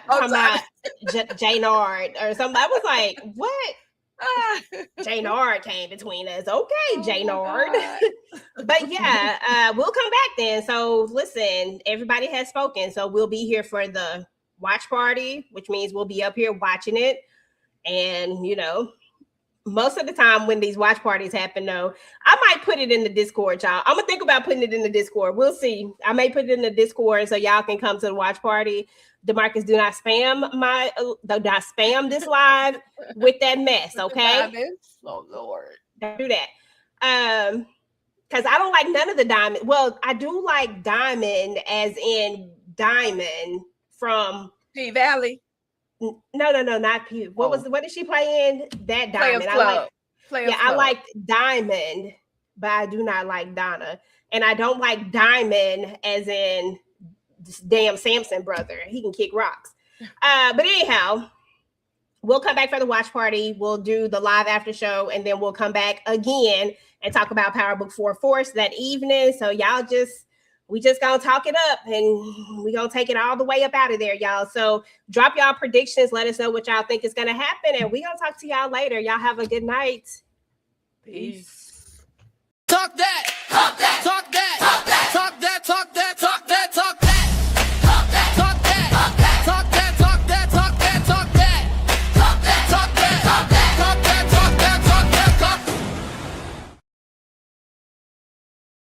J-Nard or something. I was like, what? J-Nard came between us. Okay, J-Nard. But yeah, we'll come back then. So listen, everybody has spoken. So we'll be here for the watch party, which means we'll be up here watching it. And, most of the time when these watch parties happen, though, I might put it in the Discord, y'all. I'm gonna think about putting it in the Discord. We'll see. I may put it in the Discord so y'all can come to the watch party. DeMarcus, do not spam this live with that mess, okay? Oh Lord, don't do that. Because I don't like none of the diamond. Well, I do like Diamond, as in Diamond from P Valley. No, not P. What did she play in? That Diamond. I liked Diamond, but I do not like Donna. And I don't like Diamond as in this damn Samson brother. He can kick rocks. But anyhow, we'll come back for the watch party. We'll do the live after show, and then we'll come back again and talk about PowerBook 4 Force that evening. So y'all we just gonna talk it up, and we gonna take it all the way up out of there, y'all. So drop y'all predictions. Let us know what y'all think is gonna happen, and we gonna talk to y'all later. Y'all have a good night. Peace. Talk that. Talk that. Talk that. Talk that.